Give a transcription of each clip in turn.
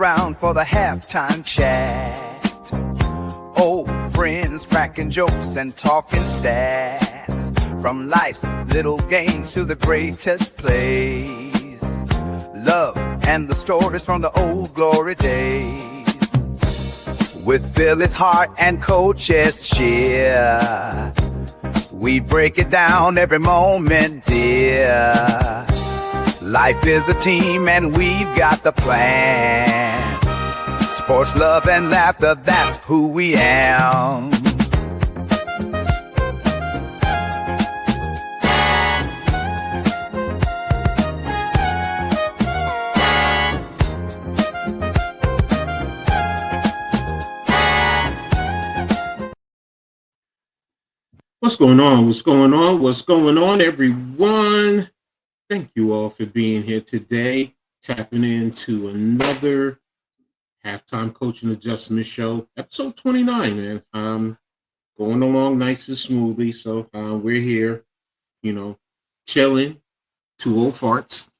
around for the halftime chat. Old friends cracking jokes and talking stats. From life's little games to the greatest plays. Love and the stories from the old glory days. With Philly's heart and Coach Edd's cheer, we break it down every moment, dear. Life is a team and we've got the plan. Sports, love, and laughter, that's who we am. What's going on? What's going on? What's going on, everyone? Thank you all for being here today, tapping into another Halftime Coaching Adjustment Show, episode 29, man. Going along nice and smoothly. So we're here, chilling, two old farts,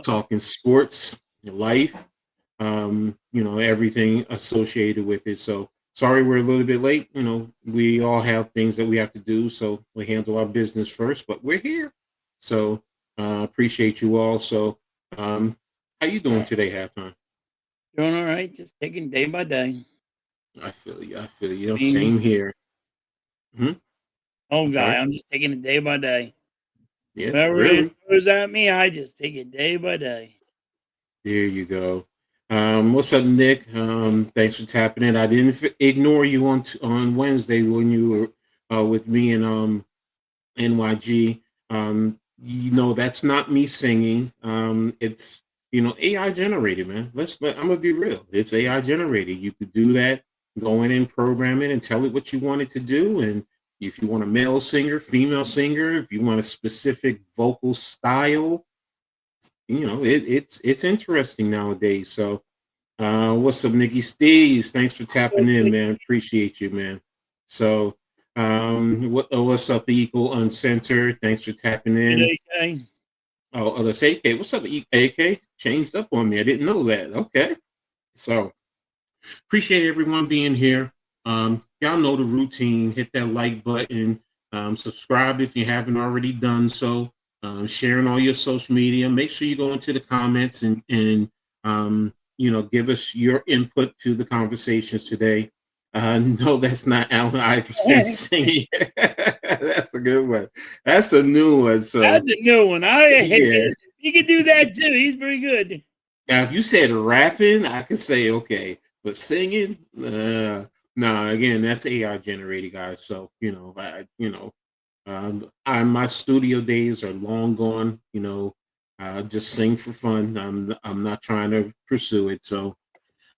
talking sports, life, everything associated with it. So sorry we're a little bit late. We all have things that we have to do, so we handle our business first, but we're here. So appreciate you all. So how you doing today, Halftime? Doing all right, just taking day by day. I feel you. Same here. Oh, God, I'm just taking it day by day. Yeah, whatever really? it throws at me, I just take it day by day. There you go. What's up, Nick? Thanks for tapping in. I didn't ignore you on Wednesday when you were with me and NYG. That's not me singing. It's AI generated, man. I'm gonna be real. It's AI generated. You could do that, go in and program it and tell it what you want it to do. And if you want a male singer, female singer, if you want a specific vocal style, it's interesting nowadays. So what's up, Nikki Steves? Thanks for tapping in, man. Appreciate you, man. So what's up, Equal Uncensored? Thanks for tapping in. AK. Oh, that's AK. What's up, AK? Changed up on me. I didn't know that. Okay. So appreciate everyone being here. Y'all know the routine. Hit that like button. Subscribe if you haven't already done so. Sharing all your social media. Make sure you go into the comments and give us your input to the conversations today. No, that's not Allen Iverson singing. That's a good one. That's a new one. So that's a new one. He can do that too. He's pretty good. Now, if you said rapping, I could say okay, but singing, no. Again, that's AI generated, guys. So my studio days are long gone. Just sing for fun. I'm not trying to pursue it. So,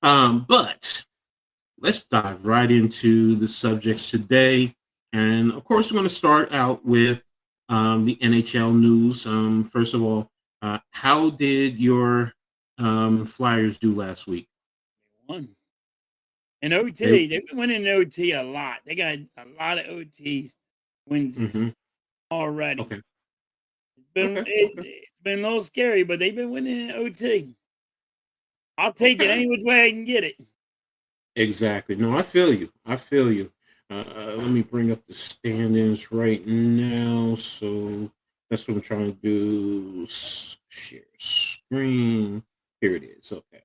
but let's dive right into the subjects today. And of course, we're going to start out with the NHL news. First of all, how did your Flyers do last week? They won. In OT, they've been winning in OT a lot. They got a lot of OT wins already. Okay. It's been a little scary, but they've been winning in OT. I'll take it any which way I can get it. Exactly. No, I feel you. Let me bring up the standings right now. So that's what I'm trying to do. Share screen. Here it is. Okay.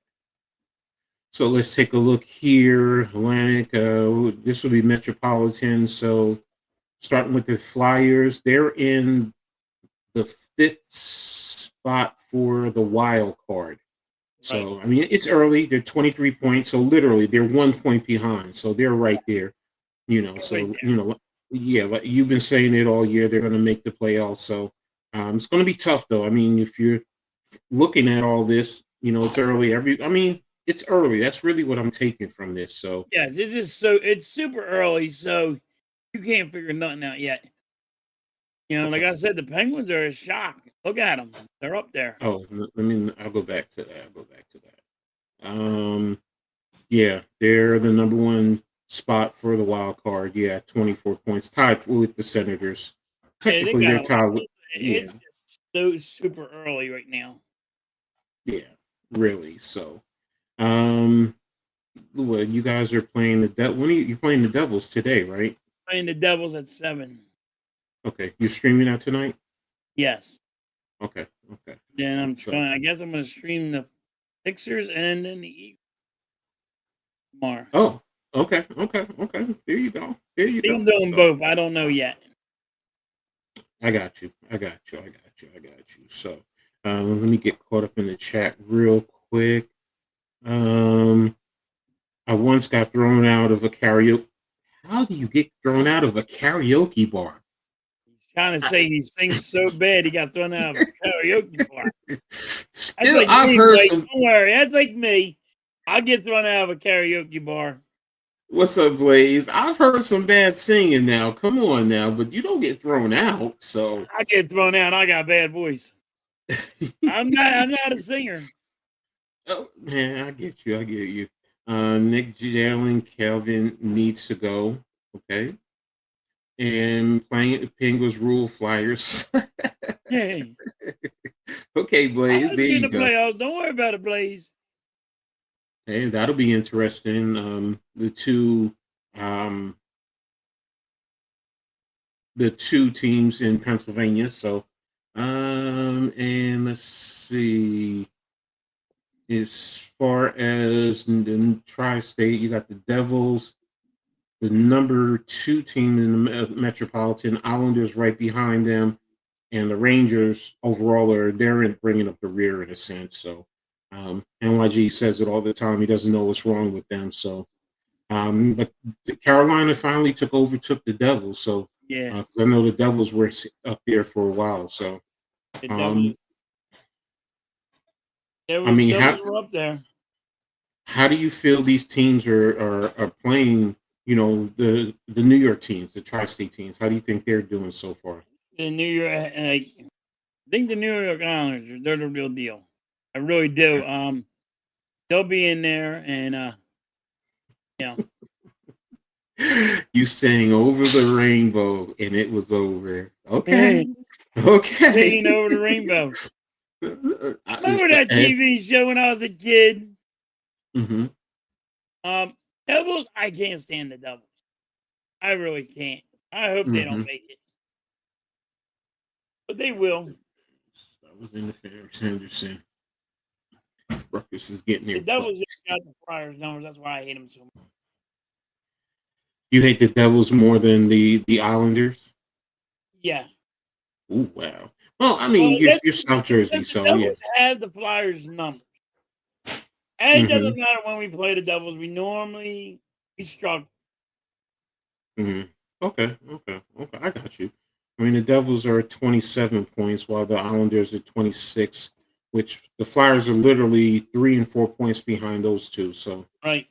So let's take a look here. Atlantic. This will be Metropolitan. So starting with the Flyers, they're in the 5th spot for the wild card. So, I mean, it's early. They're 23 points. So, literally, they're 1 point behind. So, they're right there. Like you've been saying it all year. They're going to make the playoffs. So, it's going to be tough, though. I mean, if you're looking at all this, it's early. It's early. That's really what I'm taking from this. So, yes, it's super early. So, you can't figure nothing out yet. Like I said, the Penguins are a shock. Look at them; they're up there. Oh, I'll go back to that. Yeah, they're the number 1 spot for the wild card. Yeah, 24 points, tied with the Senators. Technically, they're tied with. It's just so super early right now. Yeah, really. So, well, you guys are playing when are you playing the Devils today, right? Playing the Devils at 7. Okay, you're streaming that tonight. Yes. Okay, okay. Then I'm So, trying. I guess I'm going to stream the Sixers and then the Eagles tomorrow. oh, okay, okay, okay. There you go. There you I think go. I'm doing So, both. I don't know yet. I got you. I got you. I got you. I got you. So, let me get caught up in the chat real quick. I once got thrown out of a karaoke. How do you get thrown out of a karaoke bar? He's trying to say he sings so bad he got thrown out of a karaoke bar. That's Still, like I've me, heard Blake. some. Don't worry. That's like me. I'll get thrown out of a karaoke bar. What's up, Blaze? I've heard some bad singing now. Come on now, but you don't get thrown out. So, I get thrown out. I got a bad voice. I'm not a singer. oh man, I get you. I get you. Nick Jalen Kelvin needs to go. Okay, and playing at the Penguins rule Flyers. Hey, Okay, Blaze. I'll There see you in you the go. playoffs. Don't worry about it, Blaze. Hey, that'll be interesting. Um, the two teams in Pennsylvania. So, and let's see. As far as the tri-state, you got the Devils, the number 2 team in the Metropolitan. Islanders right behind them, and the Rangers overall they're bringing up the rear in a sense. So, NYG says it all the time. He doesn't know what's wrong with them. So, but Carolina finally took the Devils. So, Yeah, 'cause I know the Devils were up there for a while. So, the Devils. um, I mean, Devils were up there. how do you feel these teams are playing? You know, the New York teams, the tri-state teams. How do you think they're doing so far? The New York, I think the New York Islanders, they're the real deal. I really do. They'll be in there, and you know, You sang over the rainbow and it was over. Okay. hey, singing Okay. over the rainbow. I- Remember that TV show when I was a kid? Mhm. Um, Devils. I can't stand the Devils. I really can't. I hope they don't Mhm. make it, but they will. That was in the Fair Sanderson. Ruckus is getting The their butt. Devils just got the Flyers numbers. That's why I hate them so much. You hate the Devils more than the Islanders? Yeah. Ooh, wow. Well, I Well, mean, you're South Jersey, the so yeah. Devils have the Flyers numbers. And it Mm-hmm. doesn't matter when we play the Devils. We struggle. Mm-hmm. Okay. I got you. I mean, the Devils are at 27 points, while the Islanders are 26, which the Flyers are literally 3 and 4 points behind those two. So, Right.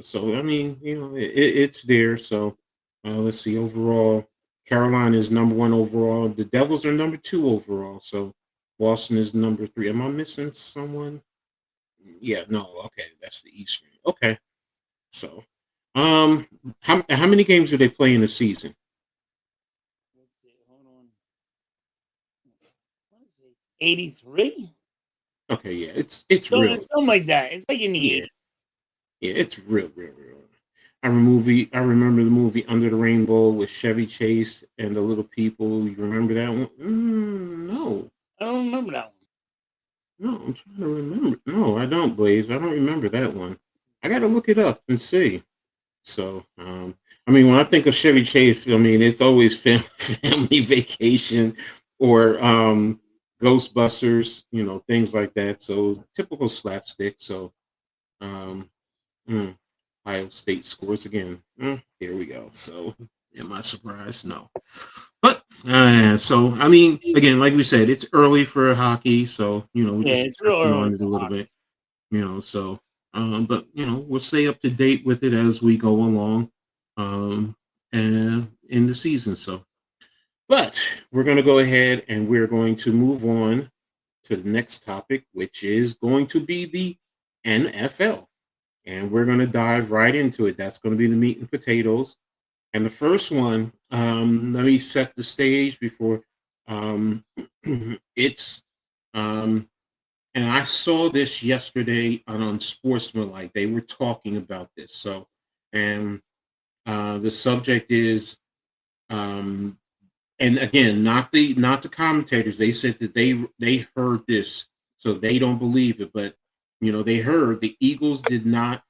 so I mean, it's there. So, let's see. Overall, Carolina is number 1 overall. The Devils are number 2 overall. So, Boston is number 3. Am I missing someone? Yeah. No. Okay. That's the Eastern. Okay. So, how many games do they play in the season? Let's see. Hold on. What is it? 83? Okay, yeah, it's So, real. something like that. It's like in the Yeah, 80s. yeah, it's real. I remember the movie Under the Rainbow with Chevy Chase and the Little People. You remember that one? No, I don't remember that one. no, I'm trying to remember. No, I don't, Blaze. I don't remember that one. I got to look it up and see. So, I mean, when I think of Chevy Chase, I mean, it's always family vacation or Ghostbusters, things like that. So typical slapstick. So, um, mm, Ohio State scores again. Here we go. So, am I surprised? No. But so I mean, again, like we said, it's early for hockey, so we're Yeah, just it's real touching early on it a for little hockey. bit, So, but we'll stay up to date with it as we go along, um, and in the season. So, but we're going to go ahead and we're going to move on to the next topic, which is going to be the NFL, and we're going to dive right into it. That's going to be the meat and potatoes. And the first one, let me set the stage before. Um, it's And I saw this yesterday on Sportsmanlike. They were talking about this. So, and the subject is, um, and again, not the commentators. They said that they heard this, so they don't believe it. But they heard the Eagles did not,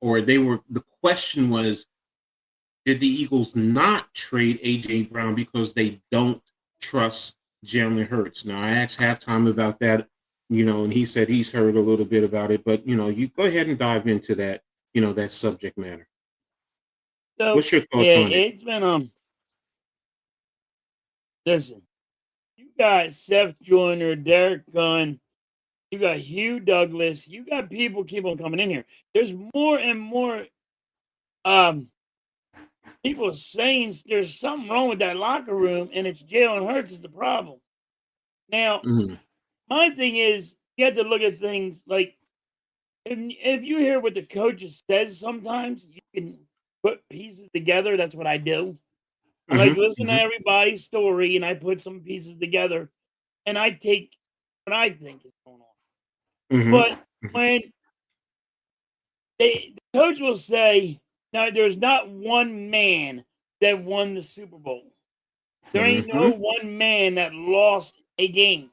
or they were. The question was, did the Eagles not trade AJ Brown because they don't trust Jalen Hurts? Now I asked Halftime about that, and he said he's heard a little bit about it, but you go ahead and dive into that, that subject matter. So What's your thoughts yeah, on it? it's been listen, you got Seth Joyner, Derek Gunn, you got Hugh Douglas, you got people keep on coming in here. There's more and more um people saying there's something wrong with that locker room, and it's Jalen Hurts is the problem. Now, Mhm, my thing is you have to look at things like if you hear what the coach says, sometimes you can put pieces together. That's what I do. I like mhm, listen to mhm, everybody's story, and I put some pieces together, and I take what I think is going on. mhm, But when the coach will say, "Now, there's not one man that won the Super Bowl. There ain't no mhm, one man that lost a game."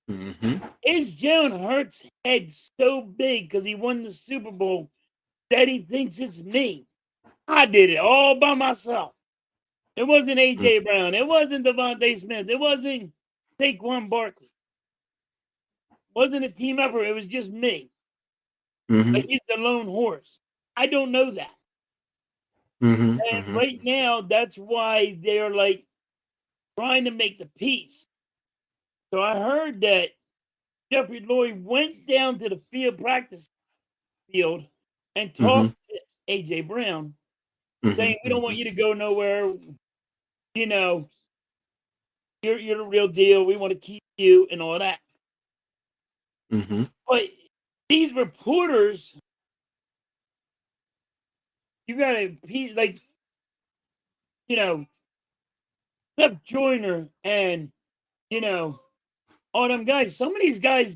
mhm, Is Jalen Hurts' head so big because he won the Super Bowl that he thinks it's me? I did it all by myself. It wasn't mhm, AJ Brown. It wasn't Devontae Smith. It wasn't Saquon Barkley. It wasn't a team effort. It was just me. Like mhm, he's the lone horse. I don't know that. mhm, And mhm, right now, that's why they're like trying to make the peace. So I heard that Jeffrey Lloyd went down to the field practice field and mhm, talked to AJ Brown, saying, mhm, "We don't want mhm, you to go nowhere. You know, you're the real deal. We want to keep you and all that." mhm, But these reporters, you gotta like, you know, Seth Joyner and you know, all them guys. Some of these guys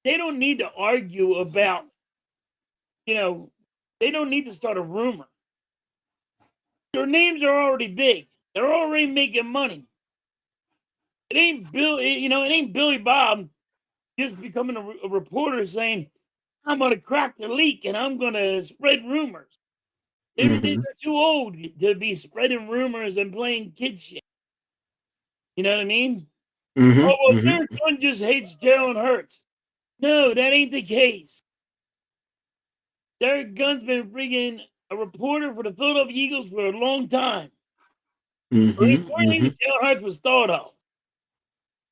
they don't need to argue about, you know, they don't need to start a rumor. Their names are already big. They're already making money. It ain't it ain't Billy Bob just becoming a reporter saying, "I'm gonna crack the leak and I'm gonna spread rumors." They're mhm, too old to be spreading rumors and playing kid shit. You know what I mean? Oh mhm, well, mhm. Derek Gunn just hates Jalen Hurts. No, that ain't the case. Derek Gunn's been freaking a reporter for the Philadelphia Eagles for a long time. Mhm, Before even mhm, Jalen Hurts was thought of,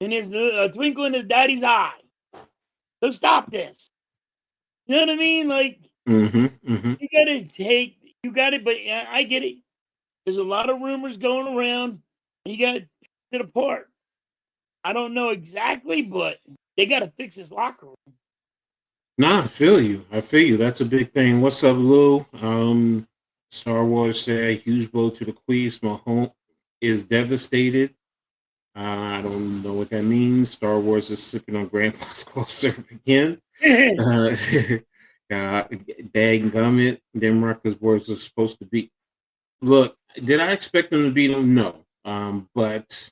and there's a twinkle in his daddy's eye. So stop this. You know what I mean? Like mhm, mhm. you got it, but yeah, I get it. There's a lot of rumors going around. You got to pick it apart. I don't know exactly, but they got to fix his locker room. Nah, I feel you. I feel you. That's a big thing. What's up, Lou? Star Wars said huge blow to the Queens. My home is devastated. I don't know what that means. Star Wars is sipping on Grandpa's cough syrup again. Uh, Dag gummit. Denmark's boys was supposed to be. Look, did I expect them to beat them? No. But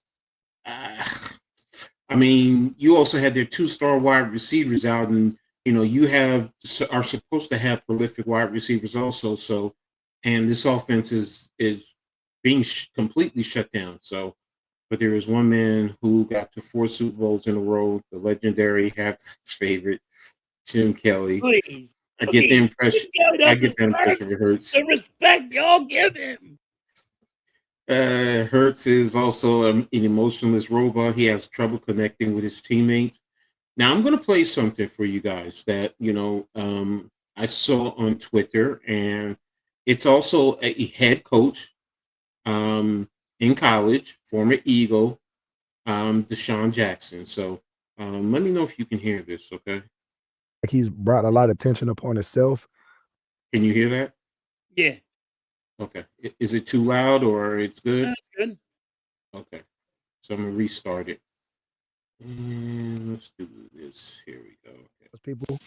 uh, I mean, you also had their two-star wide receivers out, and you are supposed to have prolific wide receivers also. So, and this offense is being completely shut down. So, but there is one man who got to 4 Super Bowls in a row, the legendary halftime favorite, Jim Kelly. Please, I get the please, impression. give I that get the respect. impression it hurts. The respect y'all give him. Hurts is also an emotionless robot. He has trouble connecting with his teammates. Now I'm going to play something for you guys that I saw on Twitter, and it's also a head coach in college, former Eagle, Deshaun Jackson. So let me know if you can hear this. Okay, Like he's brought a lot of attention upon himself. can you hear that? Yeah, Okay, is it too loud or it's good? that's good. Okay, so I'm gonna restart it. And let's do this. Here we go. Okay. People.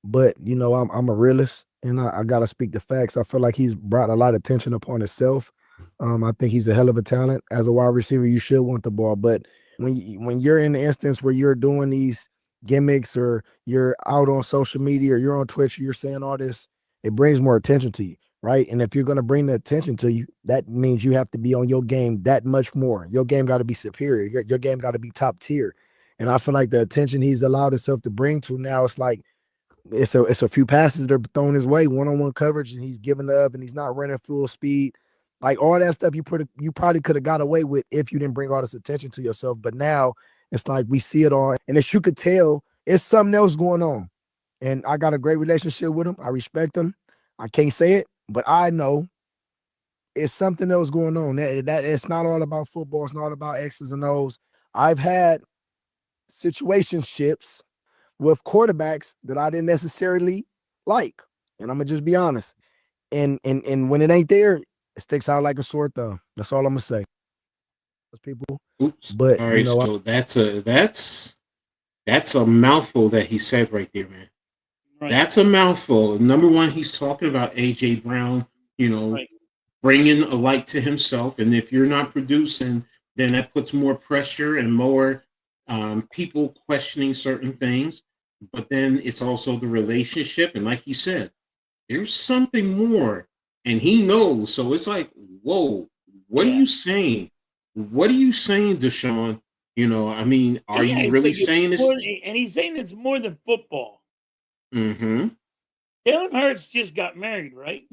But I'm a realist, and I gotta speak the facts. I feel like he's brought a lot of attention upon himself. I think he's a hell of a talent. As a wide receiver, you should want the ball. But when you're in the instance where you're doing these gimmicks, or you're out on social media, or you're on Twitch, or you're saying all this, it brings more attention to you, right? And if you're gonna bring the attention to you, that means you have to be on your game that much more. Your game got to be superior. Your game got to be top tier. And I feel like the attention he's allowed himself to bring to now, it's like it's a few passes that are thrown his way, one-on-one coverage, and he's giving up, and he's not running full speed. Like all that stuff you probably could have got away with if you didn't bring all this attention to yourself. But now it's like we see it all, and as you could tell, it's something else going on. And I got a great relationship with him. I respect him. I can't say it, but I know it's something else going on. That it's not all about football. It's not about X's and O's. I've had situationships with quarterbacks that I didn't necessarily like. And I'm gonna just be honest. And when it ain't there, it sticks out like a sore thumb. That's all I'm gonna say. People. Oops. But all right, so that's a mouthful that he said right there, man. Right. That's a mouthful. Number one, he's talking about AJ Brown, right, bringing a light to himself. And if you're not producing, then that puts more pressure and more people questioning certain things. But then it's also the relationship. And like he said, there's something more. And he knows. So it's like, whoa, what are you saying? What are you saying, Deshaun? I mean, are you really saying this? And he's saying it's more than football. Mm-hmm. Jalen Hurts just got married, right?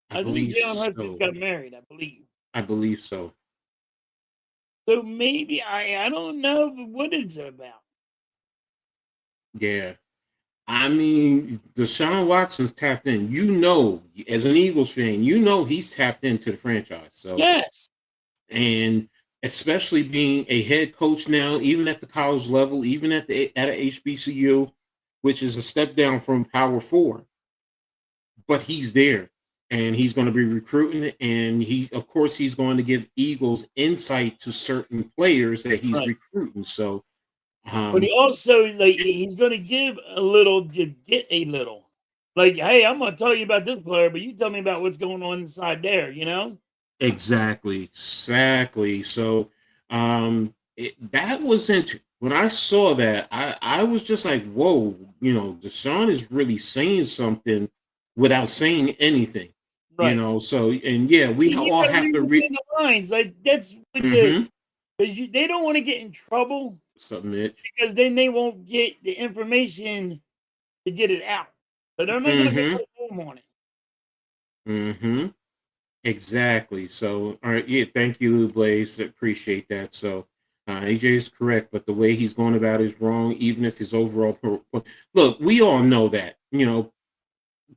I believe think Jalen Hurts so. just got married, I believe. I believe so. So maybe I don't know what it's about. Yeah. I mean, Deshaun Watson's tapped in. As an Eagles fan, he's tapped into the franchise. So yes. And especially being a head coach now, even at the college level, even at a HBCU, which is a step down from Power 4. But he's there, and he's going to be recruiting, and of course, he's going to give Eagles insight to certain players that he's recruiting. So, but he also he's going to give a little to get a little. Like, hey, I'm going to tell you about this player, but you tell me about what's going on inside there. Exactly. So, that was interesting. When I saw that, I was just like, whoa, Deshaun is really saying something without saying anything, so, and yeah, we all have to read the lines. Like, that's what because they don't want to get in trouble. Submit. Because then they won't get the information to get it out. So they're not going to put home on it. Mm-hmm. Exactly. So, all right. Yeah. Thank you, Blaze. Appreciate that. So, AJ is correct, but the way he's going about it is wrong, even if his overall look, we all know that,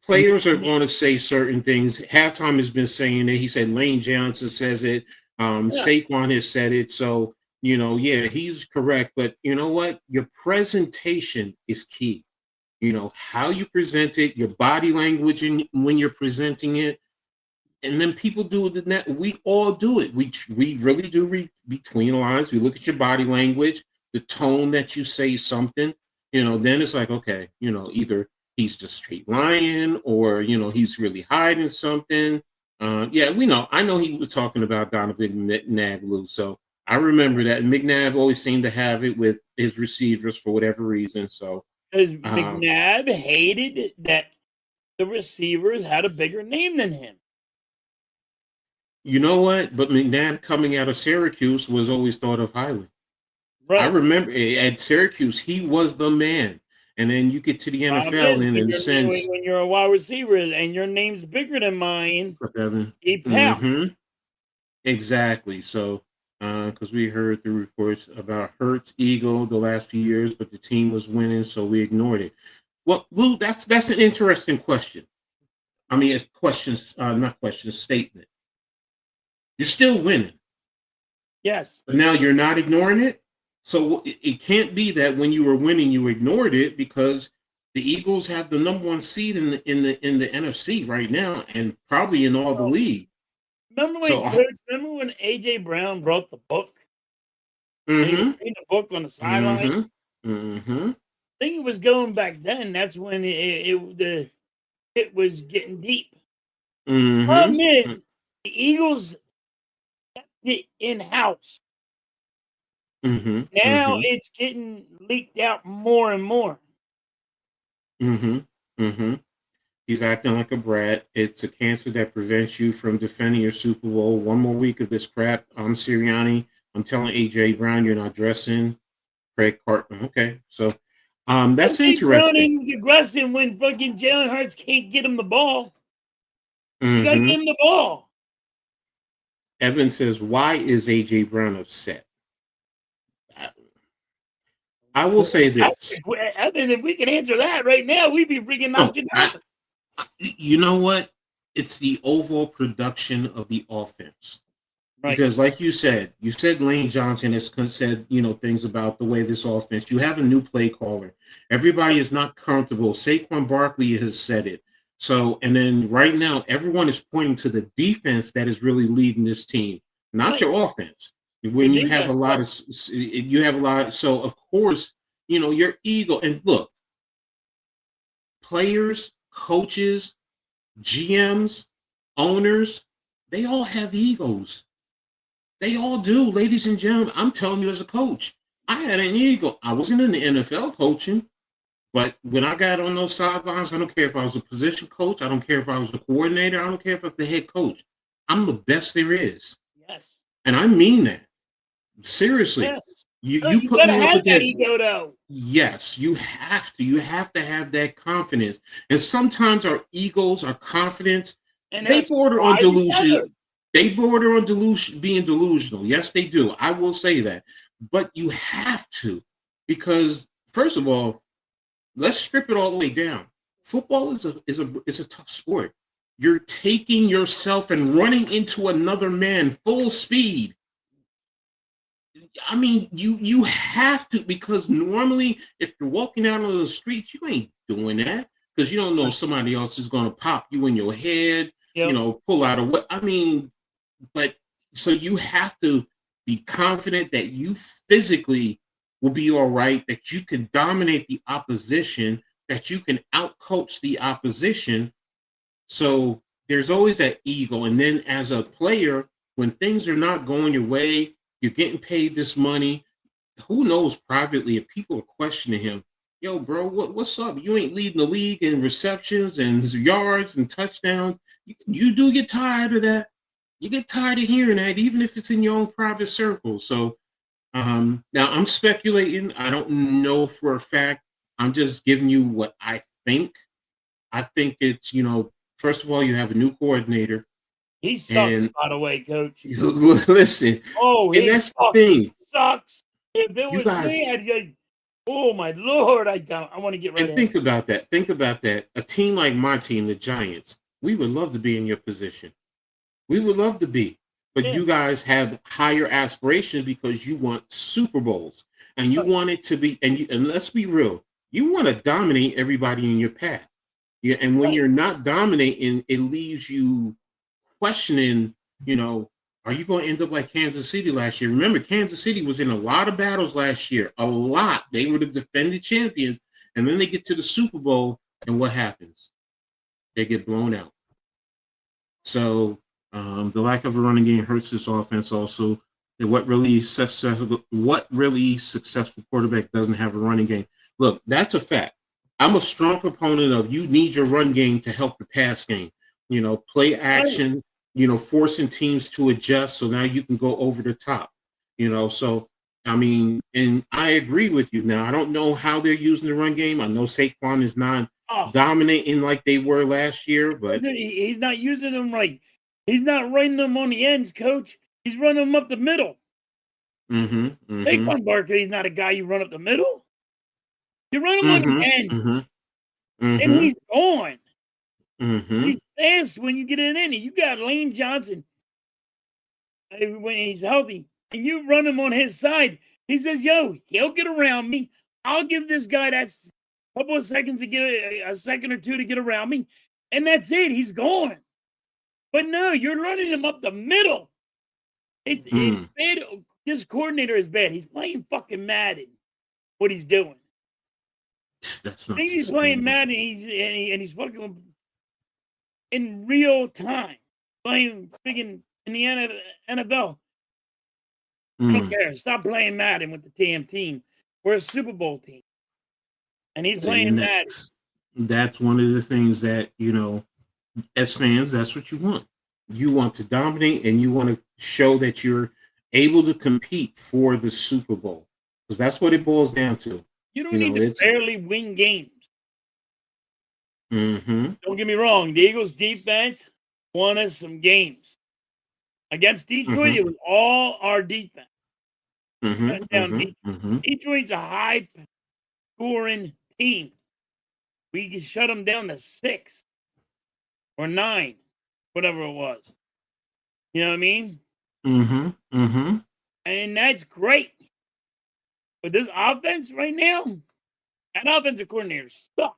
players are going to say certain things. Halftime has been saying it. He said Lane Johnson says it. Saquon has said it. So, yeah, he's correct. But you know what? Your presentation is key. How you present it, your body language when you're presenting it. And then people do it. We all do it. We really do read between the lines. We look at your body language, the tone that you say something. Then it's like, okay, either he's just straight lying or he's really hiding something. Yeah, we know. I know he was talking about Donovan McNabb, so I remember that. McNabb always seemed to have it with his receivers for whatever reason. So because McNabb hated that the receivers had a bigger name than him. You know what? But McNabb coming out of Syracuse was always thought of highly. Right. I remember at Syracuse, he was the man. And then you get to the NFL in a sense. When you're a wide receiver and your name's bigger than mine, Exactly. So, because we heard the reports about Hurts, Eagle the last few years, but the team was winning, so we ignored it. Well, Lou, that's an interesting question. I mean, it's questions, not question, statement. You're still winning. Yes. But now you're not ignoring it. So it can't be that when you were winning, you ignored it, because the Eagles have the number one seed in the NFC right now, and probably in all the league. Remember when AJ Brown brought the book? He was Mm-hmm. reading a book on the sideline. Mm-hmm. Mm-hmm. I think it was going back then. That's when it was getting deep. Mm-hmm. Problem is, the Eagles kept it in house. Mm-hmm. Now Mm-hmm. it's getting leaked out more and more. Mm-hmm. Mm-hmm. He's acting like a brat. It's a cancer that prevents you from defending your Super Bowl. One more week of this crap. I'm Sirianni. I'm telling AJ Brown you're not dressing. Craig Cartman. Okay, so that's AJ interesting. Browning aggressive when fucking Jalen Hurts can't get him the ball. You gotta Mm-hmm. get him the ball. Evan says, "Why is AJ Brown upset?" I, I will say this. Evan, if we can answer that right now, we'd be freaking Oh, knocking out. you know what? It's the overall production of the offense. Right. Because, like you said Lane Johnson has said, things about the way this offense. You have a new play caller. Everybody is not comfortable. Saquon Barkley has said it. So, and then right now, everyone is pointing to the defense that is really leading this team, not Right. your offense. When you have a lot of, so of course, your ego. And look, players, coaches, GMs, owners, they all have egos. They all do, ladies and gentlemen. I'm telling you as a coach, I had an ego. I wasn't in the NFL coaching, but when I got on those sidelines, I don't care if I was a position coach. I don't care if I was a coordinator. I don't care if I was the head coach. I'm the best there is. Yes. And I mean that. Seriously. Yes. You put gotta me up have that against ego, though. Yes, you have to. You have to have that confidence. And sometimes our egos, our confidence, And they that's border on why delusion. together. They border on being delusional. Yes, they do. I will say that. But you have to, because first of all, let's strip it all the way down. Football is a tough sport. You're taking yourself and running into another man full speed. I mean, you have to, because normally if you're walking out on the street, you ain't doing that because you don't know if somebody else is going to pop you in your head, Yep. pull out a what. I mean, but so you have to be confident that you physically will be all right, that you can dominate the opposition, that you can outcoach the opposition. So there's always that ego. And then as a player, when things are not going your way, you're getting paid this money. Who knows privately if people are questioning him, yo, bro, what's up? You ain't leading the league in receptions and yards and touchdowns. You do get tired of that. You get tired of hearing that, even if it's in your own private circle. So now I'm speculating. I don't know for a fact. I'm just giving you what I think. I think it's, first of all, you have a new coordinator. He sucks, And by the way, coach. listen, Oh, and he that's the sucks. thing. He sucks. If it You was guys, me, oh my Lord, I want to get right and think about that. Think about that. A team like my team, the Giants, we would love to be in your position. We would love to be. But Yeah. you guys have higher aspirations because you want Super Bowls. And you want it to be, and let's be real, you want to dominate everybody in your path. Yeah, and when you're not dominating, it leaves you questioning, are you going to end up like Kansas City last year? Remember, Kansas City was in a lot of battles last year, a lot. They were the defending champions, and then they get to the Super Bowl, and what happens? They get blown out. So the lack of a running game hurts this offense also. And what really successful quarterback doesn't have a running game? Look, that's a fact. I'm a strong proponent of you need your run game to help the pass game. Play action, forcing teams to adjust so now you can go over the top. So I mean, and I agree with you. Now I don't know how they're using the run game. I know Saquon is not dominating like they were last year, but he's not using them right. He's not running them on the ends, coach. He's running them up the middle. Saquon Barkley's not a guy you run up the middle. You run him on the end, and he's gone. He's fast when you get it in. You got Lane Johnson when he's healthy, and you run him on his side. He says, "Yo, he'll get around me. I'll give this guy that couple of seconds to get a second or two to get around me, and that's it. He's gone." But no, you're running him up the middle. It's bad. this coordinator is bad. He's playing fucking Madden. What he's doing. That's I not think he's playing Madden. He's fucking in real time playing freaking in the NFL. I don't care. Stop playing Madden with the damn team. We're a Super Bowl team, and he's playing Madden. That's one of the things that, you know, as fans, that's what you want. You want to dominate, and you want to show that you're able to compete for the Super Bowl, because that's what it boils down to. You don't need to barely win games. Mm-hmm. Don't get me wrong. The Eagles' defense won us some games. Against Detroit, it was all our defense. Detroit's a high-scoring team. We could shut them down to 6 or 9, whatever it was. You know what I mean? And that's great. But this offense right now, that offensive coordinator sucks.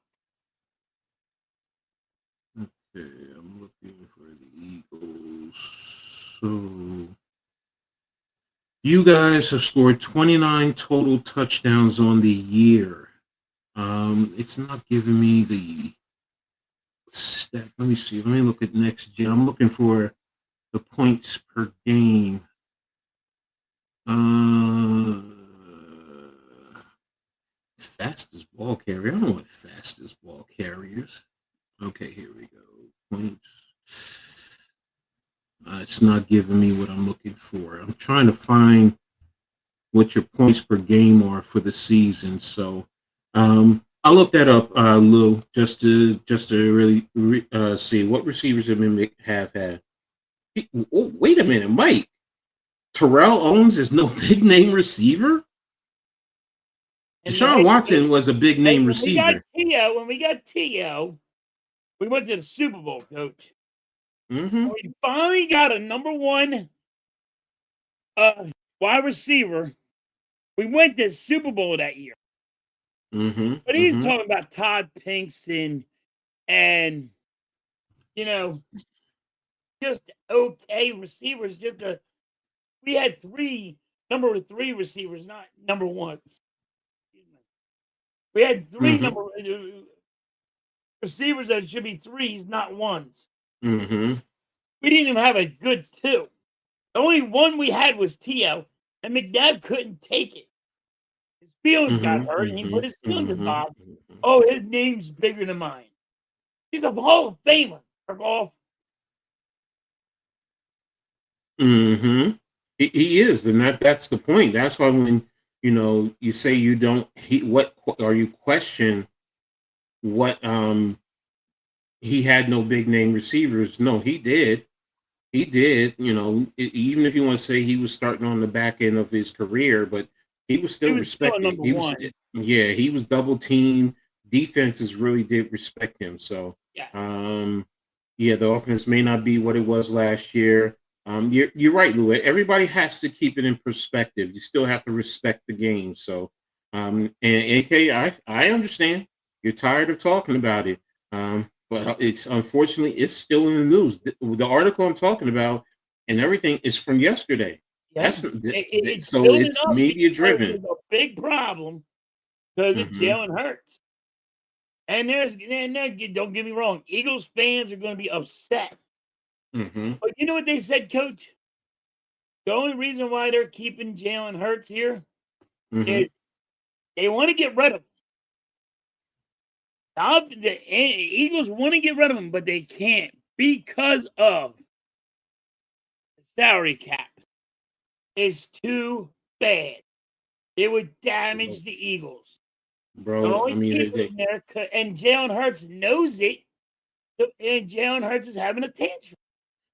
Okay, I'm looking for the Eagles. So you guys have scored 29 total touchdowns on the year. It's not giving me the stat. Let me see. Let me look at next gen. I'm looking for the points per game. Fastest ball carrier. I don't want fastest ball carriers. Okay, here we go. Points. It's not giving me what I'm looking for. I'm trying to find what your points per game are for the season. So I'll look that up, Lou, just to really see what receivers have had. Oh, wait a minute, Mike. Terrell Owens is no big name receiver? Deshaun Watson was a big name receiver. When we got T.O., we went to the Super Bowl, Coach. We finally got a number 1 wide receiver. We went to the Super Bowl that year. But he's talking about Todd Pinkston and, you know, just okay receivers. We had number 3 receivers, not number 1. We had 3 number receivers that should be 3s, not 1s. We didn't even have a good 2. The only one we had was T.O., and McNabb couldn't take it. His feelings got hurt, and he put his feelings in box. Oh, his name's bigger than mine. He's a Hall of Famer, for golf. He is, and that's the point. That's why when you say you don't, you question what he had no big name receivers. No, he did. He did. Even if you want to say he was starting on the back end of his career, but he was still respected. He was double teamed. Defenses really did respect him. So, the offense may not be what it was last year. You're right, Lou. Everybody has to keep it in perspective. You still have to respect the game. So, and AK, I understand. You're tired of talking about it. But it's unfortunately it's still in the news. The article I'm talking about and everything is from yesterday. Yes. So it's media driven. It's a big problem because of Jalen Hurts. And don't get me wrong, Eagles fans are going to be upset. But you know what they said, Coach? The only reason why they're keeping Jalen Hurts here is they want to get rid of him. The Eagles want to get rid of him, but they can't because of the salary cap. It's too bad. It would damage the Eagles. Bro, and Jalen Hurts knows it, and Jalen Hurts is having a tantrum.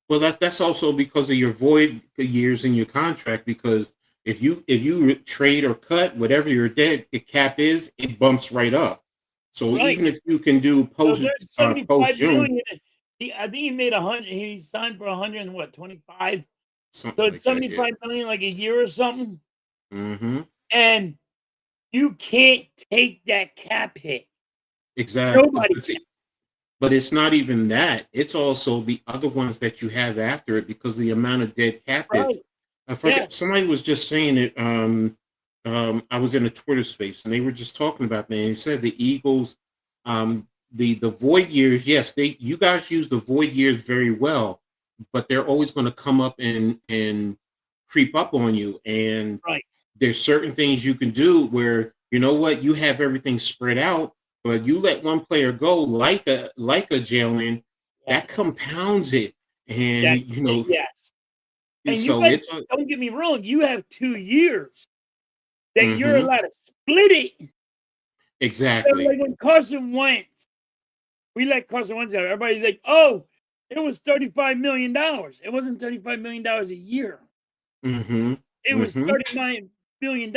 Well, that's also because of your void years in your contract. Because if you trade or cut whatever your dead cap is, it bumps right up. So even if you can do post June, I think he made 100. He signed for 125. So it's like 75 million, like a year or something. And you can't take that cap hit. Exactly. Nobody can. But it's not even that. It's also the other ones that you have after it because the amount of dead cap hits. I forget. Somebody was just saying it. I was in a Twitter space, and they were just talking about that. And they said the Eagles, the void years. Yes, you guys use the void years very well, but they're always going to come up and creep up on you. And Right. there's certain things you can do where you know what, you have everything spread out, but you let one player go like a Jalen, that compounds it, and Yes. And you so guys, it's don't get me wrong, you have 2 years that you're Mhm. allowed to split it. So, Exactly. like when Carson Wentz, we let Carson Wentz out. Everybody's like, "Oh, it was $35 million." It wasn't $35 million a year. Mhm. It was Mhm. $39 million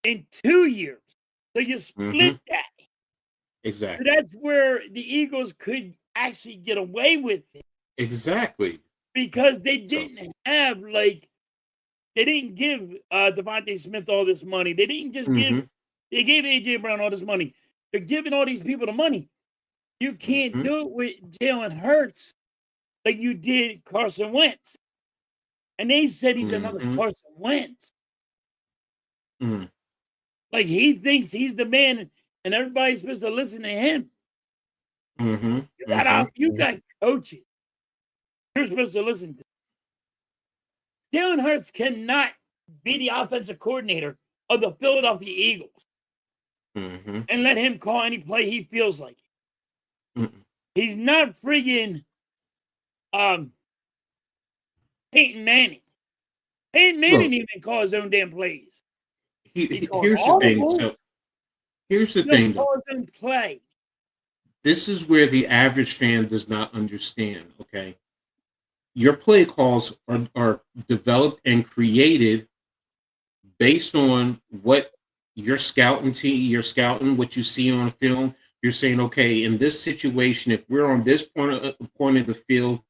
in 2 years. So you split Mhm. that. So Exactly. that's where the Eagles could actually get away with it Exactly. because they So didn't have like they didn't give Devontae Smith all this money. They didn't just give Mhm. they gave AJ Brown all this money. They're giving all these people the money. You can't Mhm. do it with Jalen Hurts like you did Carson Wentz. And they said he's another Mhm. Carson Wentz. Mhm. Like he thinks he's the man and everybody's supposed to listen to him. Mhm. You Mhm. got coaches you're supposed to listen to. Jalen Hurts cannot be the offensive coordinator of the Philadelphia Eagles Mhm. and let him call any play he feels like. Mhm. He's not friggin' um Peyton Manning. Peyton Manning Look, didn't even call his own damn plays. He called here's the thing. audibles. So here's the He don't thing, though. call his own play. This is where the average fan does not understand. Okay, your play calls are developed and created based on what you're scouting, what you see on film. You're saying, okay, in this situation, if we're on this point of the field,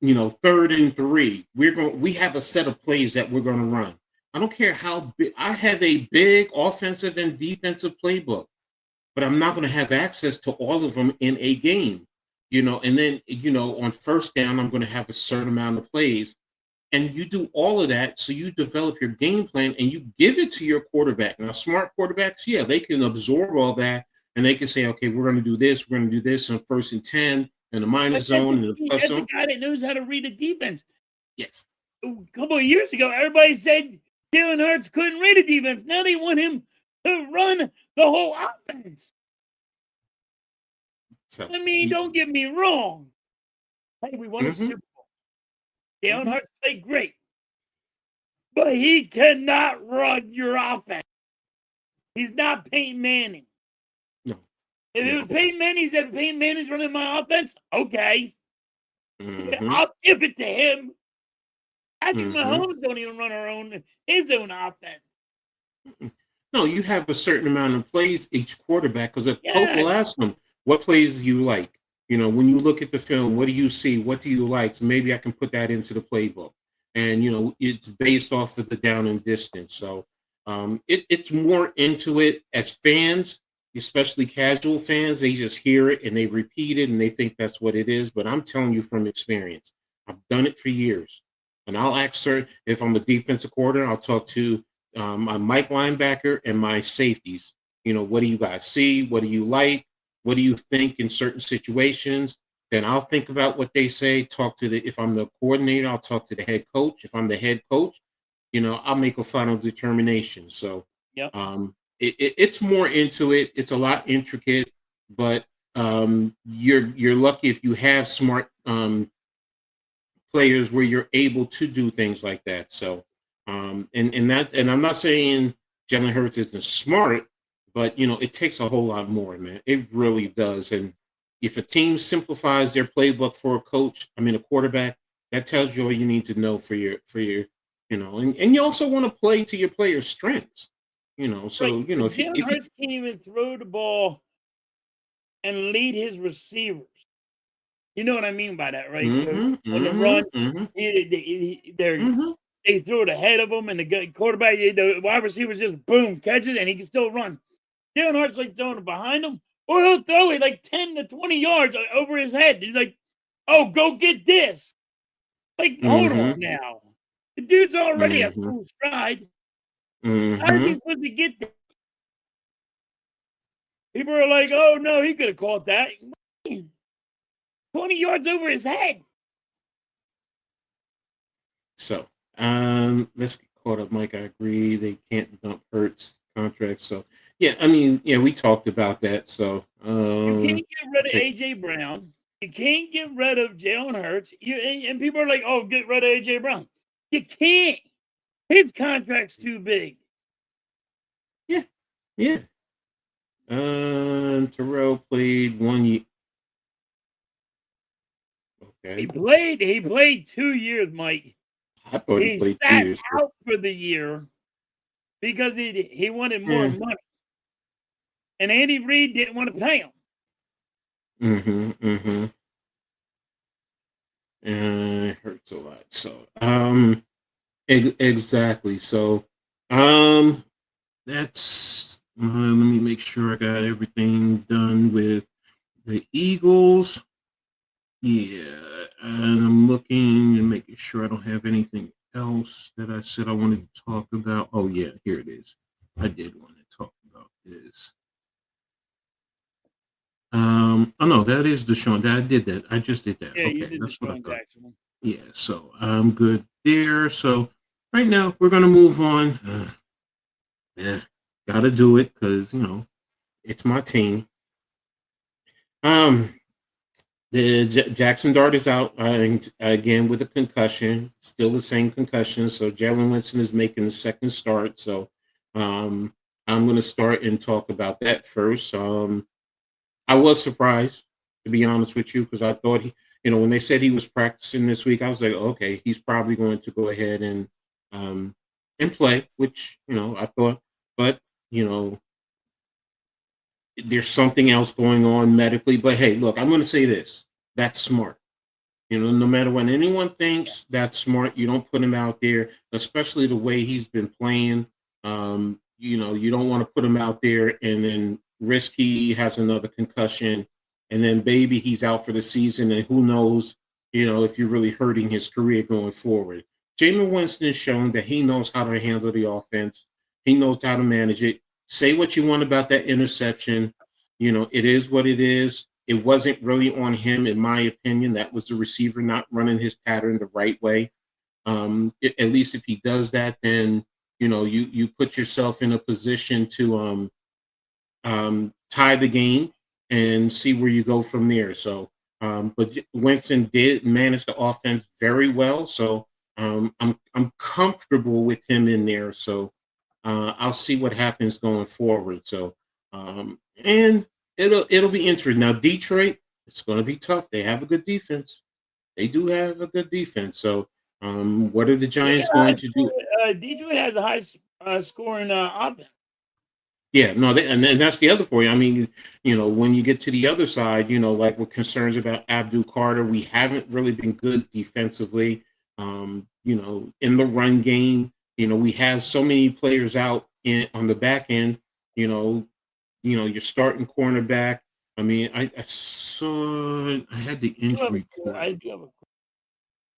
3rd and 3, we have a set of plays that we're going to run. I don't care how big. I have a big offensive and defensive playbook, but I'm not going to have access to all of them in a game. And then on first down, I'm going to have a certain amount of plays, and you do all of that. So you develop your game plan and you give it to your quarterback. Now, smart quarterbacks, yeah, they can absorb all that and they can say, okay, we're going to do this, we're going to do this on 1st and 10, and the But minus zone and the plus that's a zone. guy that knows how to read a defense. Yes. A couple of years ago, everybody said Jalen Hurts couldn't read a defense. Now they want him to run the whole offense. So, I mean, don't get me wrong. Hey, we won a mm-hmm, Super Bowl. Jalen mm-hmm, Hurts played great, but he cannot run your offense. He's not Peyton Manning. no, If it no, was Peyton Manning said Peyton Manning's running my offense, okay. mm-hmm, I'll give it to him. Patrick mm-hmm. Mahomes don't even run his own offense. No, you have a certain amount of plays each quarterback because a coach Yeah, will ask them, what plays do you like? When you look at the film, what do you see? What do you like? So maybe I can put that into the playbook. And, it's based off of the down and distance. So it's more into it as fans, especially casual fans. They just hear it and they repeat it and they think that's what it is. But I'm telling you from experience, I've done it for years. And I'll ask certain, if I'm a defensive coordinator, I'll talk to my Mike linebacker and my safeties. What do you guys see? What do you like? What do you think in certain situations? Then I'll think about what they say. If I'm the coordinator, I'll talk to the head coach. If I'm the head coach, I'll make a final determination. So yep. it's more into it. It's a lot intricate, but you're lucky if you have smart players where you're able to do things like that. So, and I'm not saying Jalen Hurts isn't smart, but it takes a whole lot more, man. It really does. And if a team simplifies their playbook for a quarterback, that tells you all you need to know for your, and you also want to play to your players' strengths. Right. So But if you Jalen if you Hurts can't even throw the ball and lead his receivers. You know what I mean by that, right? mm-hmm, On the run, mm-hmm, mm-hmm, they mm-hmm, throw it ahead of him, and the quarterback, the wide receiver just boom catches, and he can still run. Jalen Hurts like throwing it behind him, or he'll throw it like 10 to 20 yards over his head. He's like, "Oh, go get this!" Like, hold on mm-hmm, now. The dude's already at Mhm. full stride. How is he Mhm. supposed to get there? People are like, "Oh no, he could have caught that." 20 yards over his head. So, let's get caught up, Mike. I agree. They can't dump Hurts contract. So, yeah, I mean, yeah, we talked about that. So, You can't get rid of okay. AJ Brown. You can't get rid of Jalen Hurts. And people are like, "Oh, get rid of AJ Brown." You can't. His contract's too big. Yeah, yeah. Terrell played 1 year. He Okay, played. He played 2 years, Mike. I thought he He played sat 2 years. out for the year because he wanted more Yeah. money, and Andy Reid didn't want to pay him. Mm-hmm. Mm-hmm. And it hurts a lot. So, exactly. So, that's. Let me make sure I got everything done with the Eagles. Yeah, and I'm looking and making sure I don't have anything else that I said I wanted to talk about. Oh yeah, here it is. I did want to talk about this. Oh no, that is Deshaun. I did that. I just did that. Yeah, you Okay, did the that's what I Sean thought. Jackson one. Yeah, so I'm good there. So right now we're gonna move on. Yeah, gotta do it because it's my team. Um, the Jackson Dart is out again with a concussion, still the same concussion. So Jalen Winston is making the second start. So um, I'm going to start and talk about that first. I was surprised, to be honest with you, because I thought when they said he was practicing this week, I was like, okay, he's probably going to go ahead um, and play, which I thought, but you know there's something else going on medically. But hey, look, I'm going to say this: that's smart. No matter what anyone thinks, that's smart. You don't put him out there, especially the way he's been playing. You don't want to put him out there and then risk he has another concussion, and then maybe he's out for the season, and who knows, if you're really hurting his career going forward. Jameis Winston has shown that he knows how to handle the offense. He knows how to manage it. Say what you want about that interception. It is what it is. It wasn't really on him, in my opinion. That was the receiver not running his pattern the right way. At least if he does that, then you put yourself in a position to tie the game and see where you go from there. So, but Winston did manage the offense very well. So I'm comfortable with him in there. So I'll see what happens going forward. So and it'll be interesting. Now Detroit, it's going to be tough. They have a good defense. They do have a good defense. So what are the Giants going to do? Detroit has a high scoring offense. Yeah, no, and that's the other point. I mean, when you get to the other side, like with concerns about Abdul Carter, we haven't really been good defensively. In the run game, we have so many players out on the back end. Your starting cornerback. I mean, I saw I had the injury report. I do have a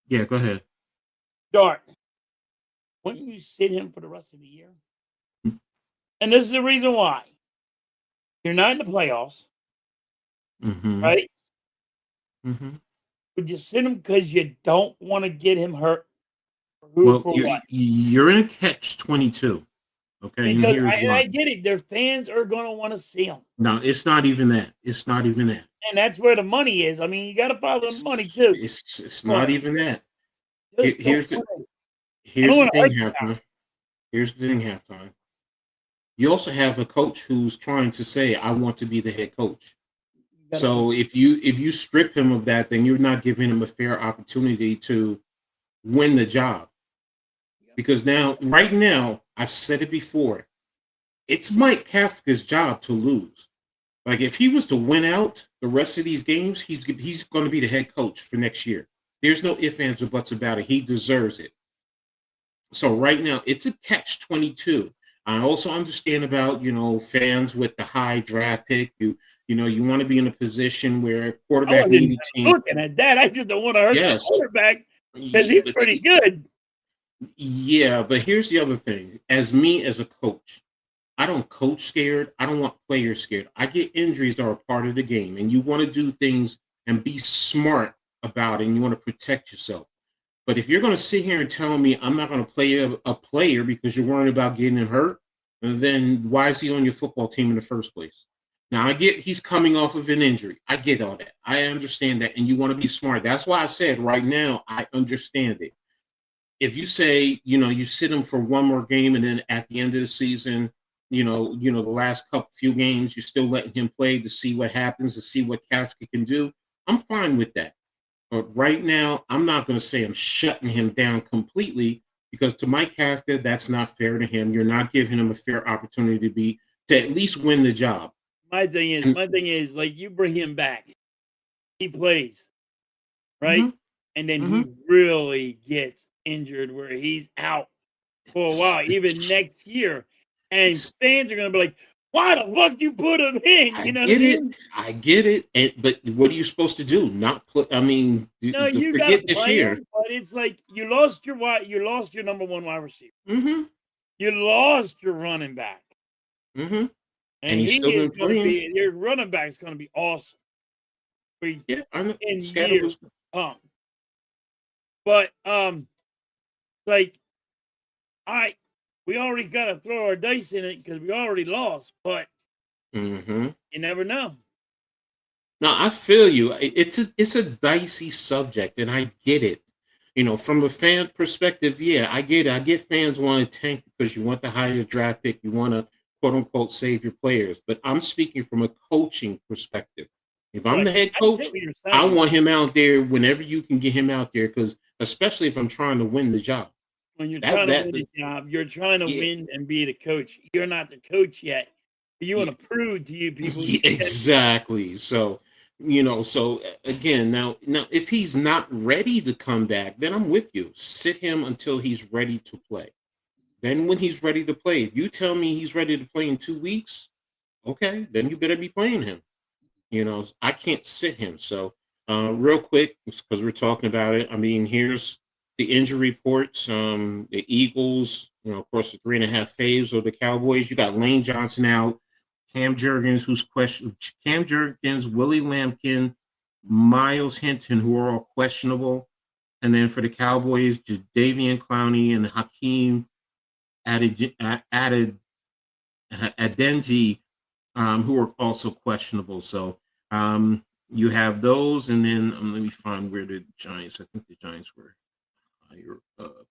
Yeah, go ahead. Dart. Wouldn't you sit him for the rest of the year? And this is the reason why. You're not in the playoffs, Mm-hmm. right? Mm-hmm. Would you sit him because you don't want to get him hurt? Well, For what? you're in a catch-22. Okay, and Because here's why. I get it. Their fans are going to want to see him. No, it's not even that. It's not even that. And that's where the money is. I mean, you got to follow the money too. It's not even that. Just Here's don't the worry. here's the wanna thing, hurt halftime. Here's the thing, halftime. You also have a coach who's trying to say, "I want to be the head coach." So if you strip him of that, then you're not giving him a fair opportunity to win the job. Because right now, I've said it before, it's Mike Kafka's job to lose. Like if he was to win out the rest of these games, he's going to be the head coach for next year. There's no ifs, ands, or buts about it. He deserves it. So right now, it's a catch-22. I also understand about fans with the high draft pick. You want to be in a position where quarterback needy team. Looking at that, I just don't want to hurt the Yes, quarterback because he's pretty good. Yeah, but here's the other thing. As me as a coach, I don't coach scared. I don't want players scared. I get injuries that are a part of the game, and you want to do things and be smart about it, and you want to protect yourself. But if you're going to sit here and tell me I'm not going to play a player because you're worried about getting him hurt, then why is he on your football team in the first place? Now, I get he's coming off of an injury. I get all that. I understand that. And you want to be smart. That's why I said right now, I understand it. If you say, you sit him for one more game and then at the end of the season, the last few games, you're still letting him play to see what happens, to see what Kafka can do, I'm fine with that. But right now, I'm not going to say I'm shutting him down completely because to Mike Kafka, that's not fair to him. You're not giving him a fair opportunity to at least win the job. My thing is, like, you bring him back, he plays, right? Mhm. And then he really gets injured where he's out for a while, even next year. And fans are going to be like, why the fuck you put him in? I You know what I get it. mean? I get it. But what are you supposed to do? Not play? I mean, No, you got forget to this play year. him, but it's like you lost your number one wide receiver. Mm-hmm. You lost your running back. Mm-hmm. And he's he still is been going to playing. be, your running back is going to be awesome Yeah, I know. in Scatter years was. to come. But, like, all right, we already got to throw our dice in it because we already lost, but Mm-hmm. you never know. No, I feel you. It's a dicey subject, and I get it. From a fan perspective, yeah, I get it. I get fans want to tank because you want the higher draft pick, you want to quote unquote save your players. But I'm speaking from a coaching perspective. If I'm Right. the head I coach, get what you're I saying. want him out there whenever you can get him out there, because especially if I'm trying to win the job. When you're That trying to that win a job, you're trying to yeah. win and be the coach. You're not the coach yet. You want Yeah. to prove to you people. Yeah, exactly. So, again, now if he's not ready to come back, then I'm with you. Sit him until he's ready to play. Then when he's ready to play, if you tell me he's ready to play in 2 weeks, okay, then you better be playing him. I can't sit him. So, real quick, because we're talking about it. I mean, here's the injury reports. The Eagles, of course, the 3.5 faves of the Cowboys. You got Lane Johnson out, Cam Jurgens, Cam Jurgens, Willie Lampkin, Miles Hinton, who are all questionable. And then for the Cowboys, Jadeveon Clowney and Hakeem Adeniji, who are also questionable. So you have those, and then let me find where the Giants. I think the Giants were higher up.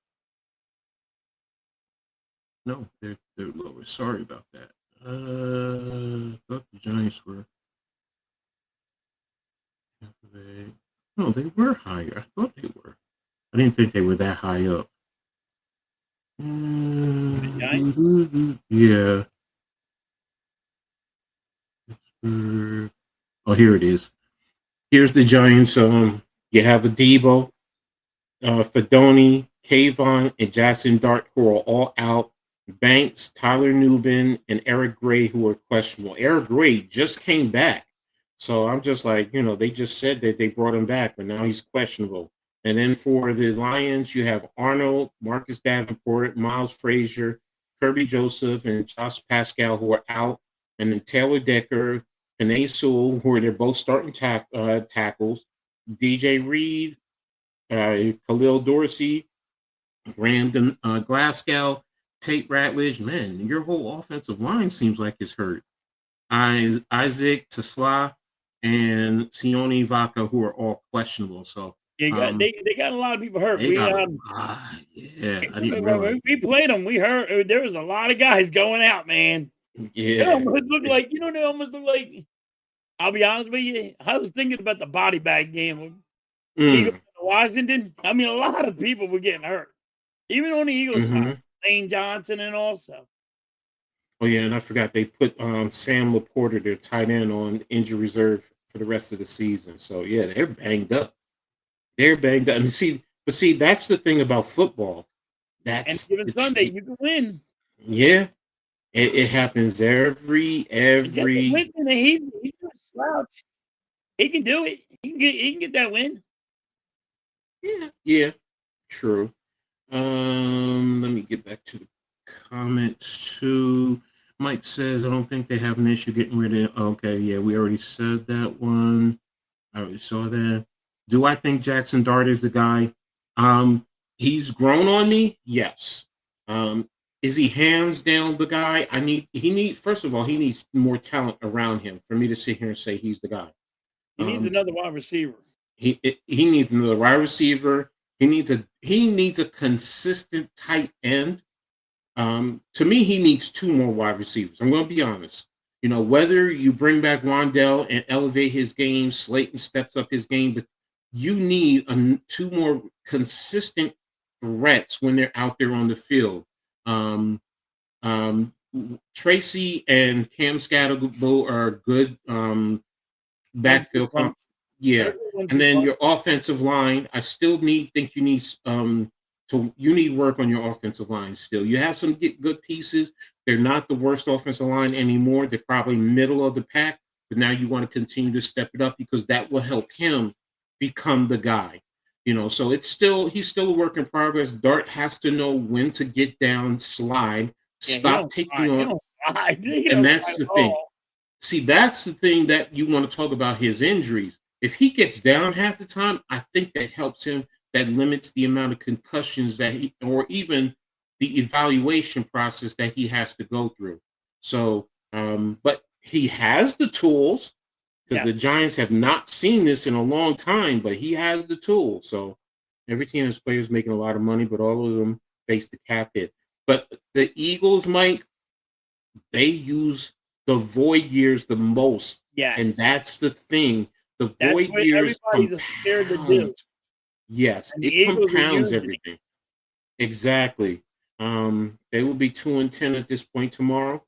No, they're lower. Sorry about that. I thought the Giants were. No, they were higher. I thought they were. I didn't think they were that high up. Yeah. Oh, here it is. Here's the Giants. You have Adebo, Fedoni, Kayvon, and Jackson Dart, who are all out. Banks, Tyler Nubin, and Eric Gray, who are questionable. Eric Gray just came back. So I'm just like, they just said that they brought him back, but now he's questionable. And then for the Lions, you have Arnold, Marcus Davenport, Miles Frazier, Kirby Joseph, and Josh Pascal, who are out. And then Taylor Decker, Panay Sewell, they're both starting tackles. DJ Reed, Khalil Dorsey, Brandon Glasgow, Tate Ratledge. Man, your whole offensive line seems like it's hurt. Isaac Tesla and Sione Vaca, who are all questionable. So they got a lot of people hurt. They got a lot. Yeah, I didn't realize. We played them. We heard there was a lot of guys going out, man. Yeah, It almost looked like, they almost look like, I'll be honest with you, I was thinking about the body bag game with Eagles and Washington. I mean, a lot of people were getting hurt, even on the Eagles side. Lane Johnson and also. Oh yeah, and I forgot they put Sam Laporta, their tight end, on injury reserve for the rest of the season. So yeah, they're banged up. And see, that's the thing about football. And given Sunday, you can win. Yeah, it happens every. Winston, he's no slouch. He can do it. He can get that win. Yeah, true. Let me get back to the comments too. Mike says, I don't think they have an issue getting rid of. Okay, yeah, we already said that one. I already saw that. Do I think Jackson Dart is the guy? He's grown on me. Yes. Is he hands down the guy? First of all, he needs more talent around him for me to sit here and say he's the guy. He needs another wide receiver. He needs another wide receiver. He needs a consistent tight end. To me, he needs 2 more wide receivers. I'm going to be honest. Whether you bring back Wandell and elevate his game, Slayton steps up his game, but you need 2 more consistent threats when they're out there on the field. Tracy and Cam Scatterbo are good backfield. Yeah, and then your offensive line. I still think you need you need work on your offensive line still. You have some good pieces. They're not the worst offensive line anymore. They're probably middle of the pack, but now you want to continue to step it up because that will help him become the guy. So he's still a work in progress. Dart has to know when to get down, slide, stop taking on. And that's the thing. See, that's the thing that you want to talk about his injuries. If he gets down half the time, I think that helps him. That limits the amount of concussions or even the evaluation process that he has to go through. So, but he has the tools because the Giants have not seen this in a long time, but he has the tools. So every team has players making a lot of money, but all of them face the cap hit. But the Eagles, Mike, they use the void years the most. Yes. And that's the thing. The void years everybody's scared to do. Yes, it compounds everything. Exactly. They will be 2-10 at this point tomorrow.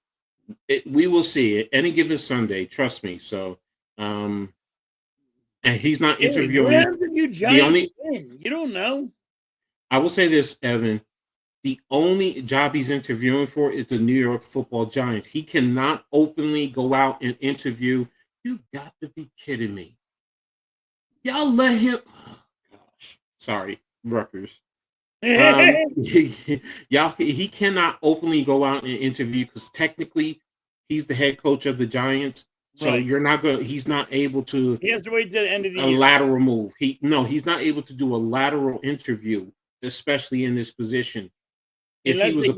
We will see it any given Sunday. Trust me. So, and he's not interviewing. You don't know. I will say this, Evan. The only job he's interviewing for is the New York Football Giants. He cannot openly go out and interview. You got to be kidding me. Y'all let him. Sorry, Rutgers. He cannot openly go out and interview because technically he's the head coach of the Giants. So he's not able to. He has to wait till the end of the year. A lateral move. He's not able to do a lateral interview, especially in this position. If he was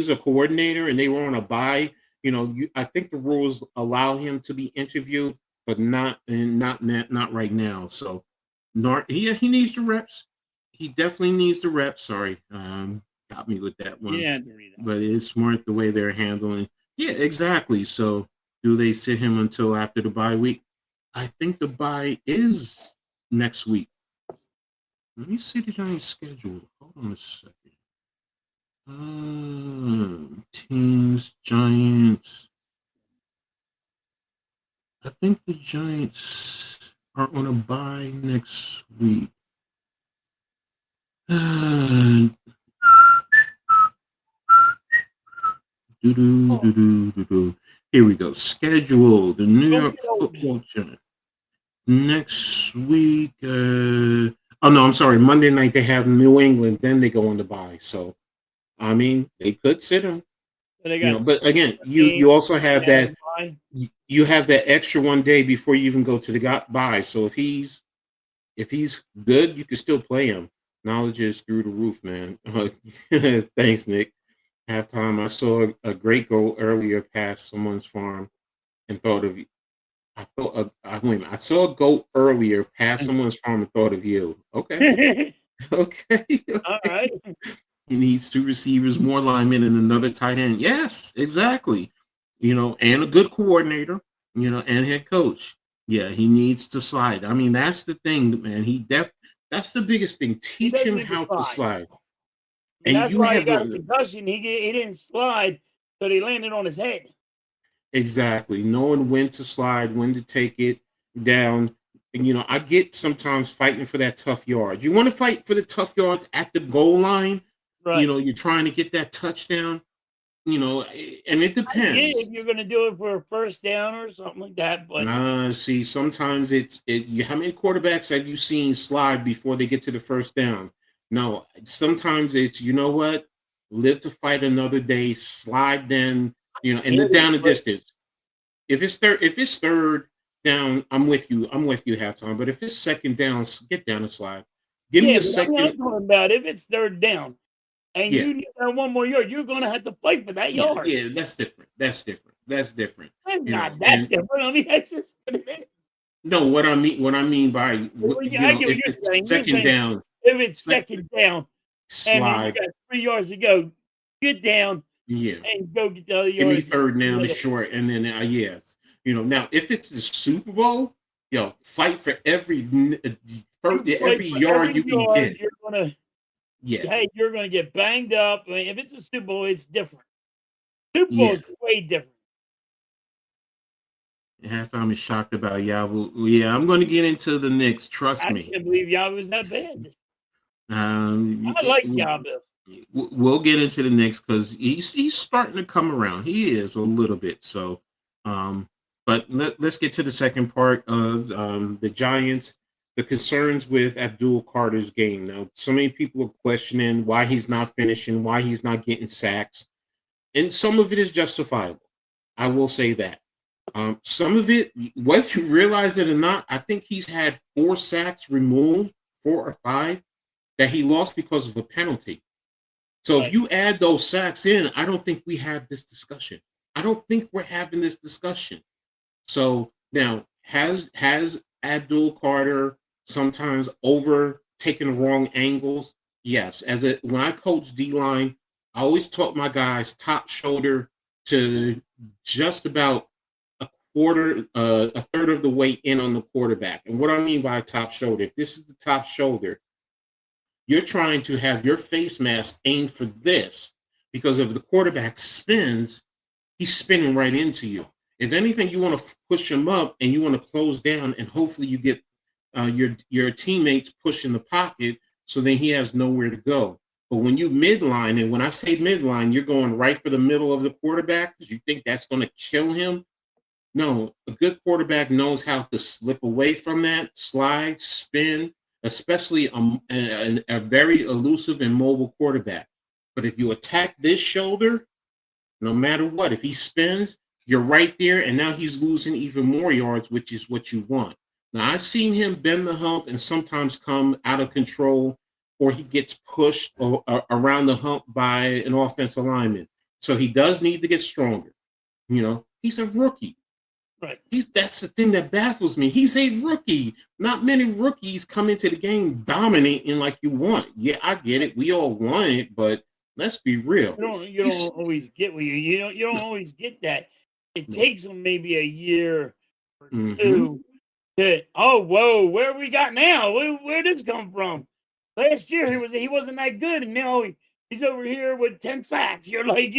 a coordinator and they were on a bye, I think the rules allow him to be interviewed, but not right now. So. He needs the reps. He definitely needs the reps. Sorry, got me with that one. Yeah, but it's smart the way they're handling. Yeah, exactly. So, do they sit him until after the bye week? I think the bye is next week. Let me see the Giants' schedule. Hold on a second. Teams, Giants. I think the Giants are on a bye next week. Here we go. Schedule. The New York Football Giants. Next week. I'm sorry. Monday night they have New England. Then they go on the bye. So, I mean, they could sit them. But again, you also have that. You have that extra one day before you even go to the bye. So if he's good, you can still play him. Knowledge is through the roof, man. Thanks, Nick. Halftime, I saw a great goal earlier past someone's farm and thought of you. I saw a goal earlier past someone's farm and thought of you. Okay. Okay. All right. He needs 2 receivers, more linemen, and another tight end. Yes, exactly. And a good coordinator, and head coach. Yeah, he needs to slide. I mean, that's the thing, man. That's the biggest thing. Teach him how to slide. And that's why he got a concussion. He didn't slide, so he landed on his head. Exactly. Knowing when to slide, when to take it down. And, I get sometimes fighting for that tough yard. You want to fight for the tough yards at the goal line. Right. You're trying to get that touchdown. And it depends. If you're going to do it for a first down or something like that, but see, sometimes how many quarterbacks have you seen slide before they get to the first down? No, sometimes it's, you know what? Live to fight another day, slide then, and the down the distance. If it's third down, I'm with you. I'm with you halftime. But if it's second down, get down and slide. Give me Yeah, a but I'm second. talking about if it's third down and Yeah, you need that one more yard, you're gonna have to fight for that yeah, yard. yeah. That's different. That's different. That's different. It's not that And different. I mean, that's just what it is. no, what I mean by Well, yeah, I get what if you're it's saying. You're second saying down, if it's sec- second down and then you slide. got 3 yards to go, get down Yeah. and go get the other Give me yards. third down is short, and then yes, now if it's the Super Bowl, fight for every You fight every for yard every you can yard. get. Yeah, You're gonna get banged up. I mean, if it's a Super Bowl, it's different. Super Bowl yeah. is way different. Halftime is shocked about Yahoo. Yeah, I'm going to get into the Knicks. Trust I me. can't believe Yahoo was that bad. Um, I like Yahoo. we'll get into the Knicks because he's starting to come around. He is a little bit so. But let's get to the second part of the Giants. The concerns with Abdul Carter's game. Now, so many people are questioning why he's not finishing, why he's not getting sacks, and some of it is justifiable. I will say that. Some of it, whether you realize it or not, I think he's had 4 sacks removed, 4 or 5, that he lost because of a penalty. So if Right. you add those sacks in, I don't think we have this discussion. I don't think we're having this discussion. So now, has Abdul Carter sometimes overtaken wrong angles? Yes. When I coach D line, I always taught my guys top shoulder to just about a third of the way in on the quarterback. And what I mean by top shoulder, if this is the top shoulder, you're trying to have your face mask aimed for this, because if the quarterback spins, he's spinning right into you. If anything, you want to push him up and you want to close down, and hopefully you get your teammates push in the pocket so then he has nowhere to go. But when you midline, and when I say midline, you're going right for the middle of the quarterback because you think that's going to kill him. No, a good quarterback knows how to slip away from that, slide, spin, especially a very elusive and mobile quarterback. But if you attack this shoulder, no matter what, if he spins, you're right there, and now he's losing even more yards, which is what you want. Now, I've seen him bend the hump and sometimes come out of control, or he gets pushed around the hump by an offensive lineman. So he does need to get stronger. He's a rookie. Right. That's the thing that baffles me. He's a rookie. Not many rookies come into the game dominating like you want. Yeah, I get it. We all want it, but let's be real. You don't always get what you don't always get that. It takes them maybe a year or two to whoa, where we got now? Where this come from? Last year he wasn't that good, and now he's over here with 10 sacks. You're like,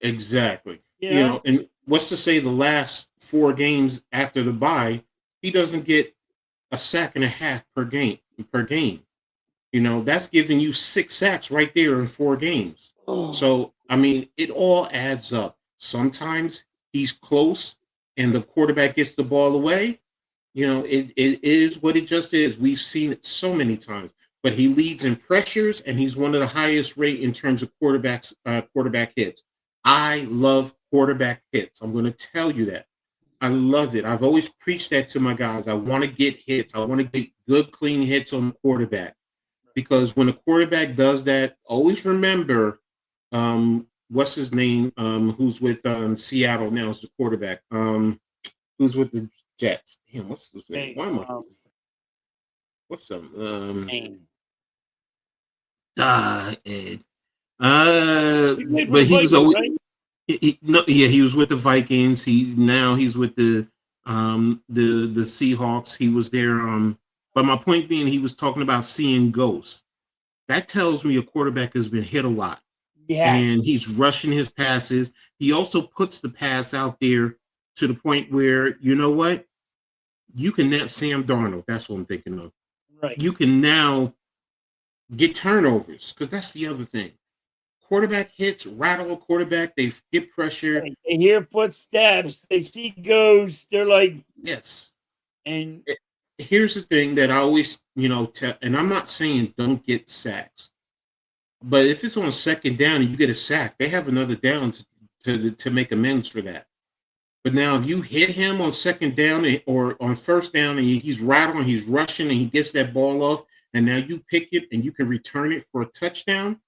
exactly. you know? And what's to say the last 4 games after the bye, he doesn't get a sack and a half per game. That's giving you 6 sacks right there in 4 games. Oh. So, I mean, it all adds up. Sometimes he's close and the quarterback gets the ball away. It is what it just is. We've seen it so many times. But he leads in pressures, and he's one of the highest rate in terms of quarterback hits. I love quarterback hits. I'm going to tell you that. I love it. I've always preached that to my guys. I want to get hits. I want to get good, clean hits on the quarterback. Because when a quarterback does that, always remember, what's his name, who's with Seattle now is the quarterback, who's with the Jets. Damn, what's his name? Why am I? What's up? Ed. But he was always, right? He was with the Vikings. He's with the Seahawks. He was there. But my point being, he was talking about seeing ghosts. That tells me a quarterback has been hit a lot. Yeah. And he's rushing his passes. He also puts the pass out there to the point where, you know what? You can now, Sam Darnold, that's what I'm thinking of. Right. You can now get turnovers, because that's the other thing. Quarterback hits, rattle a quarterback, they get pressure. They hear footsteps, they see ghosts, they're like, yes. And here's the thing that I always, tell, and I'm not saying don't get sacks, but if it's on second down and you get a sack, they have another down to make amends for that. But now if you hit him on second down or on first down and he's rattling, he's rushing, and he gets that ball off, and now you pick it and you can return it for a touchdown,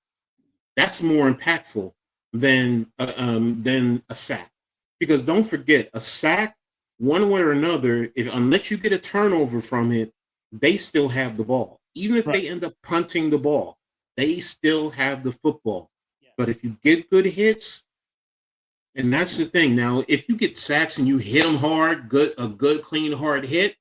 that's more impactful than a sack. Because don't forget, a sack, one way or another, unless you get a turnover from it, they still have the ball. Even if they end up punting the ball, they still have the football. Yeah. But if you get good hits, and that's the thing. Now, if you get sacks and you hit him hard, a good, clean, hard hit,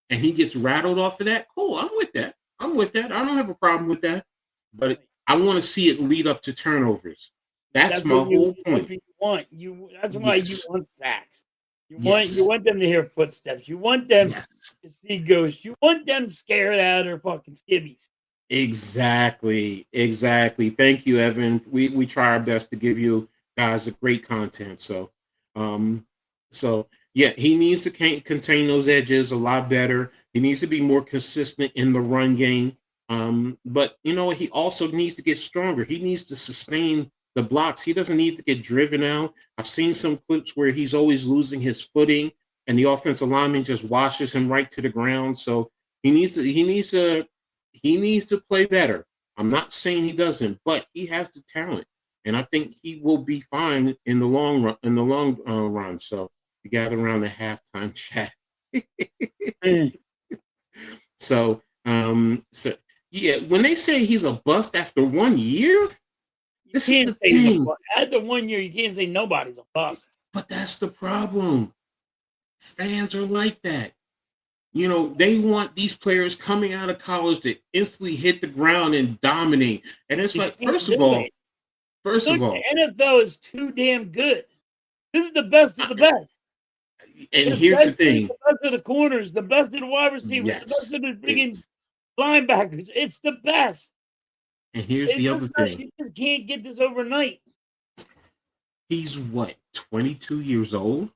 and he gets rattled off of that, cool, I'm with that. I don't have a problem with that. But I want to see it lead up to turnovers. That's my whole point. That's why you want sacks. You want them to hear footsteps. You want them to see ghosts. You want them scared out of their fucking skivvies. Exactly. Thank you, Evan. We try our best to give you guys a great content. So he needs to contain those edges a lot better. He needs to be more consistent in the run game. But he also needs to get stronger. He needs to sustain the blocks. He doesn't need to get driven out. I've seen some clips where he's always losing his footing and the offensive lineman just washes him right to the ground. So he needs to play better. I'm not saying he doesn't, but he has the talent, and I think he will be fine in the long run. So we gather around the halftime chat. So when they say he's a bust after 1 year, this is the thing. After 1 year, you can't say nobody's a bust. But that's the problem. Fans are like that. They want these players coming out of college to instantly hit the ground and dominate. And it's like, first of all, the NFL is too damn good. This is the best of the best. And here's the thing. The best of the corners, the best of the wide receivers, the best of the friggin' linebackers. It's the best. And here's the other thing. You just can't get this overnight. He's what, 22 years old?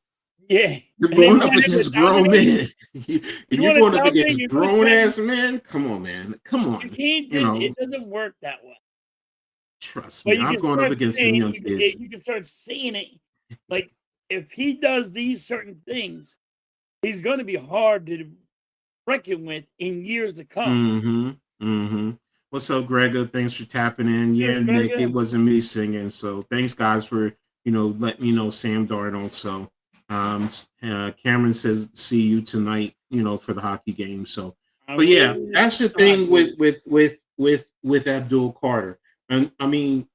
Yeah. You're going up against grown men. You're going up against grown-ass men? Come on, man. Come on. You can't it doesn't work that way. Trust me, I'm going up against some young kids. You can start seeing it. Like, if he does these certain things, he's going to be hard to reckon with in years to come. What's up, Gregor? Thanks for tapping in. Yeah, Nick, it wasn't me singing. So thanks, guys, for letting me know Sam Darnold. So Cameron says see you tonight, for the hockey game. So, but yeah, that's the thing with Abdul Carter. And I mean,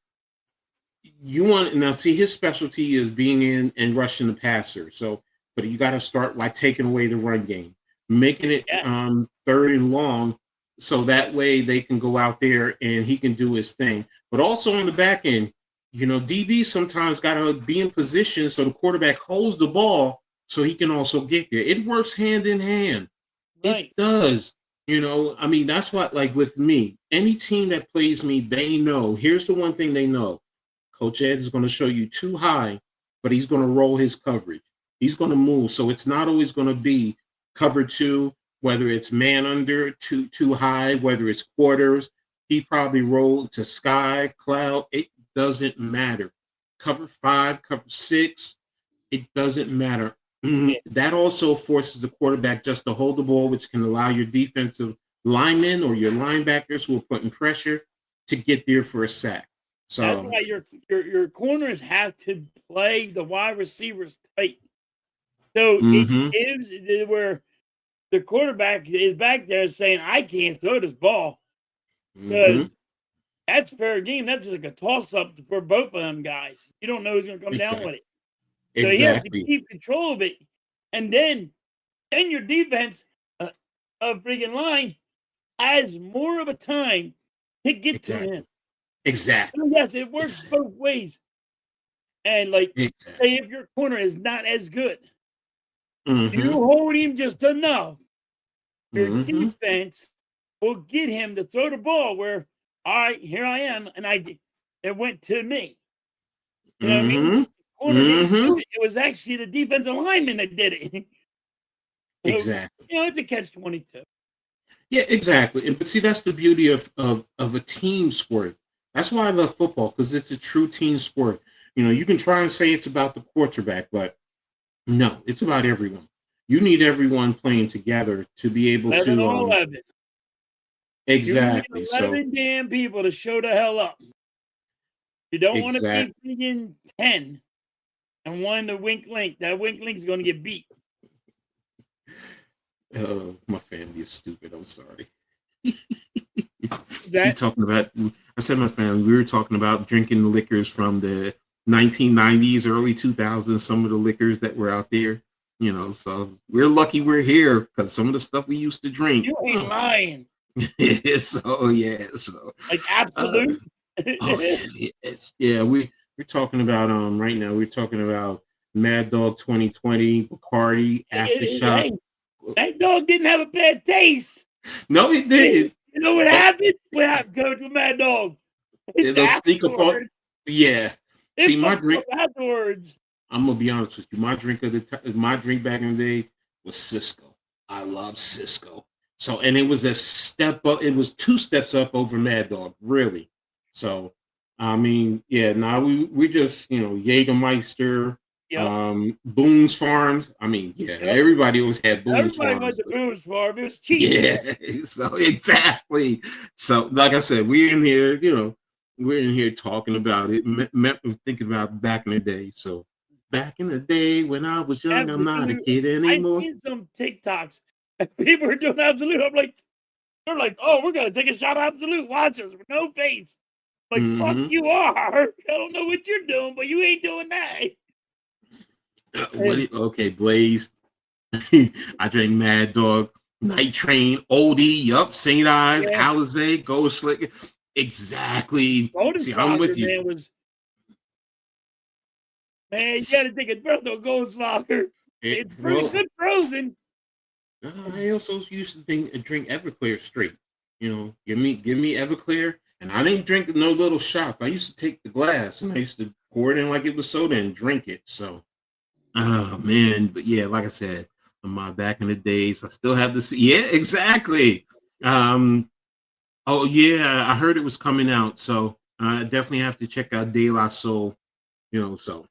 you want now see his specialty is being in and rushing the passer. So, but you got to start by taking away the run game, making it third and long. So that way they can go out there and he can do his thing. But also on the back end, DB sometimes got to be in position so the quarterback holds the ball so he can also get there. It works hand in hand. Right. It does. I mean, that's what, like with me, any team that plays me, they know. Here's the one thing they know. Coach Edd is going to show you too high, but he's going to roll his coverage. He's going to move. So it's not always going to be cover two, whether it's man under, too high, whether it's quarters. He probably rolled to sky, cloud. It doesn't matter. Cover 5, cover 6, it doesn't matter. That also forces the quarterback just to hold the ball, which can allow your defensive linemen or your linebackers who are putting pressure to get there for a sack. So that's why your corners have to play the wide receivers tight. So it gives where the quarterback is back there saying, I can't throw this ball. Because that's fair game. That's like a toss-up for both of them guys. You don't know who's going to come down with it. So you have to keep control of it. And then your defense, a freaking line, has more of a time to get to him. Exactly. So yes, it works both ways. And say if your corner is not as good, you hold him just enough. Your defense will get him to throw the ball where, all right, here I am, and it went to me. You know what I mean? It was actually the defensive lineman that did it. Exactly. It's a catch-22. Yeah, exactly. But see, that's the beauty of a team sport. That's why I love football, because it's a true team sport. You can try and say it's about the quarterback, but no, it's about everyone. You need everyone playing together to be able 11 on to 11. exactly. You need So 11 damn people to show the hell up. You don't want to exactly. be freaking 10 and one to wink link. That wink link's going to get beat. My family is stupid. I'm sorry. That talking about, I said my family, we were talking about drinking the liquors from the 1990s, early 2000s, some of the liquors that were out there, so we're lucky we're here because some of the stuff we used to drink. you ain't lying. So, yeah. So, Like absolute. Yeah. We're talking about, right now, we're talking about Mad Dog 2020, Bacardi, Aftershock. Hey, that dog didn't have a bad taste. No, it didn't. You know what happened? What happened, Coach, with Mad Dog? They'll sneak up on. Yeah. See, my drink afterwards. I'm gonna be honest with you. My drink back in the day was Cisco. I love Cisco. So, and it was a step up. It was 2 steps up over Mad Dog, really. So, I mean, yeah. Now we just Jägermeister, Boone's Farms. I mean, yeah. Everybody always had Boone's Farms. Everybody went to Boone's Farm. It was cheap. Yeah. So exactly. So, like I said, we're in here talking about it. Thinking about back in the day. So. Back in the day when I was young, I'm not a kid anymore. I've seen some TikToks and people are doing Absolute. I'm like, they're like, oh, we're gonna take a shot of Absolute. Watch us with no face. Like, fuck you are. I don't know what you're doing, but you ain't doing that. Okay, Blaze. I drank Mad Dog, Night Train, Oldie, yup, St. Ives, Alizé, Ghost Slick. Exactly. See, I'm with you. Man, you gotta take a breath on Goldslager. It's pretty good frozen. I also used to drink Everclear straight. Give me Everclear, and I didn't drink no little shots. I used to take the glass and I used to pour it in like it was soda and drink it. So, oh man, but yeah, like I said, my back in the days, I still have this. Yeah, exactly. Oh yeah, I heard it was coming out, so I definitely have to check out De La Soul. So.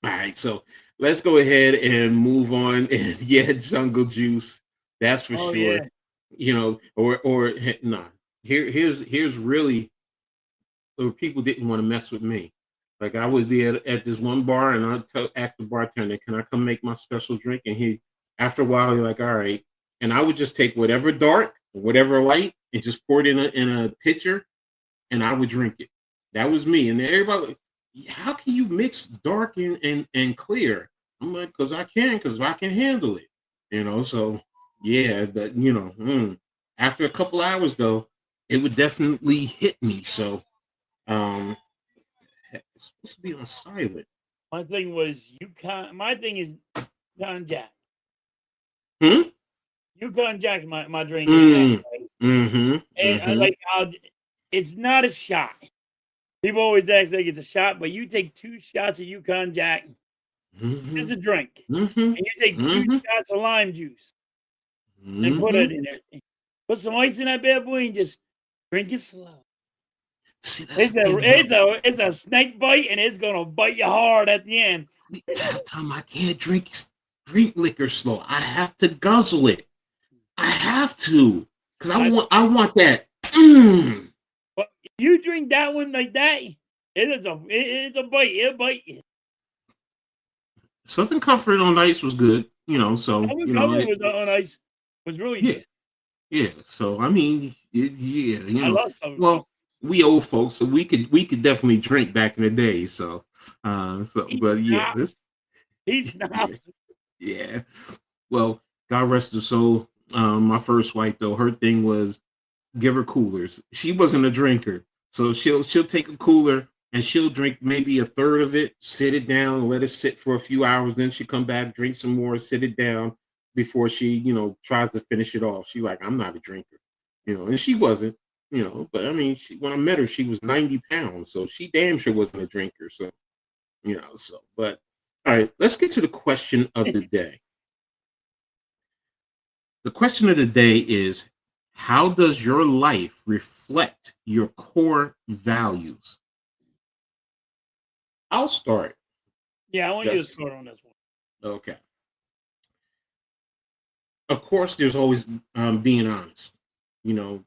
All right, so let's go ahead and move on. And yeah, Jungle Juice, that's for sure. Yeah. Or nah. Here's really where people didn't want to mess with me. Like I would be at this one bar and I'd ask the bartender, "Can I come make my special drink?" And after a while, he's like, "All right." And I would just take whatever dark, whatever light, and just pour it in a pitcher, and I would drink it. That was me. And then everybody. How can you mix dark and clear? I'm like, because I can handle it, so yeah, but after a couple hours though, it would definitely hit me. So it's supposed to be on silent. My thing was my thing is Yukon Jack. Yukon Jack, my drink is and it's not a shot. People always act like it's a shot, but you take 2 shots of Yukon Jack, just a drink, and you take 2 shots of lime juice, and put it in there. Put some ice in that bad boy and just drink it slow. See, it's a snake bite, and it's gonna bite you hard at the end. Half the time I can't drink liquor slow. I have to guzzle it. I have to, because I want that. But you drink that one like that, it's a bite. It'll bite you. Something comforting on ice was good, so Something was on ice was really good. Yeah. So I mean, I love something. Well, we old folks, so we could definitely drink back in the day. So, He's not. Yeah. Well, God rest her soul. My first wife though, her thing was give her coolers. She wasn't a drinker, so she'll take a cooler and she'll drink maybe a third of it, sit it down, let it sit for a few hours. Then she come back, drink some more, sit it down before she, tries to finish it off. She like, I'm not a drinker, and she wasn't, but I mean, when I met her, she was 90 pounds. So she damn sure wasn't a drinker. So, but all right, let's get to the question of the day. The question of the day is, how does your life reflect your core values? I'll start. Yeah, I want you to Just start on this one. okay. Of course, there's always being honest. You know,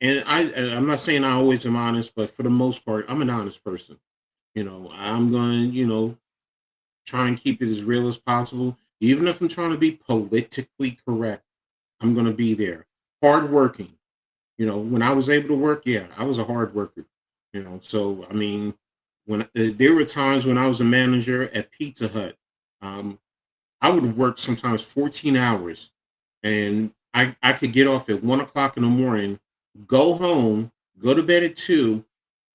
and I'm not saying I always am honest, but for the most part, I'm an honest person. I'm going, try and keep it as real as possible. Even if I'm trying to be politically correct, I'm going to be there. Hard working. When I was able to work, yeah, I was a hard worker. So I mean, when there were times when I was a manager at Pizza Hut, um, I would work sometimes 14 hours, and I could get off at 1 o'clock in the morning, go home, go to bed at 2,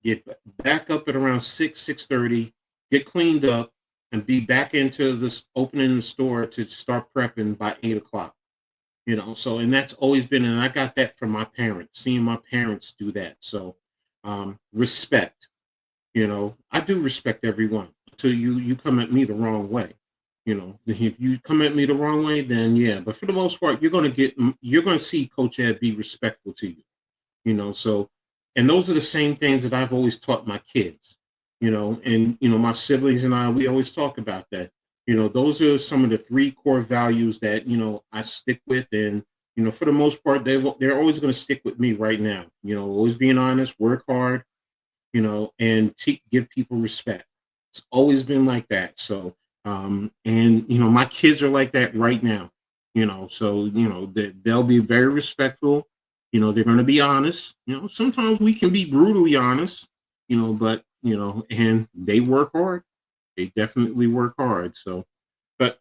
get back up at around 6:30, get cleaned up, and be back into this opening the store to start prepping by 8 o'clock. So and that's always been, and I got that from my parents, seeing my parents do that. So respect. I do respect everyone until you come at me the wrong way. If you come at me the wrong way, then yeah. But for the most part, you're gonna see Coach Ed be respectful to you. So, and those are the same things that I've always taught my kids. And my siblings and I, we always talk about that. Those are some of the three core values that I stick with, and for the most part, they're always going to stick with me right now. Always being honest, work hard, and give people respect. It's always been like that. So, and my kids are like that right now. So they'll be very respectful. They're going to be honest. Sometimes we can be brutally honest. But and they work hard. They definitely work hard. So, but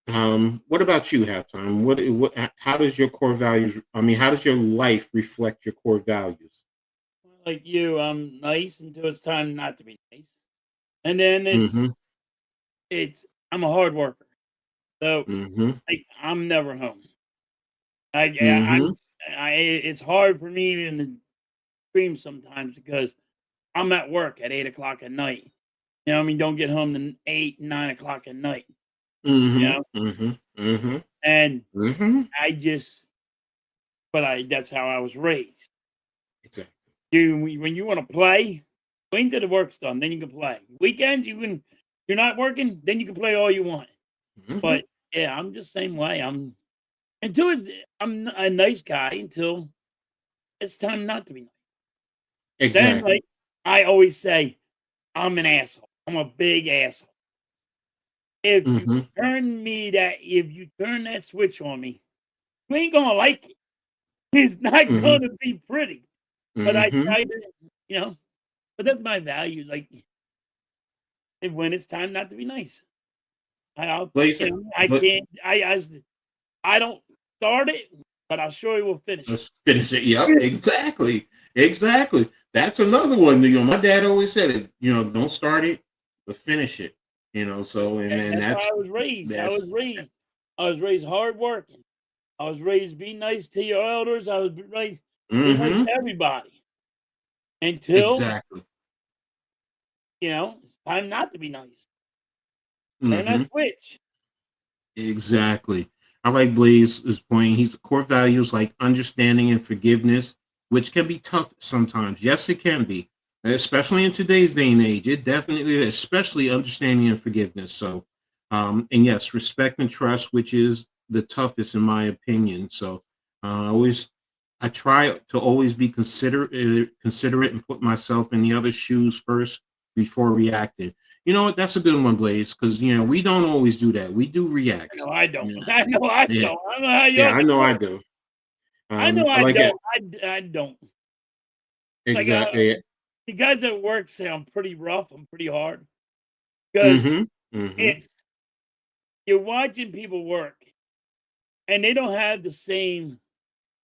what about you, Halftime? How does your core values? I mean, how does your life reflect your core values? Like you, I'm nice until it's time not to be nice, and then Mm-hmm. it's I'm a hard worker, so Mm-hmm. I'm never home. I yeah, Mm-hmm. it's hard for me even to dream sometimes because I'm at work at 8 o'clock at night. I mean, don't get home to 8, 9 o'clock at night. You Mm-hmm. know, Mm-hmm. Mm-hmm. and Mm-hmm. I just, but that's how I was raised. Exactly. When you want to play, wait until the work's done, then you can play. Weekends, you're not working, then you can play all you want. Mm-hmm. But yeah, I'm just the same way. I'm a nice guy until it's time not to be nice. Then, Exactly. like I always say, I'm an asshole. I'm a big asshole. Mm-hmm. If you turn that switch on me, you ain't gonna like it. It's not Mm-hmm. gonna be pretty. But I Mm-hmm. try to, you know, but that's my values. Like, and when it's time not to be nice, I'll, Blazer, I but can't, I don't start it, but I sure will finish it. let's finish it. Yep, exactly. Exactly. That's another one. My dad always said it, don't start it, but finish it. So and And then that's how I was raised. that's I was raised hardworking. I was raised be nice to your elders. I was raised be nice mm-hmm. to everybody until Exactly. it's time not to be nice. Turn Mm-hmm. that switch. Exactly. I like Blaze's point. He's core values like understanding and forgiveness, which can be tough sometimes. Yes, it can be, especially in today's day and age. It definitely is, especially understanding and forgiveness. So, and yes, respect and trust, which is the toughest in my opinion. So, always, I try to always be considerate, and put myself in the other shoes first before reacting. You know what? That's a good one, Blaze, because we don't always do that. We do I react. know I don't. You know? I know I Yeah, don't. I don't know how yeah, y'all I can know do I it. do. I know I I like it don't. I don't. Like exactly. the guys at work say I'm pretty rough. I'm pretty hard because Mm-hmm. Mm-hmm. it's you're watching people work and they don't have the same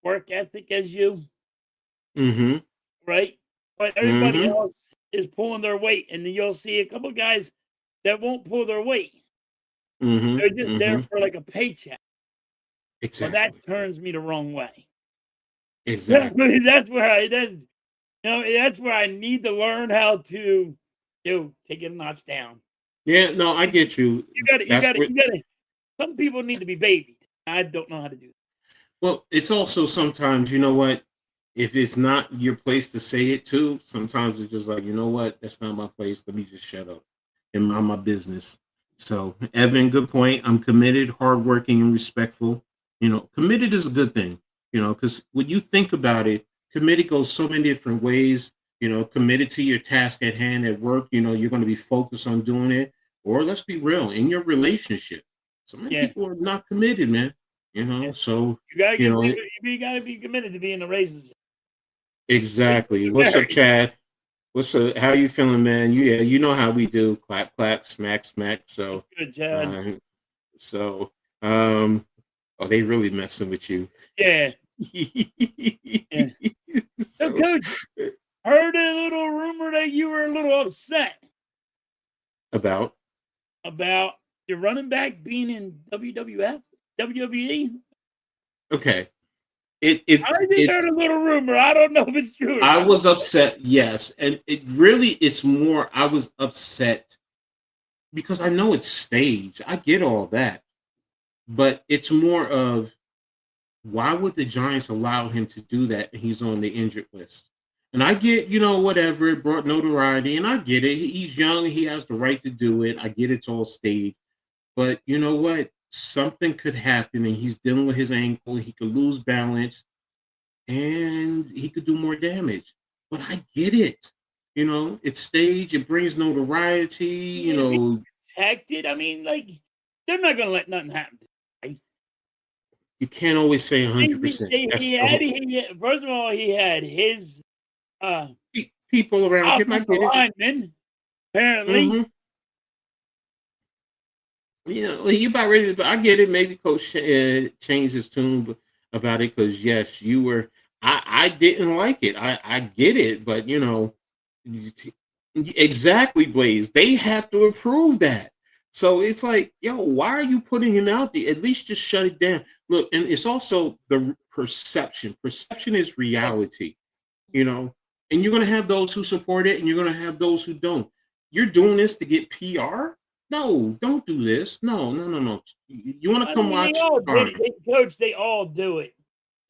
work ethic as you, Mm-hmm. right? But everybody Mm-hmm. else is pulling their weight, and then you'll see a couple guys that won't pull their weight. Mm-hmm. They're just there Mm-hmm. for like a paycheck. Well, that Exactly. turns me the wrong way. Exactly. That's where I need to learn how to take it a notch down. Yeah. No, I get you. You got to, you That's got to, what. you got to. Some people need to be babied. I don't know how to do that. Well, it's also sometimes, you know what? If it's not your place to say it too, sometimes it's just like, you know what? That's not my place. Let me just shut up and mind my business. So, Evan, good point. I'm committed, hardworking, and respectful. Committed is a good thing, because when you think about it, committed goes so many different ways. Committed to your task at hand at work, you're going to be focused on doing it. Or let's be real, in your relationship, so many Yeah. people are not committed, man. Yeah. So You gotta you get know, you gotta be committed to being a relationship. exactly. What's up, Chad? What's up? How you feeling, man? Yeah, you know how we do. Clap, clap, smack, smack. So, Good, Chad. uh, so, um, oh, they really messing with you. Yeah. Yeah. So, So, Coach, heard a little rumor that you were a little upset about about your running back being in WWF, WWE. okay, I just heard a little rumor. I don't know if it's true or I not. was upset, yes, and it's more. I was upset because I know it's staged. I get all that, but it's more of why would the Giants allow him to do that? And he's on the injured list. And I get, whatever, it brought notoriety, and I get it. He's young, he has the right to do it. I get it's all staged. But you know what? Something could happen, and he's dealing with his ankle. He could lose balance, and he could do more damage. But I get it. It's staged, it brings notoriety, Protected. I mean, like, they're not gonna let nothing happen. you can't always say 100%. That's First of all, he had his people around him. I offensive get it. lineman, apparently. Mm-hmm. You about ready to. I get it. Maybe Coach changed his tune about it because yes, you were. I didn't like it. I get it, but exactly, Blaze. They have to approve that. So it's like, yo, why are you putting him out there? At least just shut it down. Look, and it's also the perception. Perception is reality, and you're gonna have those who support it, and you're gonna have those who don't. You're doing this to get PR. No, don't do this. No, no, no, no. You want to come They watch? all did Fine. it. Coach, they all do it.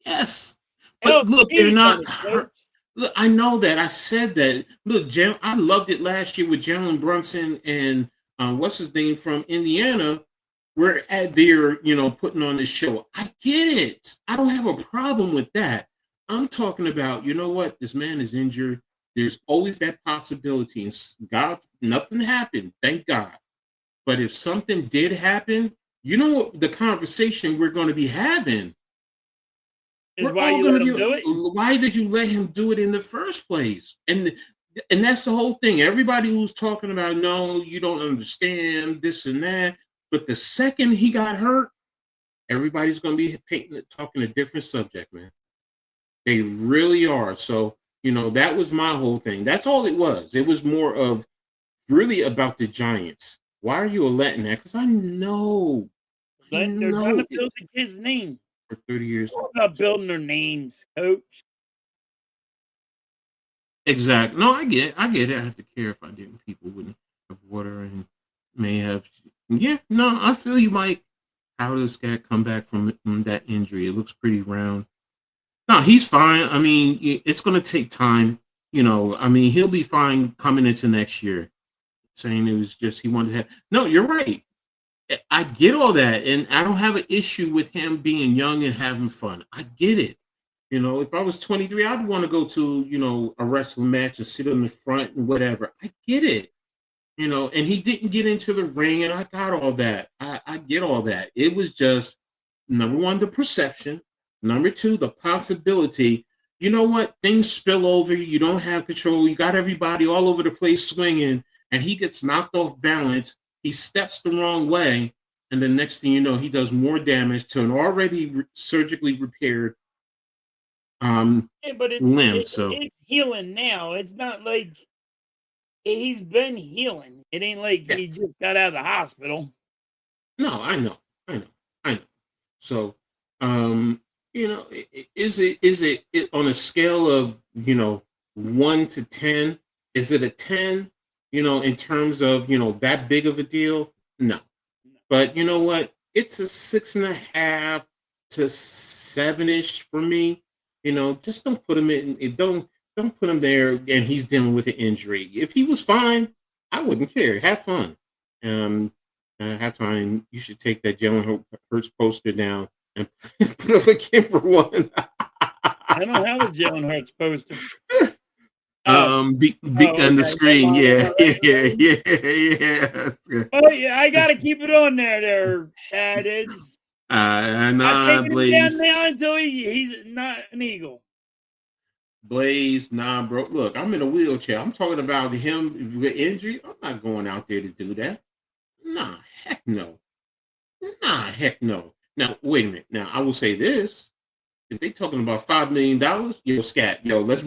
Yes, Hell, but look, they're Steve not. did it, Coach. Look, I know that. I said that. Look, I loved it last year with Jalen Brunson and what's his name from Indiana. We're at there, putting on this show. I get it. I don't have a problem with that. I'm talking about, you know what? This man is injured. There's always that possibility. And God, nothing happened. Thank God. But if something did happen, you know what the conversation we're going to be having. We're Why all you going let to him do it? why did you let him do it in the first place? And that's the whole thing. Everybody who's talking about, no, you don't understand this and that. But the second he got hurt, everybody's going to be talking a different subject, man. They really are. So, that was my whole thing. That's all it was. It was more of really about the Giants. Why are you letting that? Because I know. They're trying to build the kid's name. For 30 years. They're not building their names, Coach. Exactly. No, I get it. I have to care if I didn't. People wouldn't have water and may have. Yeah, no, I feel you, Mike. How does this guy come back from that injury? It looks pretty round. No, he's fine. I mean, it's going to take time. I mean, he'll be fine coming into next year. Saying it was just he wanted to have. No, you're right. I get all that, and I don't have an issue with him being young and having fun. I get it. If I was 23, I'd want to go to, a wrestling match and sit on the front and whatever. I get it. And he didn't get into the ring, and I got all that. I get all that. It was just, number one, the perception. Number two, the possibility. You know what? Things spill over. You don't have control. You got everybody all over the place swinging, and he gets knocked off balance. He steps the wrong way, and the next thing you know, he does more damage to an already surgically repaired but limb. It's healing now. It's not like he's been healing. It ain't like he just got out of the hospital. No, I know. So, is it on a scale of 1 to 10? Is it a 10? In terms of that big of a deal? No. But you know what? It's a 6.5 to 7-ish for me. Just don't put him in. Don't put him there, and he's dealing with an injury. If he was fine, I wouldn't care. Have fun. Halftime, you should take that Jalen Hurts poster down and put up a Kimber one. I don't have a Jalen Hurts poster. Be on the Okay. screen. Yeah. Oh yeah, I gotta keep it on there, Edd. Nah, I'm taking him down Blaze. now until he's not an Eagle. Blaze, nah, bro. Look, I'm in a wheelchair. I'm talking about him with injury. I'm not going out there to do that. Nah, heck no. Now, wait a minute. Now, I will say this. If they talking about $5 million, scat, let's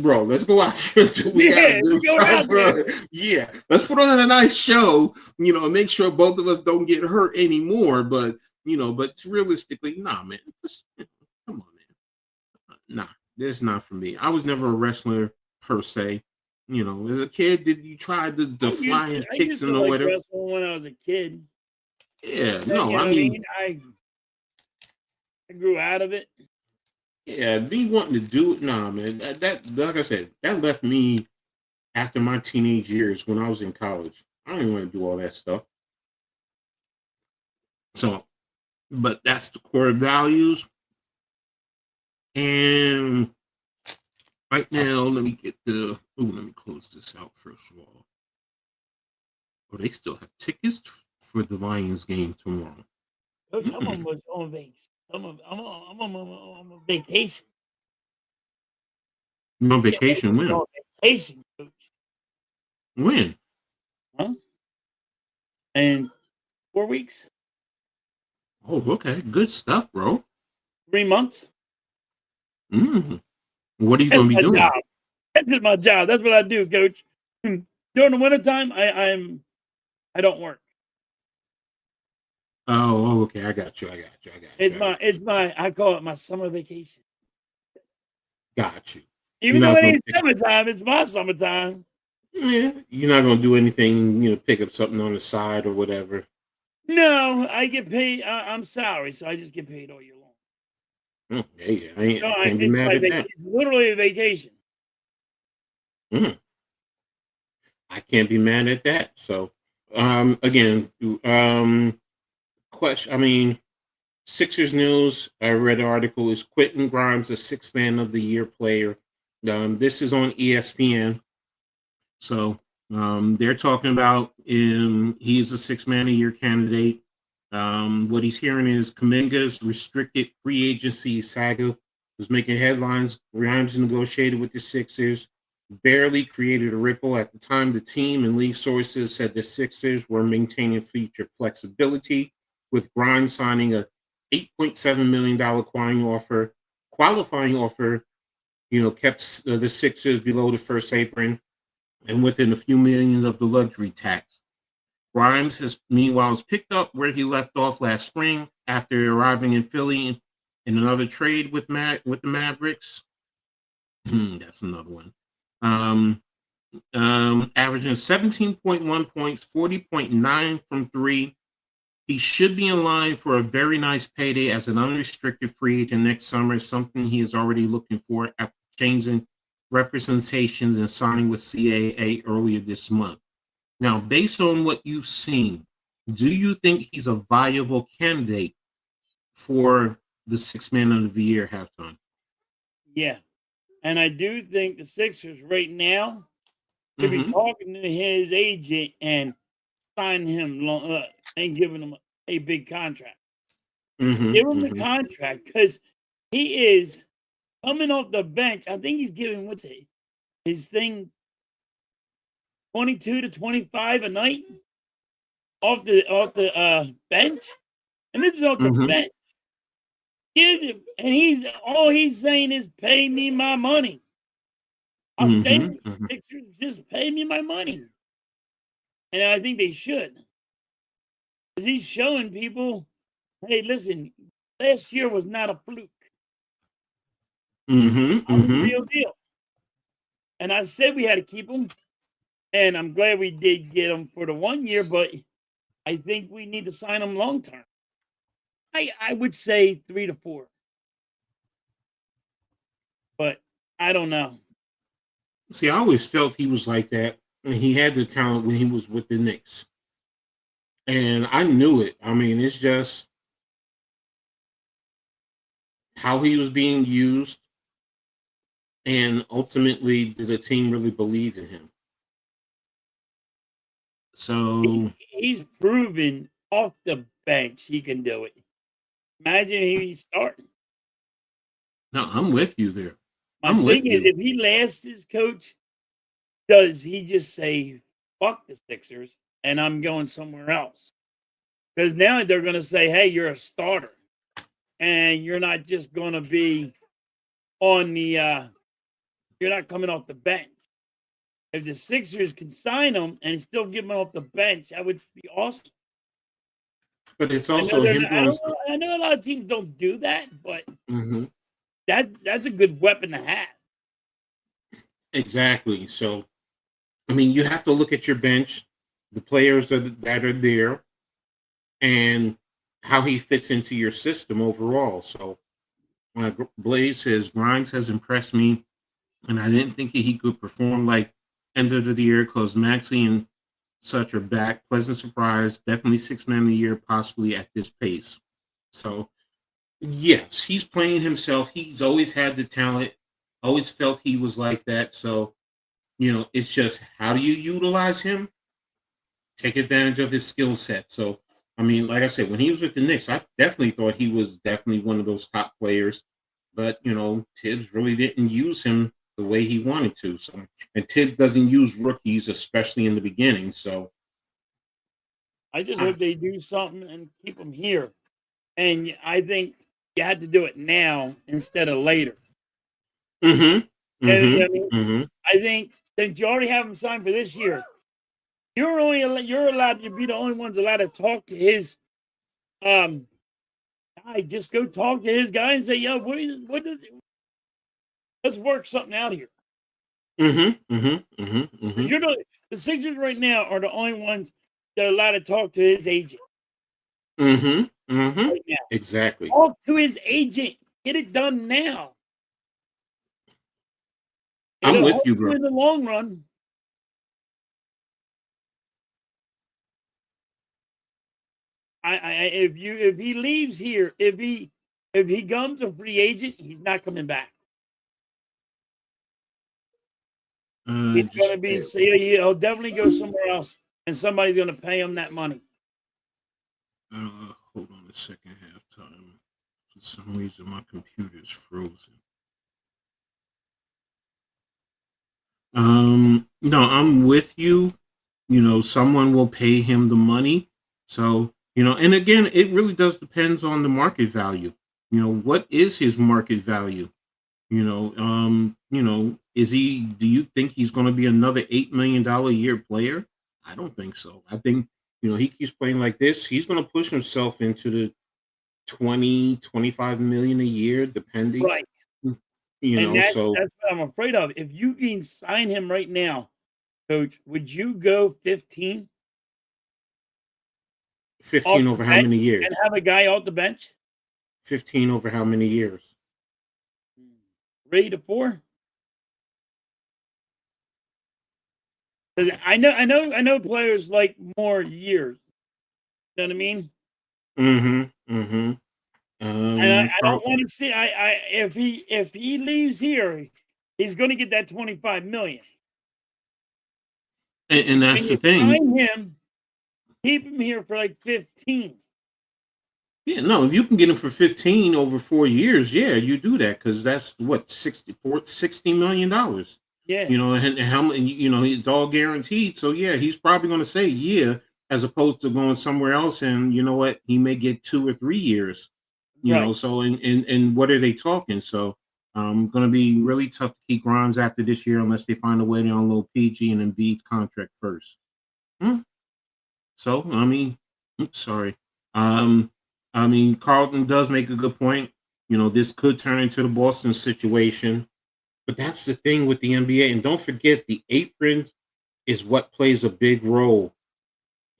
go out there and do what we gotta do. Go out there. Yeah, let's put on a nice show, and make sure both of us don't get hurt anymore. But realistically, nah, man. Come on, man. Nah, this is not for me. I was never a wrestler per se. As a kid, did you try the flying kicks and like whatever? Wrestling when I was a kid. Yeah, no, I mean, I grew out of it. Yeah, me wanting to do it, nah, man. That like I said, that left me after my teenage years when I was in college. I don't even want to do all that stuff. So, but that's the core values. And right now, let me close this out first of all. Oh, they still have tickets for the Lions game tomorrow. Coach, I'm almost on base. I'm on vacation. You're on vacation when? On vacation, Coach. When? Huh? And 4 weeks. Oh, okay. Good stuff, bro. 3 months. What are you going to be doing? Job. That's just my job. That's what I do, Coach. During the wintertime, I don't work. Oh, okay. I got you. I call it my summer vacation. Got you. Even though it ain't summertime, it's my summertime. Yeah, you're not gonna do anything, pick up something on the side or whatever. No, I get paid. I'm salary, so I just get paid all year long. Yeah, I can't be mad at that. It's literally a vacation. I can't be mad at that. So, again, Sixers news. I read an article. Is Quentin Grimes a Sixth Man of the Year player? This is on ESPN. So they're talking about he's a Sixth Man of the Year candidate. What he's hearing is Kuminga's restricted free agency saga was making headlines. Grimes negotiated with the Sixers, barely created a ripple. At the time, the team and league sources said the Sixers were maintaining feature flexibility, with Grimes signing a $8.7 million qualifying offer, kept the Sixers below the first apron and within a few million of the luxury tax. Grimes has meanwhile picked up where he left off last spring after arriving in Philly in another trade with the Mavericks. That's another one. Averaging 17.1 points, 40.9 from three. He should be in line for a very nice payday as an unrestricted free agent next summer, something he is already looking for after changing representations and signing with CAA earlier this month. Now, based on what you've seen, do you think he's a viable candidate for the Sixth Man of the Year halftime? Yeah. And I do think the Sixers right now could be talking to his agent and signing him and giving him a big contract. Give him the contract because he is coming off the bench. I think he's giving his thing 22 to 25 a night off the bench, and this is off the bench. And he's saying is pay me my money. I'll stay with the Sixers, just pay me my money. And I think they should. Because he's showing people, hey, listen, last year was not a fluke. I'm the real deal. And I said we had to keep him. And I'm glad we did get him for the 1 year, but I think we need to sign him long term. I would say 3 to 4. I don't know. See, I always felt he was like that, and he had the talent when he was with the Knicks, and I knew it. I mean, it's just how he was being used, and ultimately, did the team really believe in him? So, He's proven off the bench he can do it. Imagine if he's starting. no, I'm with you there. My I'm with thing is, you. if he lasts as coach, does he just say, fuck the Sixers and I'm going somewhere else? Because now they're going to say, hey, you're a starter and you're not just going to be on the, you're not coming off the bench. If the Sixers can sign him and still give him off the bench, that would be awesome. But it's I know, also him going. I know a lot of teams don't do that, but Mhm. that's a good weapon to have. Exactly. So, I mean, you have to look at your bench, the players that are there, and how he fits into your system overall. So, Blaze says Grimes has impressed me, and I didn't think he could perform like end of the year because Maxey and such are back. Pleasant surprise. Definitely 6 man of the year, possibly at this pace. So, yes, he's playing himself. He's always had the talent, always felt he was like that. So, it's just how do you utilize him? Take advantage of his skill set. So, I mean, like I said, when he was with the Knicks, I definitely thought he was definitely one of those top players. But, Tibbs really didn't use him the way he wanted to. So, and Tibbs doesn't use rookies, especially in the beginning. So, I just I, hope they do something and keep him here. And I think you had to do it now instead of later. mm-hmm, And, mm-hmm, I mean, mm-hmm. I think since you already have him signed for this year, you're allowed to be the only ones allowed to talk to his guy. Just go talk to his guy and say, "Yo, let's work something out here." Mm-hmm. Mm-hmm. Mm-hmm. Mm-hmm. 'Cause the Sixers right now are the only ones that are allowed to talk to his agent Mm-hmm. Mm-hmm. right now. Exactly. Talk to his agent. Get it done now. I'm It'll with help you, you bro. in the long run. If he leaves here, if he becomes a free agent, he's not coming back. He's going to Just be he'll definitely go somewhere else, and somebody's going to pay him that money. hold on a second. Halftime. For some reason, my computer's frozen. No, I'm with you. Someone will pay him the money. So, and again, it really does depends on the market value. What is his market value? Do you think he's going to be another $8 million a year player? I don't think so. I think, he keeps playing like this. He's going to push himself into the 20-25 million a year, depending, Right. And so that's what I'm afraid of. If you can sign him right now, Coach, would you go 15 off 15 the over how bench many and years? have a guy off the bench? 15 over how many years? 3 to 4. 'Cause I know players like more years. You know what I mean? Mm-hmm. Mm-hmm. And I don't want to see. If he leaves here, he's going to get that 25 million. And When that's the you thing. sign him, keep him here for like 15. Yeah, no, if you can get him for 15 over 4 years, yeah, you do that because that's what $60 million. Yeah, And how many, it's all guaranteed. So yeah, he's probably going to say yeah, as opposed to going somewhere else. And you know what, he may get 2 or 3 years. right. So and what are they talking? So going to be really tough to keep Grimes after this year unless they find a way to unload PG and Embiid's contract first. Hmm. So I mean, sorry. Um, I mean, Carlton does make a good point. This could turn into the Boston situation, but that's the thing with the NBA. And don't forget, the apron is what plays a big role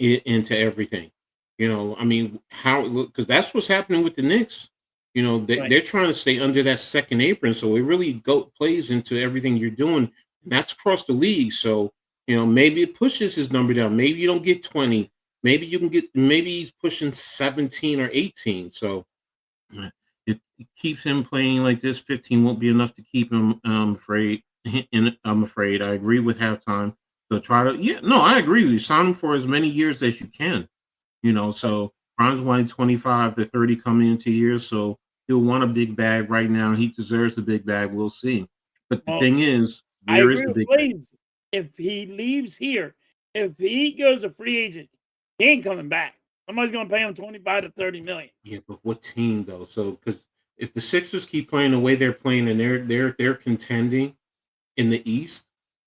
into everything. I mean, how because that's what's happening with the Knicks. They're trying to stay under that second apron, so it really plays into everything you're doing, and that's across the league. So maybe it pushes his number down. Maybe you don't get 20. Maybe you can get. Maybe he's pushing 17 or 18. So it keeps him playing like this. 15 won't be enough to keep him. I'm afraid. And I'm afraid. I agree with halftime. So try to. Yeah, no, I agree with you. Sign him for as many years as you can. So Brian's wanting 25 to 30 coming into years, so he'll want a big bag right now. He deserves the big bag. We'll see. But the thing is, where is the big bag? If he leaves here, if he goes to free agent, he ain't coming back. Somebody's going to pay him 25 to 30 million. Yeah, but what team though? So because if the Sixers keep playing the way they're playing and they're contending in the East,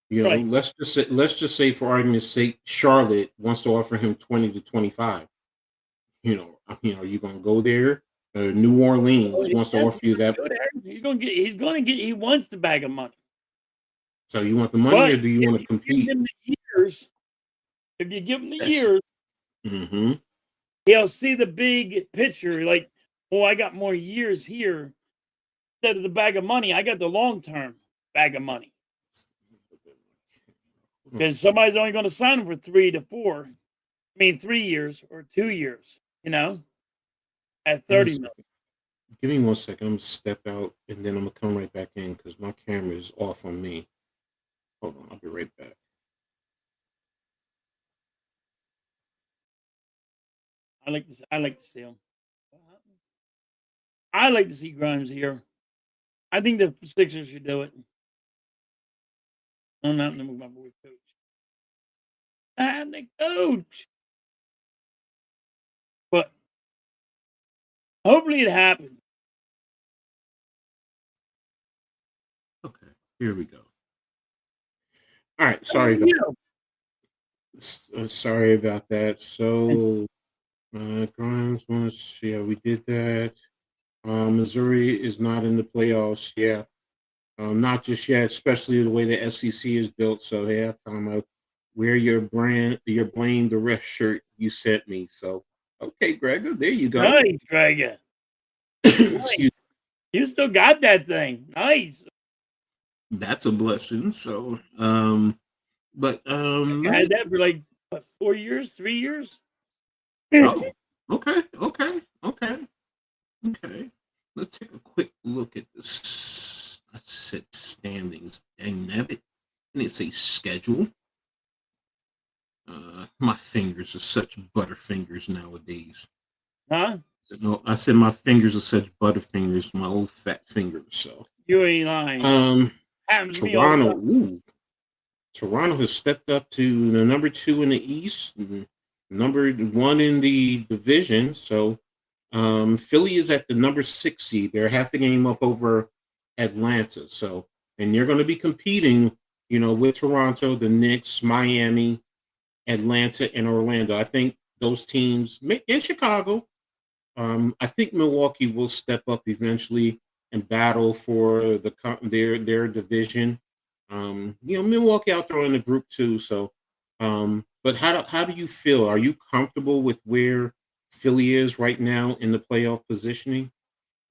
Right. let's just say for argument's sake, Charlotte wants to offer him 20 to 25. Are you going to go there? New Orleans wants to offer you that. He wants the bag of money. So you want the money, or do you want to compete? If you give him the years, mm-hmm. he'll see the big picture. Like, I got more years here instead of the bag of money. I got the long-term bag of money. Because somebody's only going to sign him for 3 to 4. I mean, 3 years or 2 years. At 30 million. Give me 1 second. I'm gonna step out and then I'm gonna come right back in because my camera is off on me. Hold on, I'll be right back. I like to see him. I like to see Grimes here. I think the Sixers should do it. I'm not going to move my boy coach. I'm the coach. But hopefully it happens. Okay, here we go. All right, sorry about that. So Grimes wants, we did that. Missouri is not in the playoffs. Yeah. Not just yet, especially the way the SEC is built. So halftime, I wear your blame the ref shirt you sent me. So okay, Gregor, there you go. Nice, Gregor. Nice. You still got that thing. Nice. That's a blessing. So, but I had that for like 4 years, 3 years. Oh, okay. Let's take a quick look at this. I said standings. Dang nabbit. And it says schedule. My fingers are such butterfingers nowadays. Huh? No, I said my fingers are such butterfingers, my old fat fingers. So you ain't lying. Toronto. Toronto has stepped up to the number 2 in the East, and number 1 in the division. So Philly is at the number 6 seed. They're half a game up over Atlanta. So, and you're going to be competing, with Toronto, the Knicks, Miami, Atlanta, and Orlando. I think those teams, in Chicago, I think Milwaukee will step up eventually and battle for their division. Milwaukee out there in the group too. So, but how do you feel? Are you comfortable with where Philly is right now in the playoff positioning?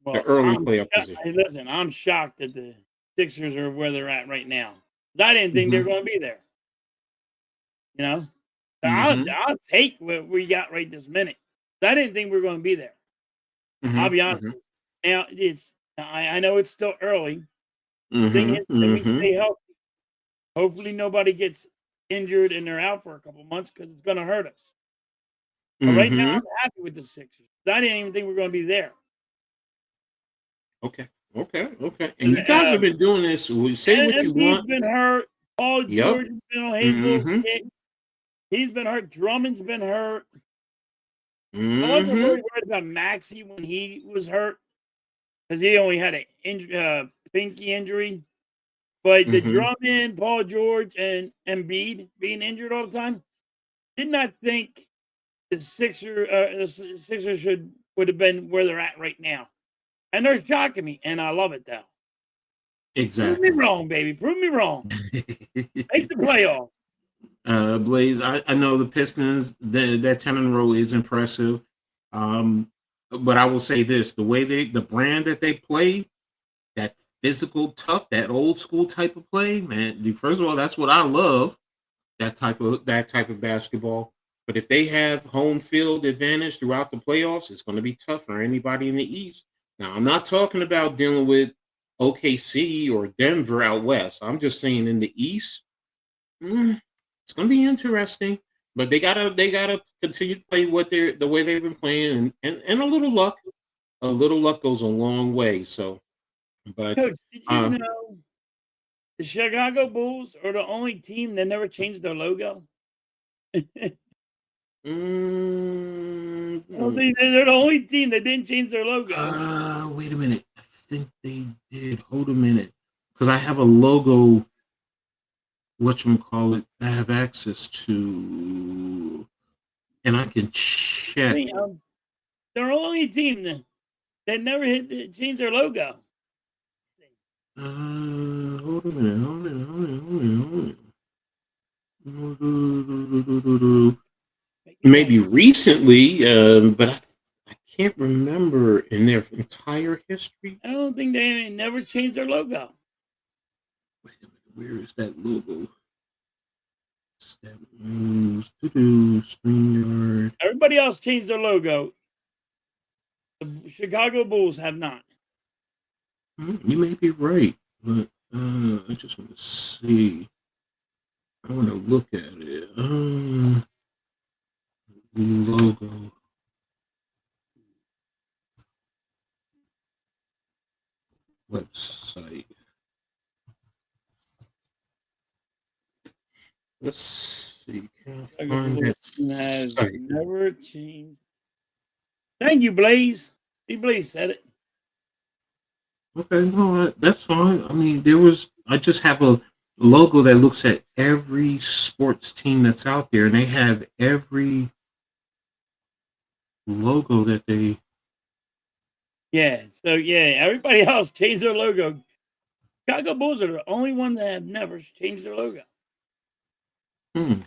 Well, the early playoff position. Hey, listen, I'm shocked that the Sixers are where they're at right now. I didn't think they were going to be there. I'll take what we got right this minute. I didn't think we were going to be there. I'll be honest. Now I know it's still early. Thing is, that we stay healthy. Hopefully nobody gets injured and they're out for a couple months because it's going to hurt us. But right now, I'm happy with the Sixers. I didn't even think we were going to be there. Okay. And you guys have been doing this. Say what you want. He's been hurt. Paul George has been on his little kick. He's been hurt. Drummond's been hurt. I wasn't really worried about Maxey when he was hurt because he only had a pinky injury. But the Drummond, Paul George, and Embiid being injured all the time, did not think the Sixers would have been where they're at right now. And they're shocking me, and I love it, though. Exactly. Prove me wrong, baby. Prove me wrong. Make the playoff. Blaze, I know the Pistons, that 10 in a row is impressive. but I will say this: the brand that they play, that physical, tough, that old school type of play, man. First of all, that's what I love. That type of basketball. But if they have home field advantage throughout the playoffs, it's going to be tough for anybody in the East. Now, I'm not talking about dealing with OKC or Denver out west. I'm just saying in the East, it's going to be interesting. But they gotta continue to play the way they've been playing, and a little luck goes a long way. So, but Coach, did you uh, know the Chicago Bulls are the only team that never changed their logo? I don't mm, think they're the only team that didn't change their logo. Wait a minute. I think they did. Hold a minute, because I have a logo. Whatchamacallit, I have access to, and I can I check. mean, they're the only team that never changed their logo. Hold a minute. Hold a minute. Maybe recently, but I can't remember in their entire history. I don't think they never changed their logo. Wait a minute. Where is that logo? Step moves to do StreamYard. Everybody else changed their logo. The Chicago Bulls have not. You may be right, but I just want to see. I want to look at it. Logo. Website. Let's see. Can I find that Has site? never changed. Thank you, Blaze. See, Blaze said it. Okay, no, that's fine. I mean, I just have a logo that looks at every sports team that's out there, and they have every logo that they. Yeah. So yeah, everybody else changed their logo. Chicago Bulls are the only one that have never changed their logo. I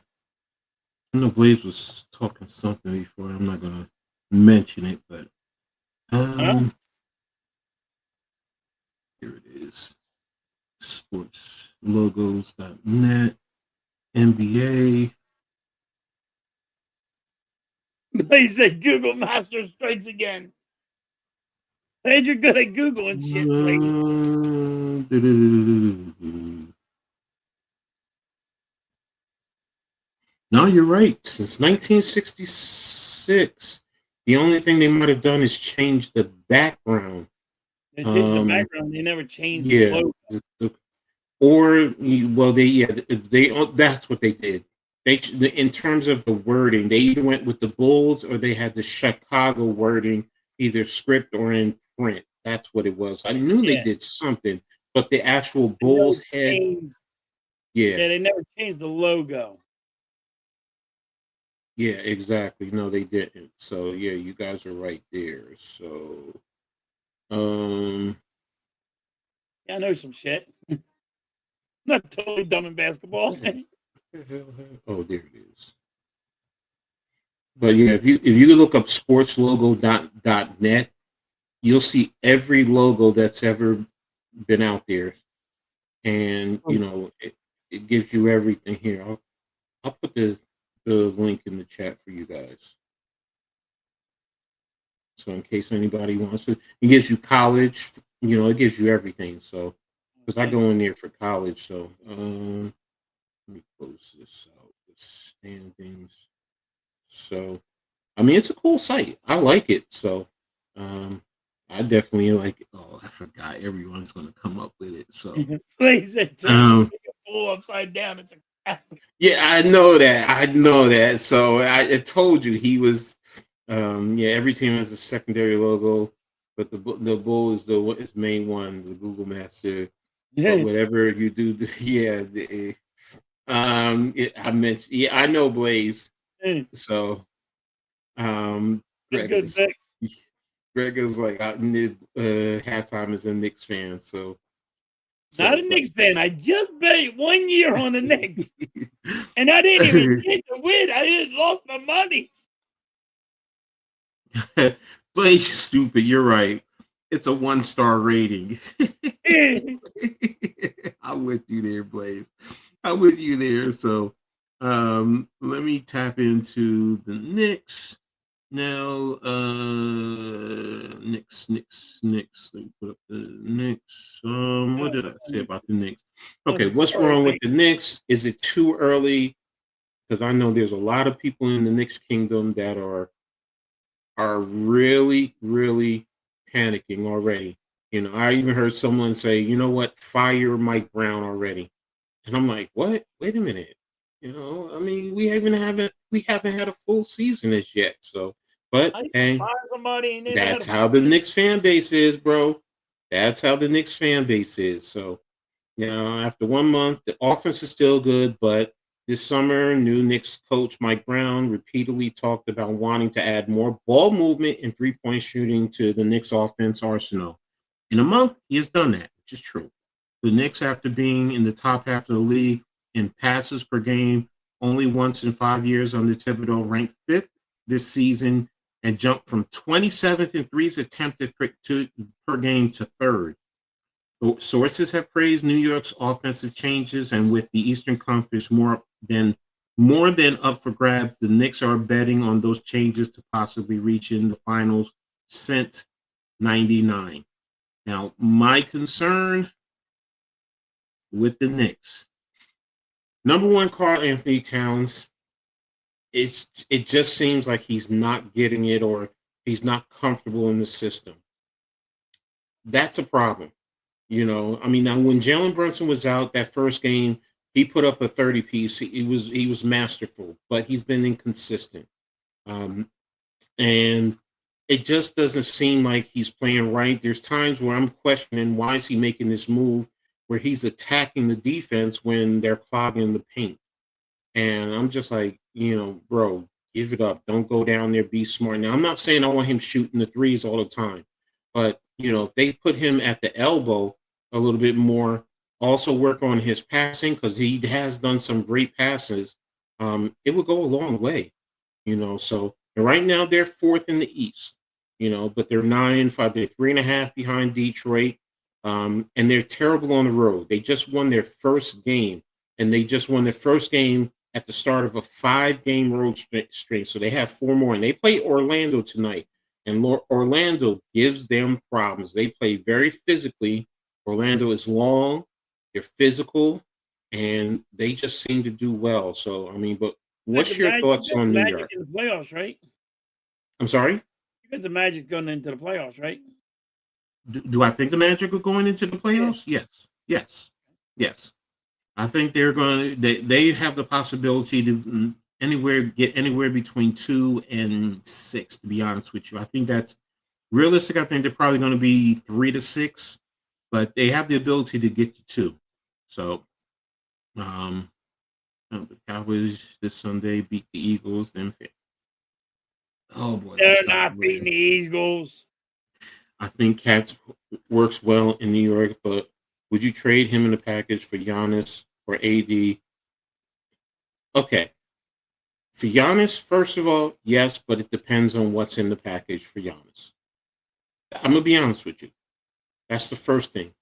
know Blaze was talking something before. I'm not gonna mention it, but here it is. Sportslogos.net, NBA. Blaze said Google Master strikes again. Glad you're good at Googling shit, Blaze. No, you're right. Since 1966, the only thing they might have done is change the background. They changed the background. They never changed the Yeah, logo. that's what they did. In terms of the wording, they either went with the Bulls or they had the Chicago wording, either script or in print. That's what it was. I knew they did something, but the actual Bulls head, Yeah, they never changed the logo. yeah, exactly. No, they didn't. So yeah, you guys are right there. So, Yeah, I know some shit. Not totally dumb in basketball. oh, there it is. But yeah, if you look up sportslogo.net, you'll see every logo that's ever been out there, and it gives you everything here. I'll put the link in the chat for you guys. So in case anybody wants to, it gives you college. It gives you everything. So because I go in there for college, so let me close this out. The standings. So I mean, it's a cool site. I like it. So I definitely like it. Oh, I forgot. Everyone's going to come up with it. So Please, it's a full upside down. It's a crap. Yeah, I know that. So I told you he was. Every team has a secondary logo, but the bull is the main one, the Google Master. But whatever you do, I mentioned. Yeah, I know Blaze. So, Greg is like halftime is a Knicks fan. So not a Knicks fan. I just bet 1 year on the Knicks, and I didn't even get to win. I just lost my money. Blaze, stupid. You're right. It's a 1-star rating. I'm with you there, Blaze. I'm with you there. So let me tap into the Knicks. Now, Knicks. Let me put up the Knicks. What did I say about the Knicks? Okay, what's wrong with the Knicks? Is it too early? Because I know there's a lot of people in the Knicks kingdom that are really, really panicking already. You know, I even heard someone say, you know what, fire Mike Brown already. And I'm like, what? Wait a minute. You know, I mean, we haven't had a full season as yet. So, but hey, that's how the Knicks fan base is, bro. That's how the Knicks fan base is. So, you know, after 1 month, the offense is still good, but this summer, new Knicks coach Mike Brown repeatedly talked about wanting to add more ball movement and three-point shooting to the Knicks offense arsenal. In a month, he has done that, which is true. The Knicks, after being in the top half of the league in passes per game only once in 5 years under Thibodeau, ranked 5th this season and jumped from 27th in threes attempted per game to 3rd. Sources have praised New York's offensive changes, and with the Eastern Conference more than up for grabs, the Knicks are betting on those changes to possibly reach in the finals since '99. Now, my concern with the Knicks, number one, Karl Anthony Towns. It just seems like he's not getting it, or he's not comfortable in the system. That's a problem. You know, I mean, now when Jalen Brunson was out that first game, he put up a 30 piece. He was masterful, but he's been inconsistent. And it just doesn't seem like he's playing right. There's times where I'm questioning, why is he making this move where he's attacking the defense when they're clogging the paint? And I'm just like, you know, bro, give it up. Don't go down there, be smart. Now, I'm not saying I want him shooting the threes all the time, but, you know, if they put him at the elbow a little bit more, also work on his passing, because he has done some great passes, it would go a long way, you know. So right now they're 4th in the East, you know, but they're 9-5. They're 3.5 behind Detroit, and they're terrible on the road. They just won their first game, and they just won their first game at the start of a 5-game road streak. So they have 4 more, and they play Orlando tonight. And Orlando gives them problems. They play very physically. Orlando is long, they're physical, and they just seem to do well. So, I mean, but what's your thoughts on New York? In the playoffs, right? I'm sorry? You got the Magic going into the playoffs, right? Do I think the Magic are going into the playoffs? Yes. I think they're going to. They have the possibility to get anywhere between 2 and 6. To be honest with you, I think that's realistic. I think they're probably going to be 3 to 6, but they have the ability to get to 2. So, the Cowboys this Sunday beat the Eagles. Then, oh boy, they're not beating the Eagles. I think Katz works well in New York, but would you trade him in the package for Giannis or AD? Okay. For Giannis, first of all, yes, but it depends on what's in the package for Giannis. I'm going to be honest with you. That's the first thing.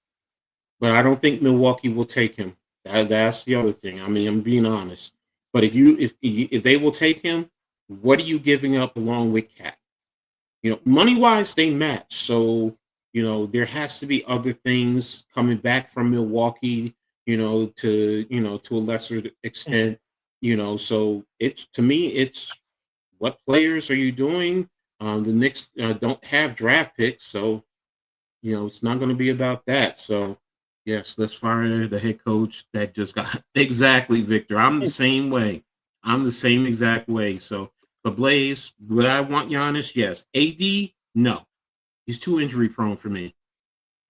But I don't think Milwaukee will take him. That's the other thing. I mean, I'm being honest. But if they will take him, what are you giving up along with Cat? You know, money-wise, they match. So, you know, there has to be other things coming back from Milwaukee, to a lesser extent, so to me, it's what players are you doing? The Knicks don't have draft picks, so, it's not going to be about that. So, yes, let's fire the head coach that just got exactly, Victor. I'm the same way. I'm the same exact way. So, but Blaze, would I want Giannis? Yes. AD, no. He's too injury prone for me.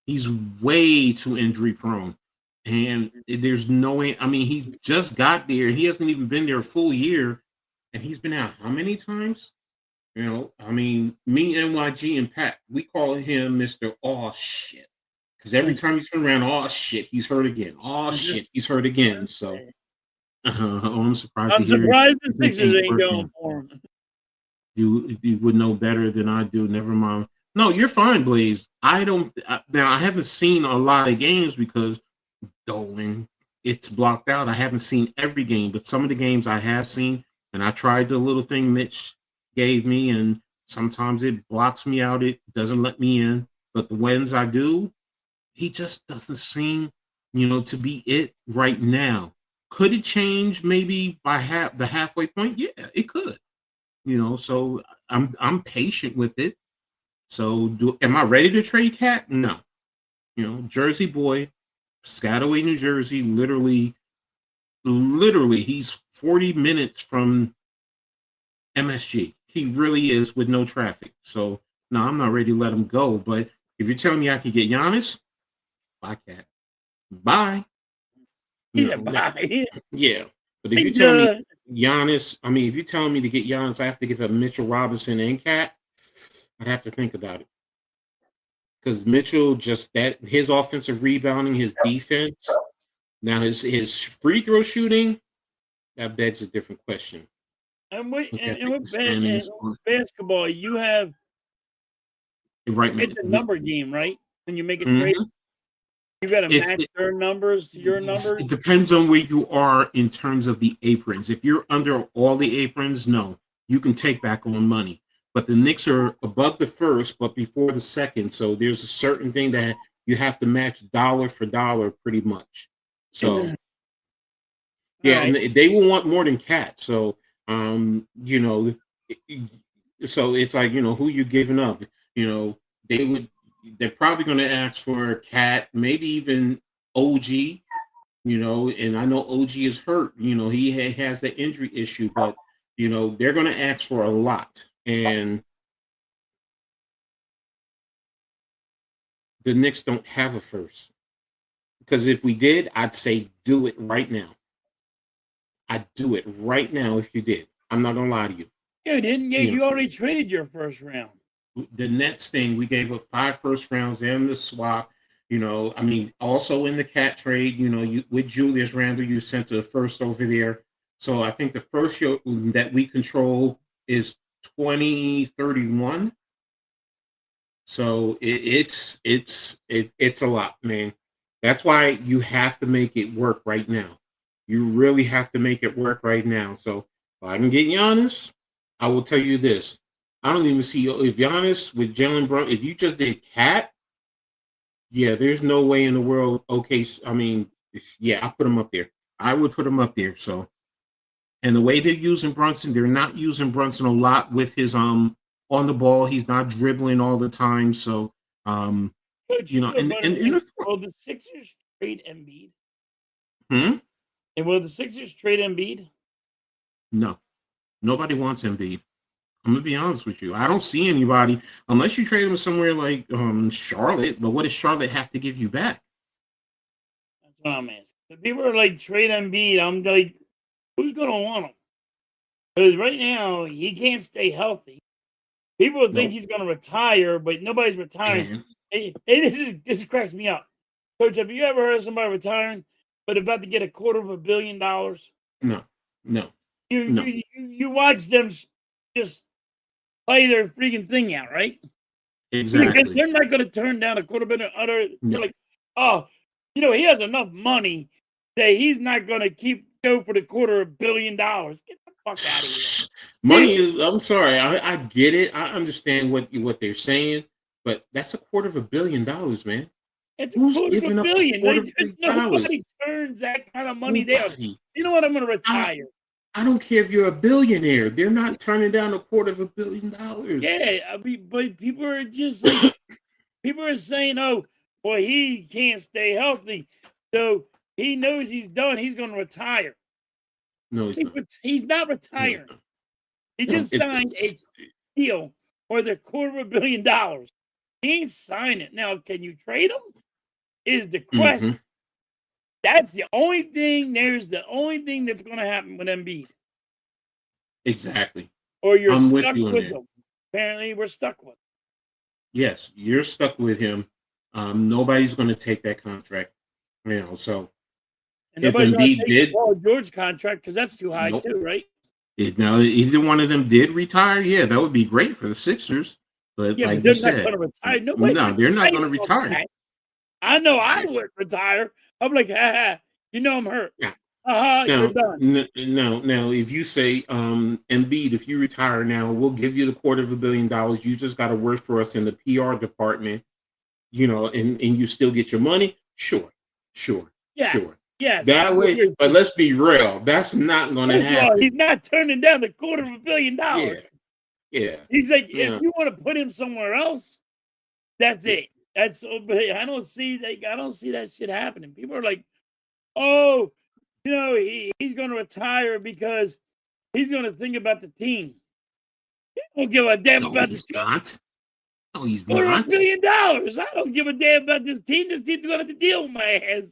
He's way too injury prone. And there's no way. I mean, he just got there. He hasn't even been there a full year. And he's been out how many times? I mean, me, NYG, and Pat, we call him Mr. Aw Shit. Because every time he's been around, aw shit, he's hurt again. Aw shit, he's hurt again. So I'm surprised. I'm surprised the Sixers ain't going for him. You would know better than I do. Never mind. No, you're fine, Blaze. Now I haven't seen a lot of games because Dolan, it's blocked out. I haven't seen every game, but some of the games I have seen, and I tried the little thing Mitch gave me, and sometimes it blocks me out. It doesn't let me in. But the ones I do, he just doesn't seem, to be it right now. Could it change maybe by the halfway point? Yeah, it could. So I'm patient with it. So am I ready to trade Cat? No. Jersey boy, Piscataway, New Jersey, literally he's 40 minutes from MSG. He really is with no traffic. So no, I'm not ready to let him go. But if you're telling me I could get Giannis, bye, Cat. Bye. Bye. Yeah. But if you're telling me Giannis, if you're telling me to get Giannis, I have to give up Mitchell Robinson and Cat, I'd have to think about it. Because Mitchell, his offensive rebounding, his defense, now his free throw shooting, that begs a different question. And with basketball, you have it's a number game, right? When you make a trade, you got to match their numbers to your numbers. It depends on where you are in terms of the aprons. If you're under all the aprons, no, you can take back on money. But the Knicks are above the first, but before the second. So there's a certain thing that you have to match dollar for dollar pretty much. So, yeah, right. And they will want more than Cat. So, so it's like, who you giving up? They're probably going to ask for Cat, maybe even OG, and I know OG is hurt. He has the injury issue, but, they're going to ask for a lot. And the Knicks don't have a first. Because if we did, I'd say do it right now. I'd do it right now if you did. I'm not going to lie to you. You didn't. Yeah, you already traded your first round. The Nets thing, we gave up 5 first rounds and the swap. Also in the Cat trade, with Julius Randle, you sent the first over there. So I think the first year that we control is 2031. So it's a lot, man. That's why you have to make it work right now. You really have to make it work right now. So if I can get Giannis, I will tell you this. I don't even see if Giannis with Jalen Brown, if you just did Cat, yeah, there's no way in the world. Okay, I put him up there. I would put him up there. So, and the way they're using Brunson, they're not using Brunson a lot with his on the ball. He's not dribbling all the time. So, will the Sixers trade Embiid? And will the Sixers trade Embiid? No, nobody wants Embiid. I'm gonna be honest with you. I don't see anybody unless you trade him somewhere like Charlotte. But what does Charlotte have to give you back? That's what I'm asking. If people are like trade Embiid, I'm like, who's gonna want him? Because right now he can't stay healthy. People think he's gonna retire, but nobody's retiring. This cracks me up. Coach, have you ever heard of somebody retiring but about to get $250 million? No. You watch them just play their freaking thing out, right? Exactly. Because they're not going to turn down $250 million. They're like, he has enough money that he's not going to go for the $250 million. Get the fuck out of here. Money is. I'm sorry. I get it. I understand what they're saying, but that's $250 million, man. It's $250 million. Nobody turns that kind of money down. You know what? I'm going to retire. I don't care if you're a billionaire. They're not turning down $250 million. Yeah, but people are just like, people are saying, "Oh, boy, he can't stay healthy, so he knows he's done. He's going to retire." No, he's not. He's not retiring. No. He just signed a deal for the $250 million. He ain't signed it. Now, can you trade him? Is the question. Mm-hmm. That's the only thing. There's the only thing that's going to happen with Embiid. Exactly. Or you're stuck with them. Apparently, we're stuck with him. Yes, you're stuck with him. Nobody's going to take that contract. So and nobody's going to take the Paul George contract because that's too high too, right? Now, either one of them did retire, yeah, that would be great for the Sixers. But Yeah, but like you they're not said, going to retire. Nobody no, they're not going retires to off retire. that. I know I Yeah, would retire. I'm like, ha ha. You know I'm hurt. yeah. You're Now, done. now, if you say, Embiid, if you retire now, we'll give you the $250 million. You just got to work for us in the PR department, and you still get your money. Sure, sure, Yeah. sure. Yes. That way, but let's be real, that's not going to First of all, happen. he's not turning down the $250 million. Yeah, yeah, He's like, if yeah. you want to put him somewhere else, that's Yeah. it. But I don't see that. I don't see that shit happening. People are like, oh, he's going to retire because he's going to think about the team. He don't give a damn No, about the he's team. not. No, he's $250 not. million. I don't give a damn about this team. This team's going to have to deal with my ass.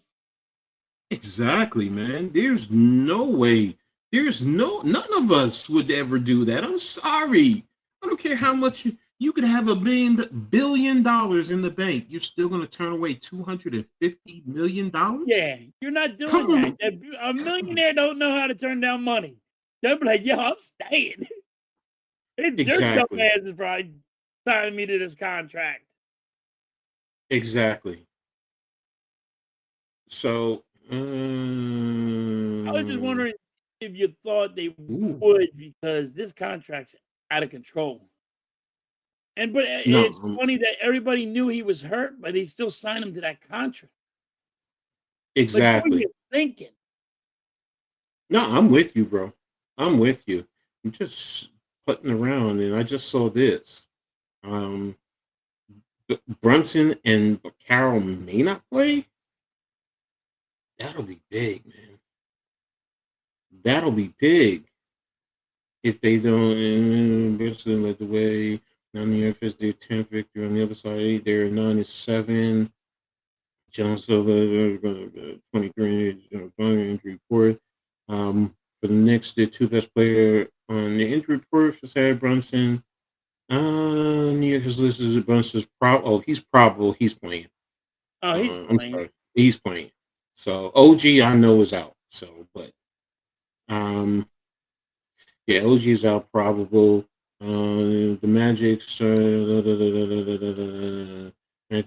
Exactly, man. There's no way. None of us would ever do that. I'm sorry. I don't care how much you could have $1 billion in the bank. You're still going to turn away $250 million? Yeah, you're not doing Come that. on. A millionaire don't know how to turn down money. They'll be like, yo, I'm staying. It's their dumb Exactly. asses probably signing me to this contract. Exactly. So, I was just wondering if you thought they ooh, would, because this contract's out of control. But no, it's funny that everybody knew he was hurt, but they still signed him to that contract. Like, what were exactly. you thinking? No, I'm with you, bro. I'm with you. I'm just putting around, and I just saw this. Um, Brunson and Carroll may not play. That'll be big, man. That'll be big if they don't. Brunson led the way. 9 is their 10th victory on the other side. They're 9-7. Jones over 23 injury report. For the Knicks, the two best player on the injury report for Sarah Brunson. Yeah, his list is Brunson's he's probable. He's playing. Oh, he's I'm playing. sorry, he's playing. So OG, I know is out. So, but yeah, OG is out probable. The Magic's right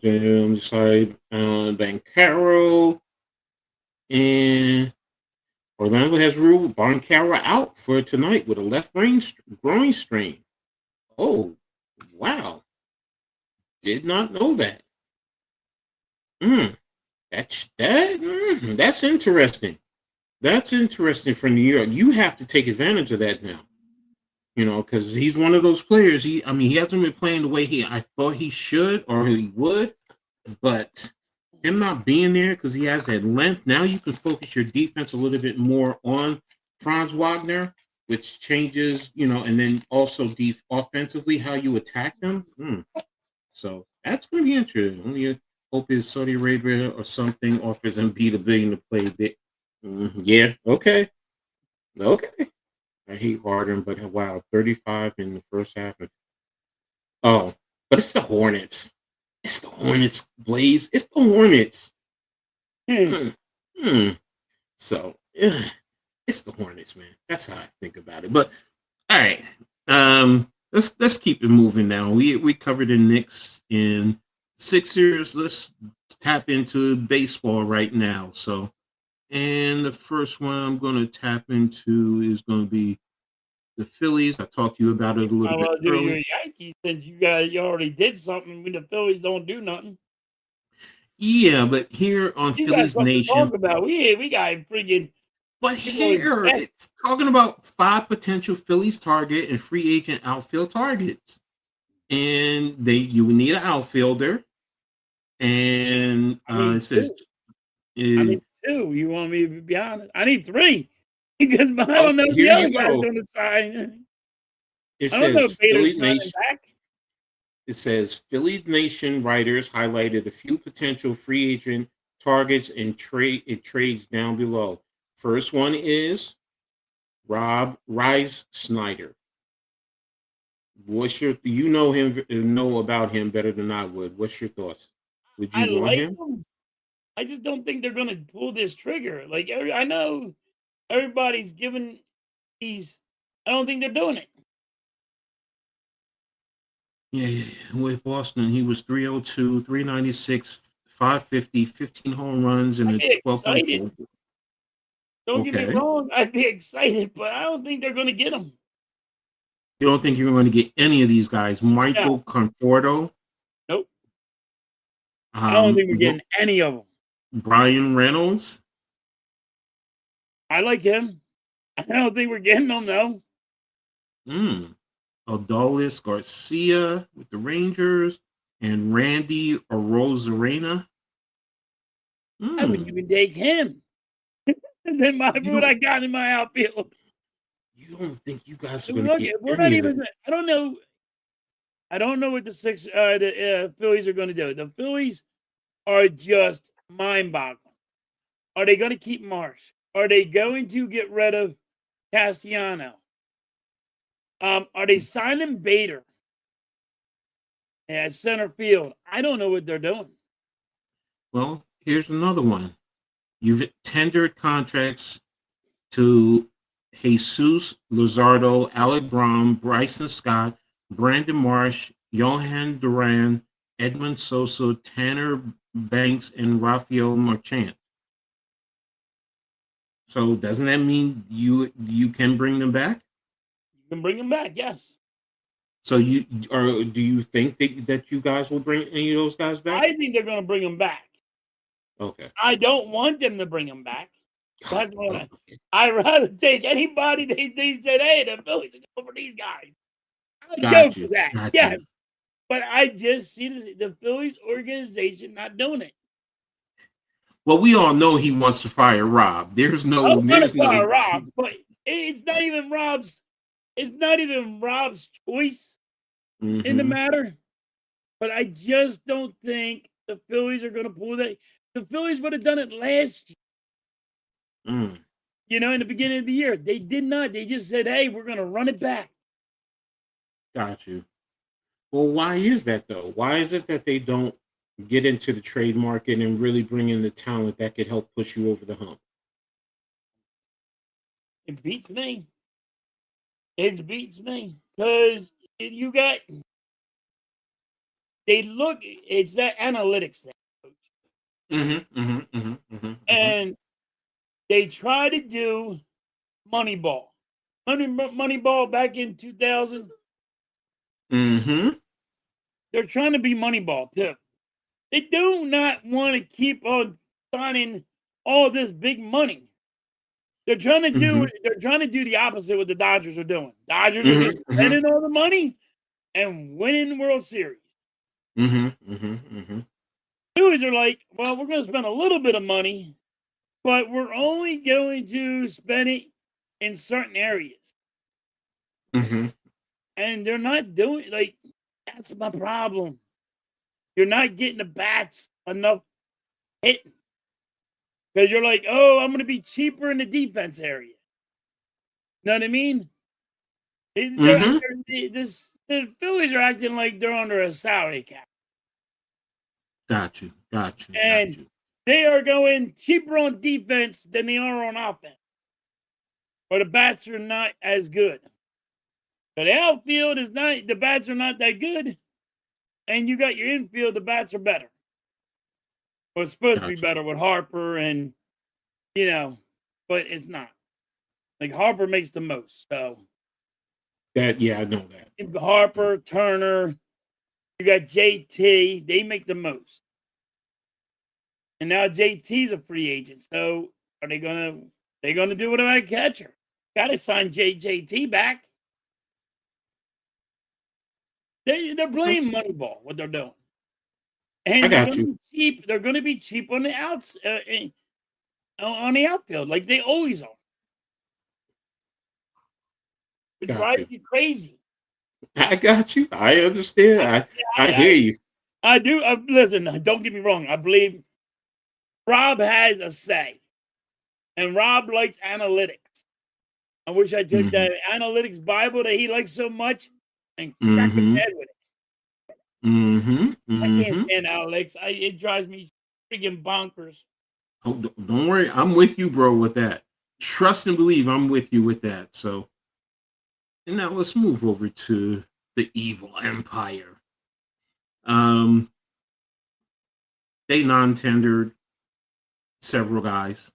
there on the side. Bancaro and Orlando has ruled Bancaro out for tonight with a left groin strain. Oh, wow! Did not know that. That's interesting. That's interesting for New York. You have to take advantage of that now. Because he's one of those players. He hasn't been playing the way I thought he should or he would, but him not being there because he has that length. Now you can focus your defense a little bit more on Franz Wagner, which changes, and then also offensively how you attack them. So that's going to be interesting. Only hope is Saudi Arabia or something offers Embiid $1 billion to play big. Yeah, okay. I hate Harden, but wow, 35 in the first half. Oh, but it's the Hornets. It's the Hornets, Blaze. It's the Hornets. Hmm. So, it's the Hornets, man. That's how I think about it. But all right, let's keep it moving now. We covered the Knicks and Sixers. Let's tap into baseball right now. So, and the first one I'm going to tap into is going to be the Phillies. I talked to you about it a little bit Do your early. Yankees, since you already did something when the Phillies don't do nothing. Yeah, but here on You got Phillies something to talk Nation, about. We got freaking. but here it's talking about 5 potential Phillies target and free agent outfield targets, and you would need an outfielder, and I need it says, I need 2. You want me to be honest? I need 3 because I don't know if here the other you guy's go. going to sign. It I don't know says if Bader's Phillies signing Nation. back. It says Phillies Nation writers highlighted a few potential free agent targets and trades down below. First one is Rob Rice Snyder. You know about him better than I would. What's your thoughts? Would I you want like him? him. I just don't think they're going to pull this trigger. Like I know everybody's giving these I don't think they're doing it. Yeah, with Boston, he was 302, 396, 550, 15 home runs, and I'd a be 12.4. excited. Don't get me Okay. wrong. I'd be excited, but I don't think they're going to get him. You don't think you're going to get any of these guys? No. Michael Conforto, Nope. I don't think we're Br- getting any of them. Brian Reynolds. I like him. I don't think we're getting them, though. Adolis Garcia with the Rangers, and Randy Arozarena. I wouldn't even take him. And then what I got in my outfield. You don't think you guys are Look, going to get we're any not of even. it? I don't know. I don't know what the Phillies are going to do. The Phillies are just mind-boggling. Are they going to keep Marsh? Are they going to get rid of Castellano? Are they signing Bader at center field? I don't know what they're doing. Well, here's another one. You've tendered contracts to Jesus Luzardo, Alec Brown, Bryson Scott, Brandon Marsh, Johan Duran, Edmund Sosa, Tanner Banks, and Rafael Marchand. So doesn't that mean you can bring them back? You can bring them back, yes. So do you think that you guys will bring any of those guys back? I think they're going to bring them back. Okay. I don't want them to bring them back. That's what I'd rather take anybody they said, hey, the Phillies are going for these guys. I'd go for that, yes. But I just see the Phillies organization not doing it. Well, we all know he wants to fire Rob. There's no. I want to fire Rob, but it's not even Rob's. It's not even Rob's choice in the matter. But I just don't think the Phillies are going to pull that. The Phillies would have done it last year. You know, in the beginning of the year, they did not. They just said, "Hey, we're going to run it back." Got you. Well, why is that though? Why is it that they don't get into the trade market and really bring in the talent that could help push you over the hump? It beats me. It beats me because you got. They look. It's that analytics thing, and they try to do Moneyball. Moneyball back in 2000. They're trying to be Moneyball too. They do not want to keep on signing all this big money. They're trying to do. They're trying to do the opposite what the Dodgers are doing. Dodgers are just spending all the money and winning World Series. Phillies are like, well, we're going to spend a little bit of money, but we're only going to spend it in certain areas. And they're not doing like that's my problem. You're not getting the bats enough hit because you're like, oh, I'm going to be cheaper in the defense area. Know what I mean? The Phillies are acting like they're under a salary cap. Got you. And they are going cheaper on defense than they are on offense. Or the bats are not as good. But the outfield is not, the bats are not that good. And you got your infield, the bats are better. Well, it's supposed to be better with Harper and, but it's not. Like Harper makes the most. So I know that. Harper, Turner, you got JT, they make the most. And now JT's a free agent. So are they gonna do it about a catcher? Gotta sign JT back. They're playing Moneyball, what they're doing. And they're gonna be cheap. They're gonna be cheap on the outs on the outfield, like they always are. It drives you crazy. I got you. I understand. I hear you. I do. Listen, don't get me wrong. I believe Rob has a say. And Rob likes analytics. I wish I took that analytics Bible that he likes so much and crack his head with it. I can't stand analytics. It drives me freaking bonkers. Oh, don't worry. I'm with you, bro, with that. Trust and believe I'm with you with that. So And now let's move over to the Evil Empire. They non-tendered several guys.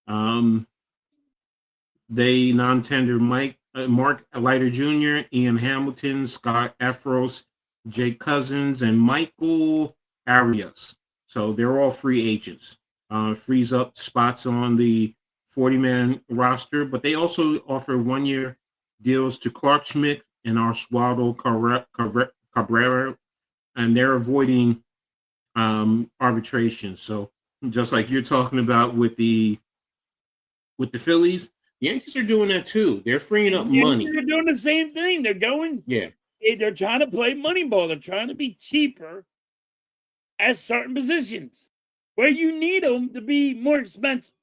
They non-tendered Mark Leiter Jr., Ian Hamilton, Scott Efros, Jake Cousins, and Michael Arias. So they're all free agents. Frees up spots on the 40-man roster, but they also offer one-year deals to Clark Schmidt and Oswaldo Cabrera, and they're avoiding arbitration. So just like you're talking about with the Phillies, the Yankees are doing that too. They're freeing up money. They're doing the same thing. They're going. Yeah. They're trying to play Moneyball. They're trying to be cheaper at certain positions where you need them to be more expensive.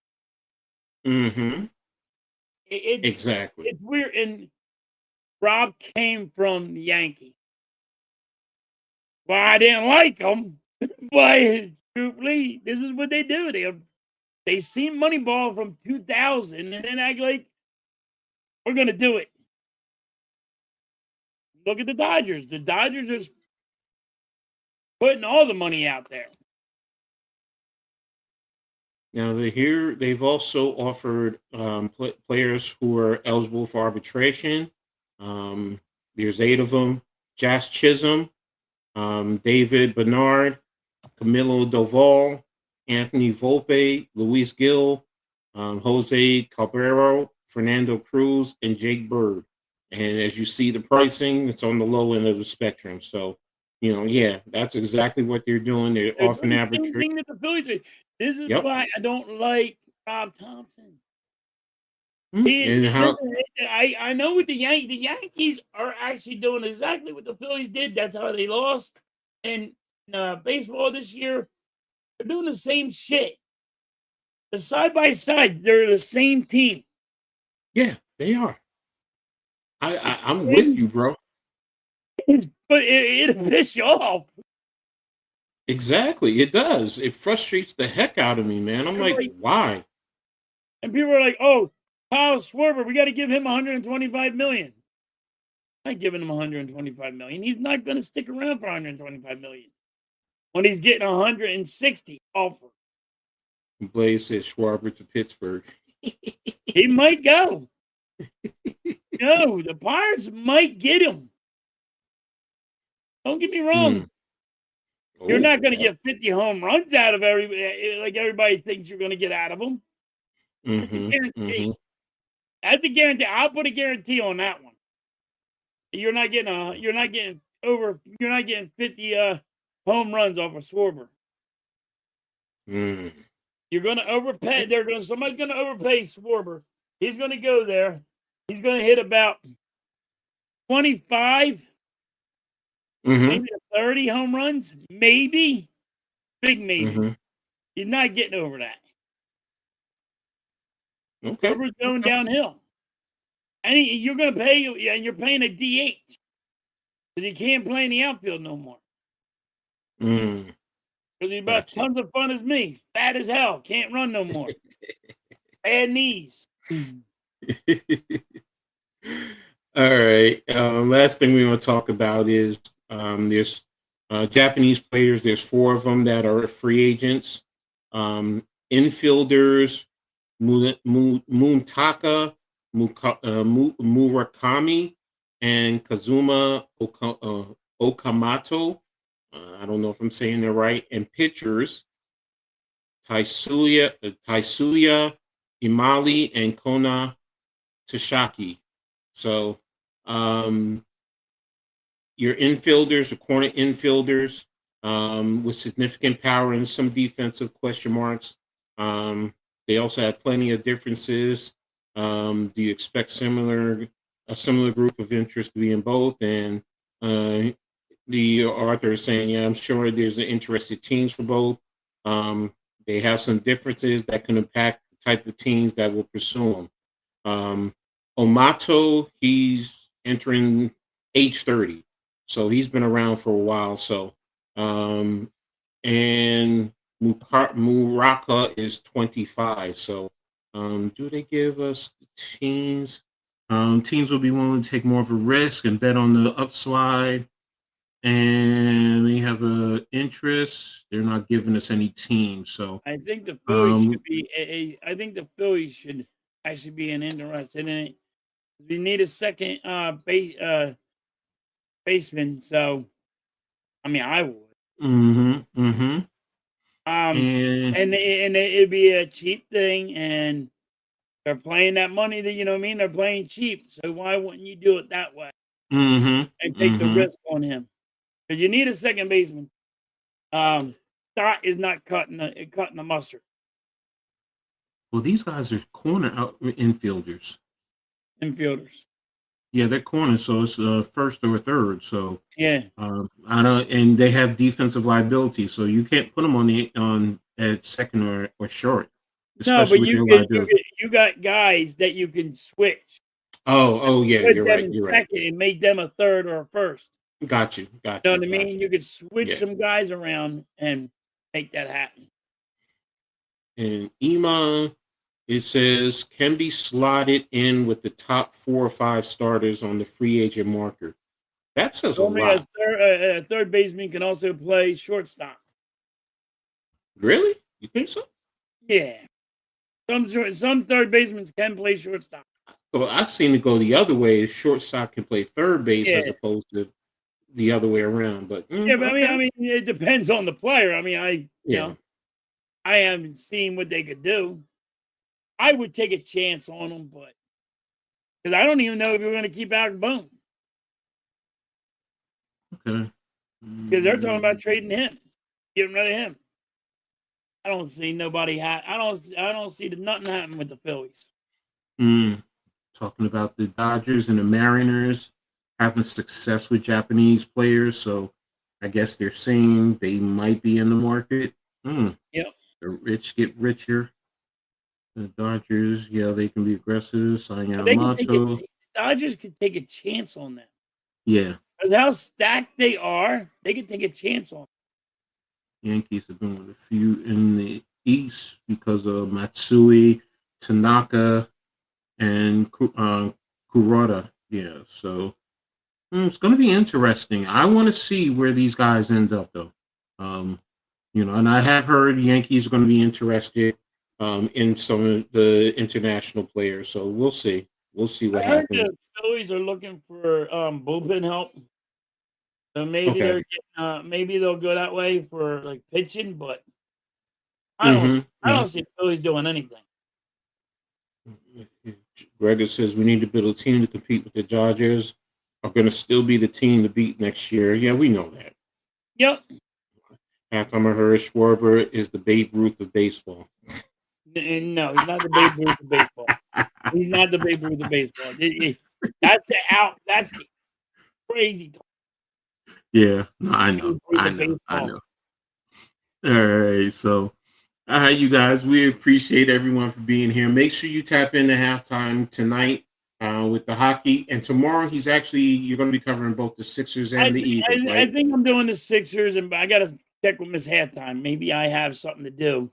Mm-hmm. Exactly. It's weird. And Rob came from the Yankees. Well, I didn't like them, but truthfully, this is what they do. They see Moneyball from 2000 and then act like we're going to do it. Look at the Dodgers. The Dodgers are putting all the money out there. Now they've also offered players who are eligible for arbitration. There's 8 of them: Josh Chisholm, David Bernard, Camilo Doval, Anthony Volpe, Luis Gil, Jose Cabrera, Fernando Cruz, and Jake Bird. And as you see the pricing, it's on the low end of the spectrum. So, that's exactly what they're doing. They're offering arbitration. The Phillies are. This is why I don't like Rob Thompson. I know with the Yankees are actually doing exactly what the Phillies did. That's how they lost. And baseball this year, they're doing the same shit. The side by side, they're the same team. Yeah, they are. I'm with you, bro. But it pisses you off. Exactly, it does. It frustrates the heck out of me, man. I'm like, why? And people are like, "Oh, Kyle Schwarber, we got to give him $125 million." I'm not giving him $125 million. He's not going to stick around for $125 million when he's getting $160 offer. Blaze says Schwarber to Pittsburgh. He might go. No, the Pirates might get him. Don't get me wrong. You're not going to get 50 home runs out of everybody like everybody thinks you're going to get out of them. That's a guarantee. That's a guarantee. I'll put a guarantee on that one. You're not getting 50 home runs off of Schwarber. You're going to overpay. Somebody's going to overpay Schwarber. He's going to go there. He's going to hit about 25. Maybe 30 home runs, maybe. Big maybe. He's not getting over that. Okay. Schwarber's going downhill. And you're going to pay, and you're paying a DH. Because he can't play in the outfield no more. Because he's about tons of fun as me. Fat as hell. Can't run no more. Bad knees. All right. Last thing we want to talk about is there's Japanese players. There's 4 of them that are free agents. Infielders, Muntaka Murakami and Kazuma Okamoto. I don't know if I'm saying that right. And pitchers, Taisuya Imali and Kona Tashaki. So your infielders are corner infielders with significant power and some defensive question marks. They also have plenty of differences. Do you expect a similar group of interest to be in both? And the author is saying, yeah, I'm sure there's interested teams for both. They have some differences that can impact the type of teams that will pursue them. Omato, he's entering age 30. So he's been around for a while. So, and Muraka is 25. So, do they give us the teams? Teams will be willing to take more of a risk and bet on the upslide. And they have a interest. They're not giving us any teams. So I think the Phillies um, should be I think the Phillies should actually be an interested in it. We need a second baseman, so I mean I would. mm-hmm. Um And and it'd be a cheap thing, and they're playing that money that you know what I mean, they're playing cheap. So why wouldn't you do it that way and take the risk on him? Because you need a second baseman. Stott is not cutting the mustard. well, these guys are corner out infielders. Infielders. Yeah, they're corners, so it's first or third. So Yeah. I don't, and they have defensive liability, so you can't put them on at second or short, No, especially but with their liability. you got guys that you can switch. Oh, yeah, Put you're them right. in You're right. second and make them a third or a first. Got you. You know what I mean? You could switch Yeah. some guys around and make that happen. And Iman, it says, can be slotted in with the top 4 or 5 starters on the free agent market. That says a lot. A third baseman can also play shortstop. Really? You think so? Yeah. Some third basemen can play shortstop. Well, I've seen it go the other way. Shortstop can play third base as Yeah. opposed to the other way around. But Yeah, but okay. I mean, it depends on the player. I mean, you know, I haven't seen what they could do. I would take a chance on them, but because I don't even know if you're going to keep Alec Boone. Okay. Because they're talking about trading him, getting rid of him. I don't see nobody. I don't see nothing happen with the Phillies. Talking about the Dodgers and the Mariners having success with Japanese players, so I guess they're saying they might be in the market. Yep. The rich get richer. The Dodgers, yeah, they can be aggressive. Sign The Dodgers could take a chance on them. Yeah. Because how stacked they are, they could take a chance on them. Yankees have been with a few in the East because of Matsui, Tanaka, and Kuroda. Yeah, so it's going to be interesting. I want to see where these guys end up, though. And I have heard Yankees are going to be interested in some of the international players. So we'll see. We'll see what happens. The Phillies are looking for bullpen help. So maybe maybe they'll go that way for like pitching, but I don't see the Phillies doing anything. Gregor says we need to build a team to compete with the Dodgers. Are going to still be the team to beat next year. Yeah, we know that. Yep. Halftime I heard Schwarber is the Babe Ruth of baseball. No, he's not the Babe Ruth of baseball. He's not the Babe Ruth of baseball. That's the crazy talk. Yeah, I know. All right, so all right, you guys, we appreciate everyone for being here. Make sure you tap into Halftime tonight with the hockey, and tomorrow you're going to be covering both the Sixers and the Eagles, right? I think I'm doing the Sixers, and I got to check with Miss Halftime. Maybe I have something to do.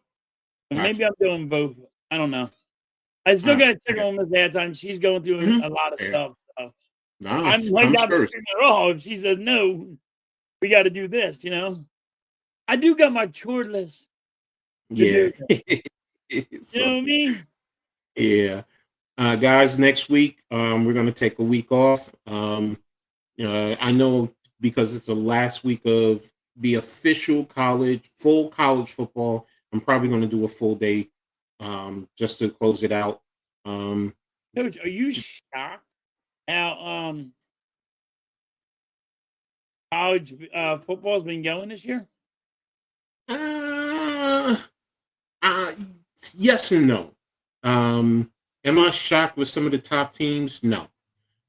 Gotcha. Maybe I'm doing both. I don't know. I still got to check on Miss Halftime. She's going through a lot of stuff. So. I might not be at all. If she says no, we got to do this. I do got my chore list. Yeah. You know what I mean? Yeah. Guys, next week we're going to take a week off. I know because it's the last week of the official full college football. I'm probably going to do a full day just to close it out. Coach, are you shocked how college football has been going this year? Yes and no. Am I shocked with some of the top teams? No.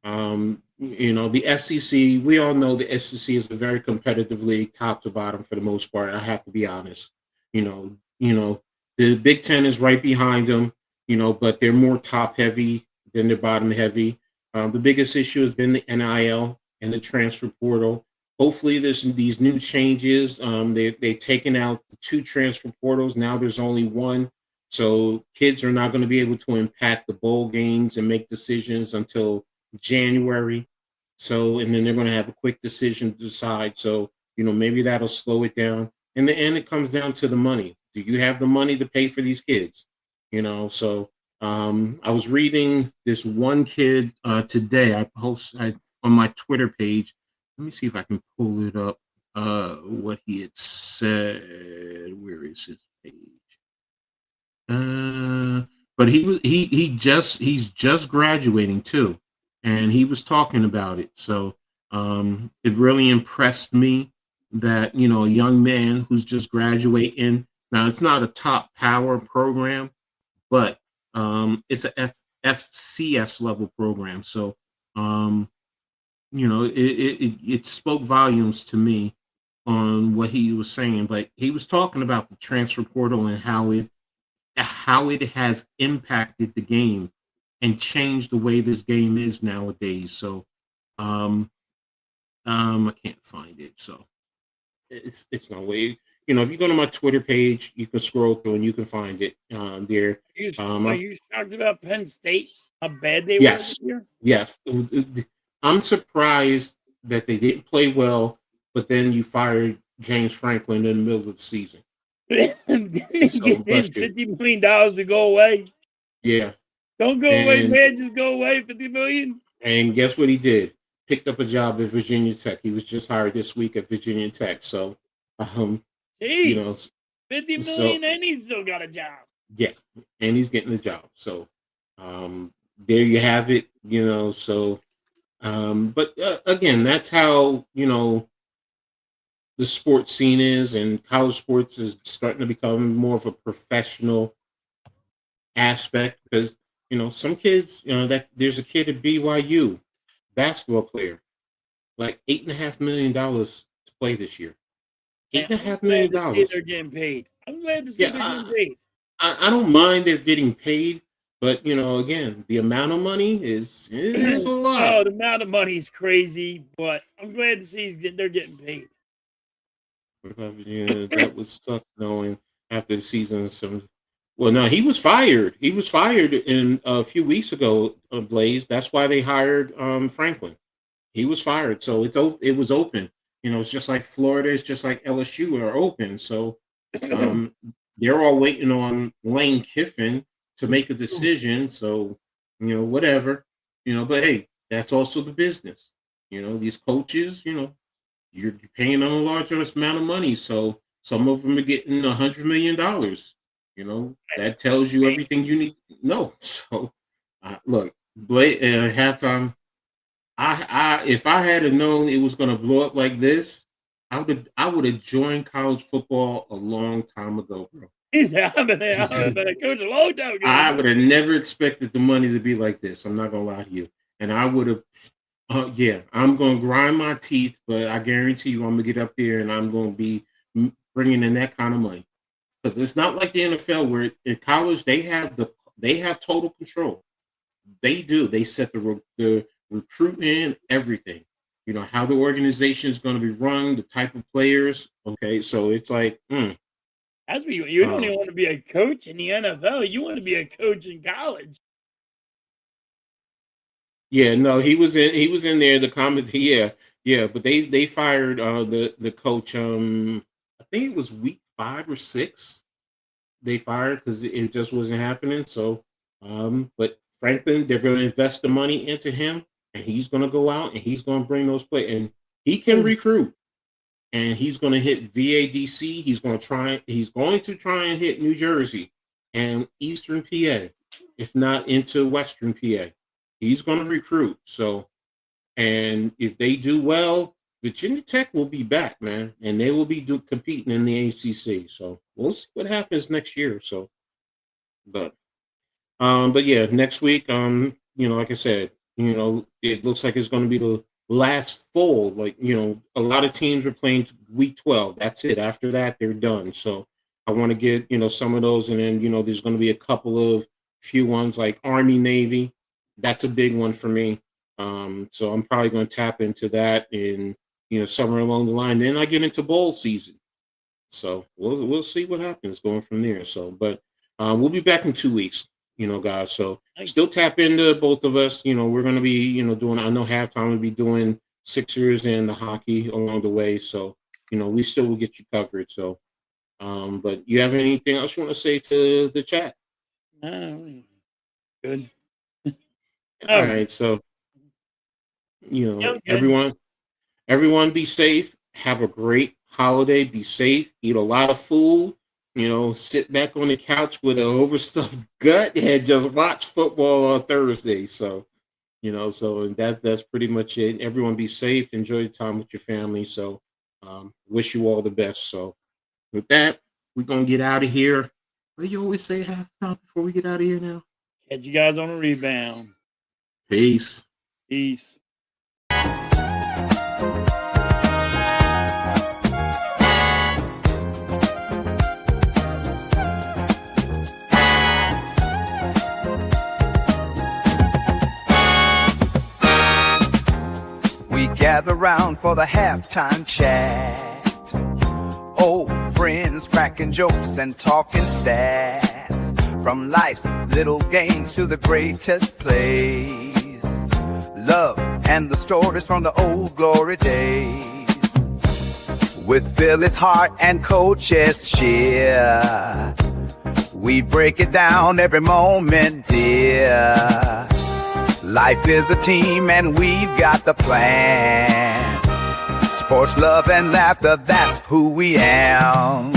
The SEC, we all know the SEC is a very competitive league, top to bottom for the most part. I have to be honest. The Big Ten is right behind them, but they're more top heavy than they're bottom heavy. The biggest issue has been the NIL and the transfer portal. Hopefully, there's these new changes. They've taken out the 2 transfer portals. Now there's only one. So kids are not going to be able to impact the bowl games and make decisions until January. So, and then they're going to have a quick decision to decide. So, maybe that'll slow it down. In the end, it comes down to the money. Do you have the money to pay for these kids? So I was reading this one kid today. I on my Twitter page. Let me see if I can pull it up. What he had said. Where is his page? But he's just graduating too, and he was talking about it. So it really impressed me that a young man who's just graduating. Now it's not a top power program, but it's a FCS level program. So it spoke volumes to me on what he was saying. But he was talking about the transfer portal and how it has impacted the game and changed the way this game is nowadays. So I can't find it. So it's no way. If you go to my Twitter page, you can scroll through and you can find it there. Are you shocked about Penn State? How bad they were Yes. this year? Yes. I'm surprised that they didn't play well, but then you fired James Franklin in the middle of the season. Get $50 million to go away. Yeah. Don't go away, man. Just go away. $50 million. And guess what he did? Picked up a job at Virginia Tech. He was just hired this week at Virginia Tech. So, $50 million, and he still got a job. Yeah, and he's getting a job. So, there you have it. So, but again, that's how the sports scene is, and college sports is starting to become more of a professional aspect because some kids, that there's a kid at BYU, basketball player, like $8.5 million to play this year. $8.5 million. They're getting paid. I'm glad to see they're getting paid. I don't mind they're getting paid, but again, the amount of money is a lot. Oh, the amount of money is crazy, but I'm glad to see they're getting paid. That was suck knowing after the season. Well, no, he was fired. He was fired in a few weeks ago, Blaze. That's why they hired Franklin. He was fired, so it was open. It's just like Florida, it's just like LSU are open. So they're all waiting on Lane Kiffin to make a decision. So whatever. But hey, that's also the business. These coaches, you're paying them a large amount of money. So some of them are getting $100 million. That tells you everything you need to know. So look, halftime. If I had known it was going to blow up like this, I would have joined college football a long time ago, bro. I've been a coach a long time ago. I would have never expected the money to be like this. I'm not gonna lie to you, and I would have. I'm gonna grind my teeth, but I guarantee you, I'm gonna get up there and I'm gonna be bringing in that kind of money because it's not like the NFL where in college they have total control. They do. They set the recruitment, everything. How the organization is going to be run, the type of players. Okay, so it's like, That's what you don't even want to be a coach in the NFL. You want to be a coach in college. Yeah, no, he was in there. The comment, yeah, but they fired the coach. I think it was week 5 or 6. They fired because it just wasn't happening. So, but Franklin, they're going to invest the money into him, and he's going to go out and he's going to bring those players, and he can recruit, and he's going to hit VADC. He's going to try and hit New Jersey and Eastern PA, if not into Western PA. He's going to recruit. So, and if they do well, Virginia Tech will be back, man, and they will be competing in the ACC. So we'll see what happens next year. So, but yeah, next week, like I said, it looks like it's going to be the last full. Like, a lot of teams are playing week 12. That's it. After that, they're done. So I want to get some of those, and then there's going to be a couple of few ones like Army, Navy. That's a big one for me. So I'm probably going to tap into that in somewhere along the line. Then I get into bowl season. So we'll see what happens going from there. So, but We'll be back in 2 weeks, guys. So still tap into both of us. We're going to be, doing, I know halftime will be doing Sixers and the hockey along the way. So, we still will get you covered. So, but you have anything else you want to say to the chat? No, good. All right. So, everyone be safe. Have a great holiday. Be safe. Eat a lot of food. Sit back on the couch with an overstuffed gut and just watch football on Thursday. So, so that's pretty much it. Everyone be safe. Enjoy the time with your family. So, wish you all the best. So, with that, we're going to get out of here. What do you always say halftime before we get out of here now? Catch you guys on a rebound. Peace. Peace. We gather round for the halftime chat. Old friends cracking jokes and talking stats. From life's little games to the greatest plays. Love and the stories from the old glory days. With Philly's heart and Coach's cheer, we break it down every moment, dear. Life is a team and we've got the plan. Sports, love, and laughter, that's who we am.